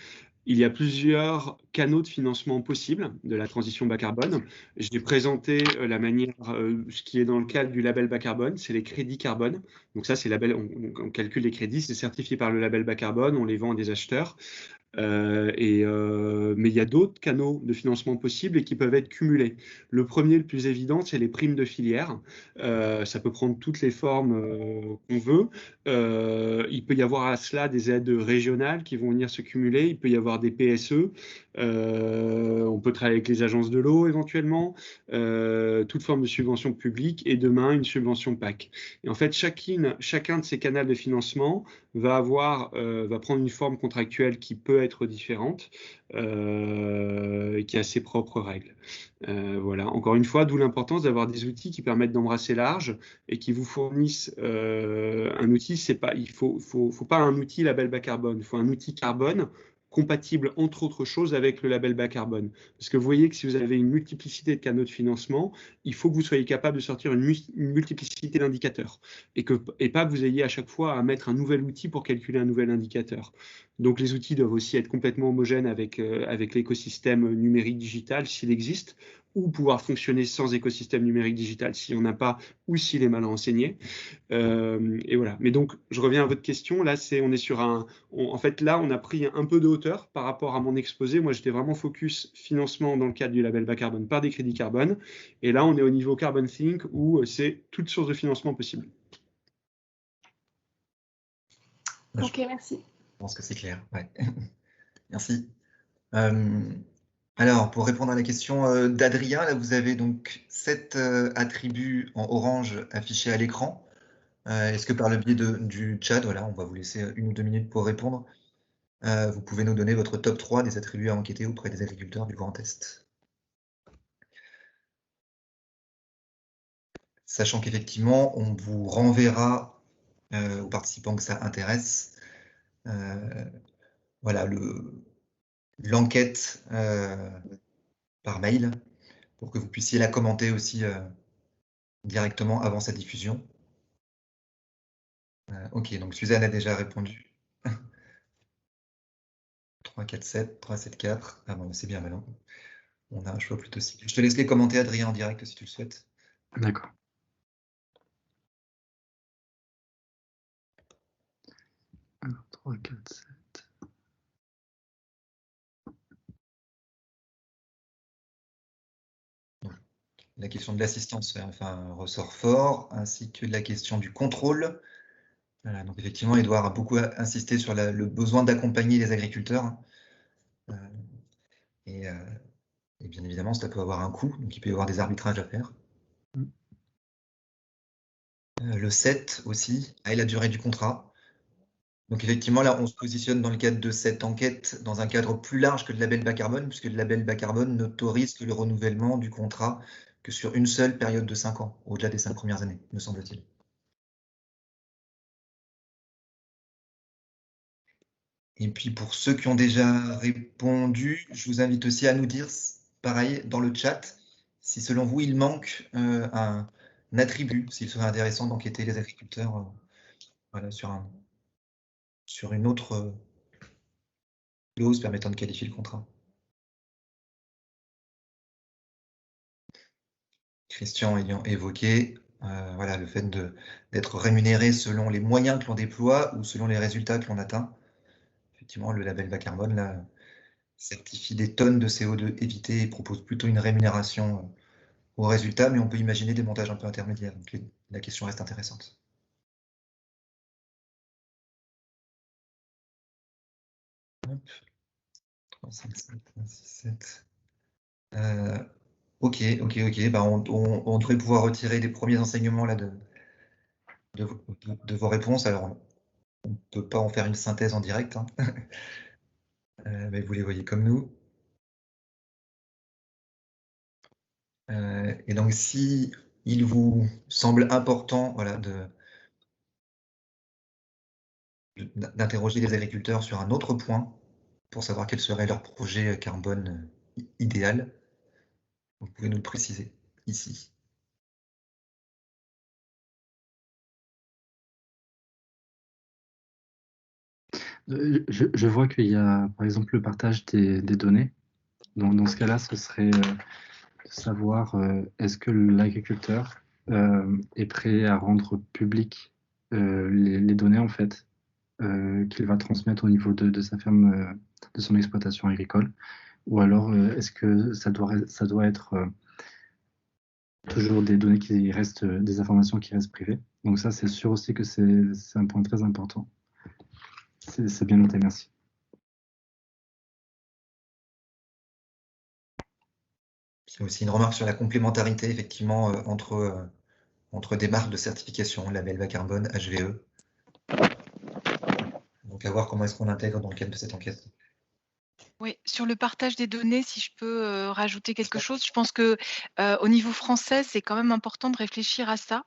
Il y a plusieurs canaux de financement possibles de la transition bas carbone. J'ai présenté la manière, ce qui est dans le cadre du label bas carbone, c'est les crédits carbone. Donc ça, c'est on calcule les crédits, c'est certifié par le label bas carbone, on les vend à des acheteurs. Mais il y a d'autres canaux de financement possibles et qui peuvent être cumulés. Le premier, le plus évident, c'est les primes de filière. Ça peut prendre toutes les formes qu'on veut. Il peut y avoir à cela des aides régionales qui vont venir se cumuler. Il peut y avoir des PSE. On peut travailler avec les agences de l'eau éventuellement. Toute forme de subvention publique et demain une subvention PAC. Et en fait, chacun de ces canaux de financement va prendre une forme contractuelle qui peut être différente et qui a ses propres règles. Voilà. Encore une fois, d'où l'importance d'avoir des outils qui permettent d'embrasser large et qui vous fournissent un outil. Il faut pas un outil label bas carbone, il faut un outil carbone compatible entre autres choses avec le label bas carbone. Parce que vous voyez que si vous avez une multiplicité de canaux de financement, il faut que vous soyez capable de sortir une multiplicité d'indicateurs et pas que vous ayez à chaque fois à mettre un nouvel outil pour calculer un nouvel indicateur. Donc les outils doivent aussi être complètement homogènes avec l'écosystème numérique digital s'il existe, ou pouvoir fonctionner sans écosystème numérique digital s'il n'y en a pas ou s'il est mal enseigné. Et voilà. Mais donc, je reviens à votre question. Là, on est sur en fait, là, on a pris un peu de hauteur par rapport à mon exposé. Moi, j'étais vraiment focus financement dans le cadre du label bas carbone par des crédits carbone. Et là, on est au niveau Carbon Think où c'est toute source de financement possible. Ok, merci. Je pense que c'est clair. Ouais. Merci. Alors, pour répondre à la question d'Adrien, là, vous avez donc 7 attributs en orange affichés à l'écran. Est-ce que par le biais du chat, voilà, on va vous laisser 1 ou 2 minutes pour répondre, vous pouvez nous donner votre top 3 des attributs à enquêter auprès des agriculteurs du Grand Est. Sachant qu'effectivement, on vous renverra aux participants que ça intéresse, voilà, l'enquête par mail pour que vous puissiez la commenter aussi directement avant sa diffusion. Ok, donc Suzanne a déjà répondu. 3, 4, 7, 3, 7, 4. Ah bon, c'est bien maintenant. On a un choix plutôt simple. Je te laisse les commenter, Adrien, en direct si tu le souhaites. D'accord. Alors, 3, 4, 7. La question de l'assistance ressort fort, ainsi que la question du contrôle. Voilà, donc effectivement, Edouard a beaucoup insisté sur le besoin d'accompagner les agriculteurs. Et bien évidemment, ça peut avoir un coût, donc il peut y avoir des arbitrages à faire. Le 7 aussi, et la durée du contrat. Donc effectivement, là, on se positionne dans le cadre de cette enquête dans un cadre plus large que le label bas carbone, puisque le label bas carbone n'autorise que le renouvellement du contrat que sur une seule période de 5 ans, au-delà des 5 premières années, me semble-t-il. Et puis pour ceux qui ont déjà répondu, je vous invite aussi à nous dire, pareil, dans le chat, si selon vous, il manque un attribut, s'il serait intéressant d'enquêter les agriculteurs voilà, sur une autre clause permettant de qualifier le contrat. Christian ayant évoqué voilà, le fait d'être rémunéré selon les moyens que l'on déploie ou selon les résultats que l'on atteint. Effectivement, le label bas carbone là, certifie des tonnes de CO2 évitées et propose plutôt une rémunération au résultat, mais on peut imaginer des montages un peu intermédiaires. Donc la question reste intéressante. Hop. 3, 5, 7, 1, 6, 7. Ok. Bah, on devrait pouvoir retirer des premiers enseignements là, de vos réponses. Alors, on ne peut pas en faire une synthèse en direct, hein. Mais vous les voyez comme nous. Et donc, si il vous semble important voilà, d'interroger les agriculteurs sur un autre point pour savoir quel serait leur projet carbone idéal, vous pouvez nous le préciser ici. Je vois qu'il y a, par exemple, le partage des données. Donc, dans ce cas-là, ce serait de savoir est-ce que l'agriculteur est prêt à rendre public les données, en fait, qu'il va transmettre au niveau de sa ferme, de son exploitation agricole? Ou alors, est-ce que ça doit être toujours des données qui restent, des informations qui restent privées? Donc ça, c'est sûr aussi que c'est un point très important. C'est bien noté, merci. C'est aussi une remarque sur la complémentarité, effectivement, entre des marques de certification, label bas carbone, HVE. Donc, à voir comment est-ce qu'on l'intègre dans le cadre de cette enquête. Oui, sur le partage des données, si je peux rajouter quelque chose, je pense que au niveau français, c'est quand même important de réfléchir à ça.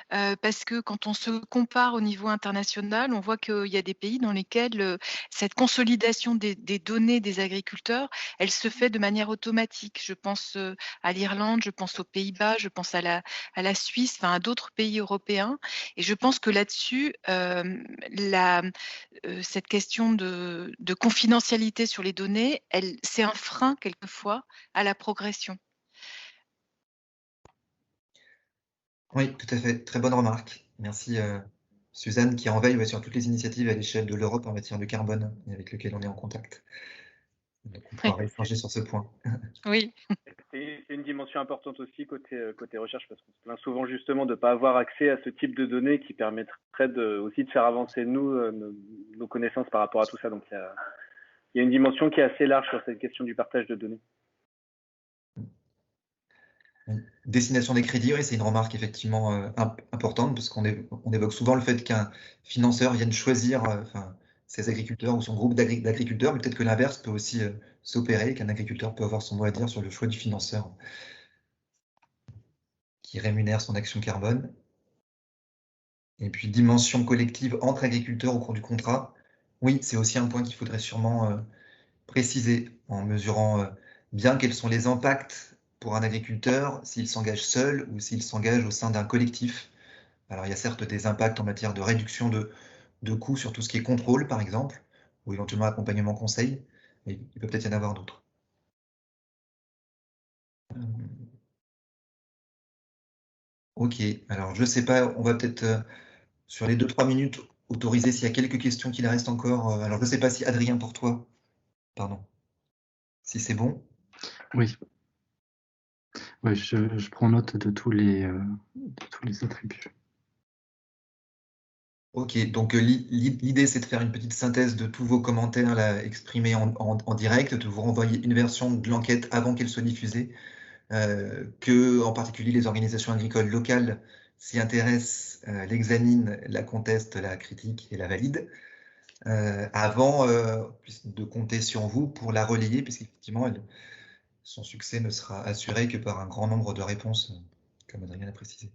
Parce que quand on se compare au niveau international, on voit qu'il y a des pays dans lesquels cette consolidation des données des agriculteurs, elle se fait de manière automatique. Je pense à l'Irlande, je pense aux Pays-Bas, je pense à la Suisse, enfin à d'autres pays européens. Et je pense que là-dessus, cette question de confidentialité sur les données, c'est un frein quelquefois à la progression. Oui, tout à fait. Très bonne remarque. Merci Suzanne, qui en veille sur toutes les initiatives à l'échelle de l'Europe en matière de carbone et avec lesquelles on est en contact. Donc on pourra échanger sur ce point. Oui. C'est une dimension importante aussi côté recherche, parce qu'on se plaint souvent justement de ne pas avoir accès à ce type de données qui permettrait aussi de faire avancer nos connaissances par rapport à tout ça. Donc il y a une dimension qui est assez large sur cette question du partage de données. Destination des crédits, oui, c'est une remarque effectivement importante, parce qu'on évoque souvent le fait qu'un financeur vienne choisir ses agriculteurs ou son groupe d'agriculteurs, mais peut-être que l'inverse peut aussi s'opérer, qu'un agriculteur peut avoir son mot à dire sur le choix du financeur qui rémunère son action carbone. Et puis, dimension collective entre agriculteurs au cours du contrat, oui, c'est aussi un point qu'il faudrait sûrement préciser en mesurant bien quels sont les impacts pour un agriculteur s'il s'engage seul ou s'il s'engage au sein d'un collectif. Alors, il y a certes des impacts en matière de réduction de coûts sur tout ce qui est contrôle, par exemple, ou éventuellement accompagnement conseil, mais il peut peut-être y en avoir d'autres. Ok, alors je ne sais pas, on va peut-être, sur les 2-3 minutes, autoriser s'il y a quelques questions qu'il reste encore. Alors, je ne sais pas si Adrien, pour toi, pardon, si c'est bon. Oui. Oui, je prends note de tous les attributs. Ok, donc l'idée, c'est de faire une petite synthèse de tous vos commentaires là, exprimés en direct, de vous renvoyer une version de l'enquête avant qu'elle soit diffusée, que en particulier les organisations agricoles locales s'y intéressent, l'examinent, la contestent, la critiquent et la valident, avant de compter sur vous pour la relayer, puisqu'effectivement, son succès ne sera assuré que par un grand nombre de réponses, comme Adrien l'a précisé.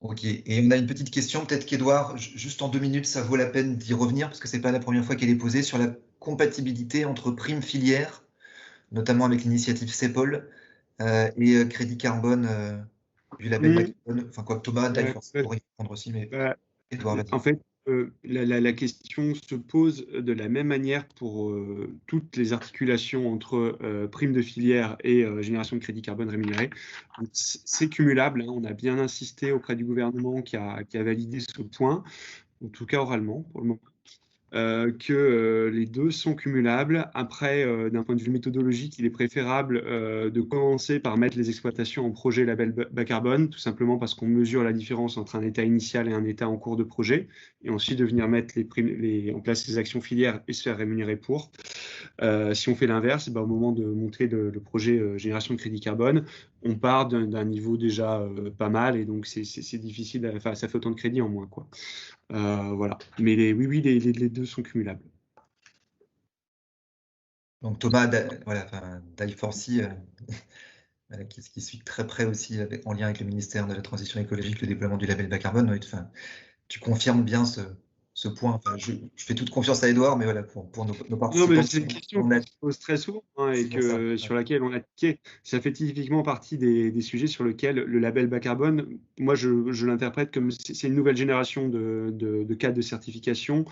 Ok, et on a une petite question, peut-être qu'Edouard, juste en 2 minutes, ça vaut la peine d'y revenir, parce que ce n'est pas la première fois qu'elle est posée, sur la compatibilité entre prime filière, notamment avec l'initiative CEPOL, et crédit carbone du label bas carbone. Enfin, quoi que Thomas, pourrait y répondre aussi, mais Edouard, vas-y. En fait, la question se pose de la même manière pour toutes les articulations entre prime de filière et génération de crédit carbone rémunéré. C'est cumulable, hein, on a bien insisté auprès du gouvernement qui a validé ce point, en tout cas oralement pour le moment. Que les deux sont cumulables. Après, d'un point de vue méthodologique, il est préférable de commencer par mettre les exploitations en projet label bas carbone, tout simplement parce qu'on mesure la différence entre un état initial et un état en cours de projet, et ensuite de venir mettre en place les actions filières et se faire rémunérer pour. Si on fait l'inverse, au moment de monter le projet génération de crédit carbone, on part d'un niveau déjà pas mal, et donc c'est difficile, ça fait autant de crédit en moins, quoi. Voilà. Mais oui, les deux sont cumulables. Donc Thomas, Dai4C, qui suit très près aussi en lien avec le ministère de la Transition écologique, le déploiement du label bas carbone. Tu confirmes bien ce point. Enfin, je fais toute confiance à Edouard, mais voilà, pour nos participants. Non, mais c'est une question qu'on pose très souvent, hein, et sur laquelle on a tiqué. Ça fait typiquement partie des sujets sur lesquels le label bas carbone, moi je l'interprète comme c'est une nouvelle génération de cadres de certification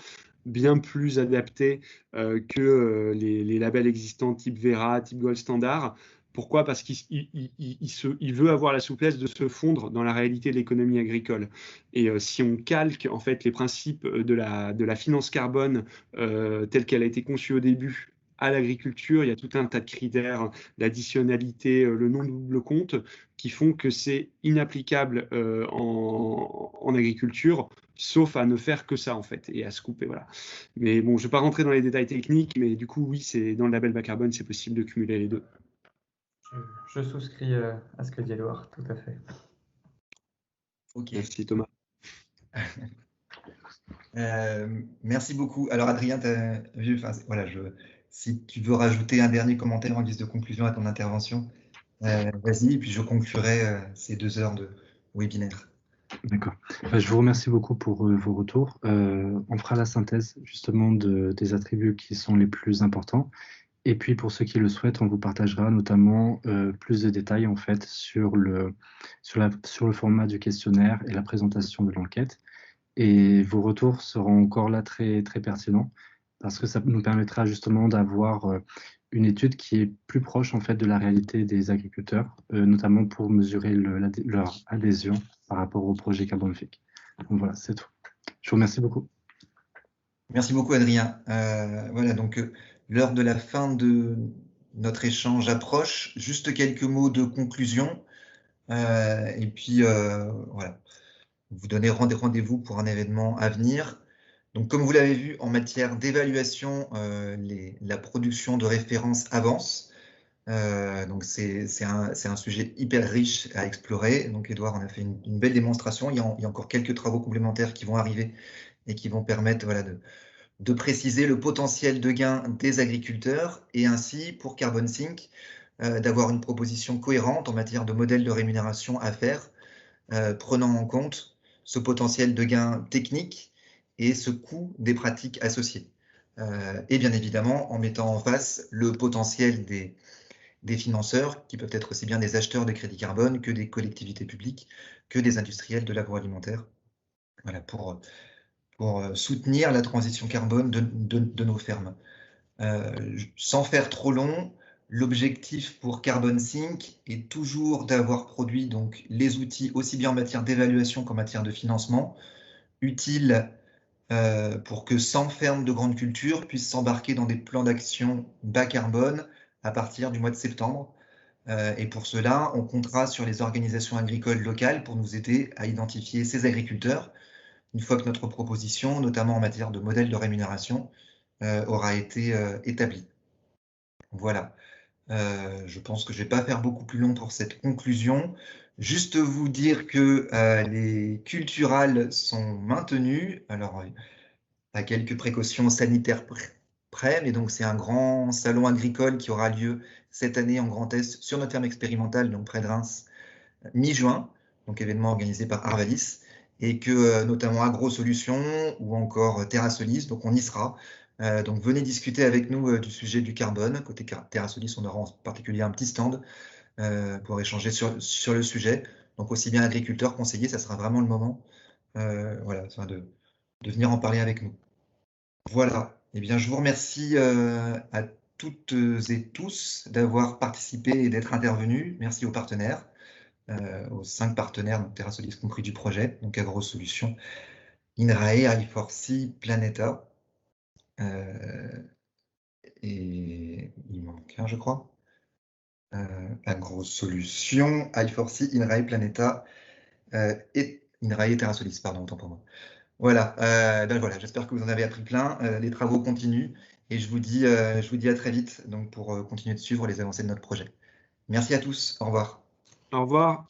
bien plus adaptés que les labels existants type Verra, type Gold Standard, Pourquoi? Parce qu'il veut avoir la souplesse de se fondre dans la réalité de l'économie agricole. Et si on calque en fait les principes de la finance carbone telle qu'elle a été conçue au début à l'agriculture, il y a tout un tas de critères, l'additionnalité, le non-double compte, qui font que c'est inapplicable en agriculture, sauf à ne faire que ça en fait, et à se couper, voilà. Mais bon, je ne vais pas rentrer dans les détails techniques, mais du coup, oui, dans le label bas carbone, c'est possible de cumuler les deux. Je souscris à ce que dit Edouard, tout à fait. Ok. Merci Thomas. Merci beaucoup. Alors Adrien, tu as vu, voilà, si tu veux rajouter un dernier commentaire en guise de conclusion à ton intervention, vas-y, et puis je conclurai ces 2 heures de webinaire. D'accord. Je vous remercie beaucoup pour vos retours. On fera la synthèse justement des attributs qui sont les plus importants. Et puis pour ceux qui le souhaitent, on vous partagera notamment plus de détails en fait sur le format du questionnaire et la présentation de l'enquête. Et vos retours seront encore là très, très pertinents parce que ça nous permettra justement d'avoir une étude qui est plus proche en fait de la réalité des agriculteurs, notamment pour mesurer leur adhésion par rapport au projet carbonifique. Donc voilà, c'est tout. Je vous remercie beaucoup. Merci beaucoup Adrien. Voilà, donc l'heure de la fin de notre échange approche. Juste quelques mots de conclusion. Et puis voilà, vous donnez rendez-vous pour un événement à venir. Donc comme vous l'avez vu, en matière d'évaluation, la production de références avance. Donc c'est un sujet hyper riche à explorer. Donc Edouard en a fait une belle démonstration. Il y a encore quelques travaux complémentaires qui vont arriver et qui vont permettre voilà, de préciser le potentiel de gain des agriculteurs et ainsi pour Carbon Sync d'avoir une proposition cohérente en matière de modèle de rémunération à faire, prenant en compte ce potentiel de gain technique et ce coût des pratiques associées. Et bien évidemment en mettant en face le potentiel des financeurs, qui peuvent être aussi bien des acheteurs de crédit carbone que des collectivités publiques, que des industriels de l'agroalimentaire, voilà, pour soutenir la transition carbone de nos fermes. Sans faire trop long, l'objectif pour Carbon Sync est toujours d'avoir produit donc, les outils, aussi bien en matière d'évaluation qu'en matière de financement, utiles pour que 100 fermes de grande culture puissent s'embarquer dans des plans d'action bas carbone à partir du mois de septembre. Et pour cela, on comptera sur les organisations agricoles locales pour nous aider à identifier ces agriculteurs, une fois que notre proposition, notamment en matière de modèle de rémunération, aura été établie. Voilà. Je pense que je ne vais pas faire beaucoup plus long pour cette conclusion. Juste vous dire que les culturales sont maintenues. Alors, à quelques précautions sanitaires près, mais donc c'est un grand salon agricole qui aura lieu cette année en Grand Est sur notre ferme expérimentale, donc près de Reims, mi-juin, donc événement organisé par Arvalis, et que notamment AgroSolutions ou encore TerraSolis, donc on y sera. Donc venez discuter avec nous du sujet du carbone. Côté TerraSolis, on aura en particulier un petit stand pour échanger sur le sujet. Donc aussi bien agriculteurs, conseillers, ça sera vraiment le moment voilà, de venir en parler avec nous. Voilà, eh bien, je vous remercie à toutes et tous d'avoir participé et d'être intervenus. Merci aux partenaires, aux 5 partenaires, donc TerraSolis compris du projet, donc AgroSolutions, INRAE, I4C, Planeta, et il manque un, je crois. AgroSolutions, I4C, INRAE, Planeta, et INRAE et TerraSolis, pardon, autant pour moi. Voilà, donc voilà, j'espère que vous en avez appris plein. Les travaux continuent et je vous dis à très vite donc, pour continuer de suivre les avancées de notre projet. Merci à tous, au revoir. Au revoir.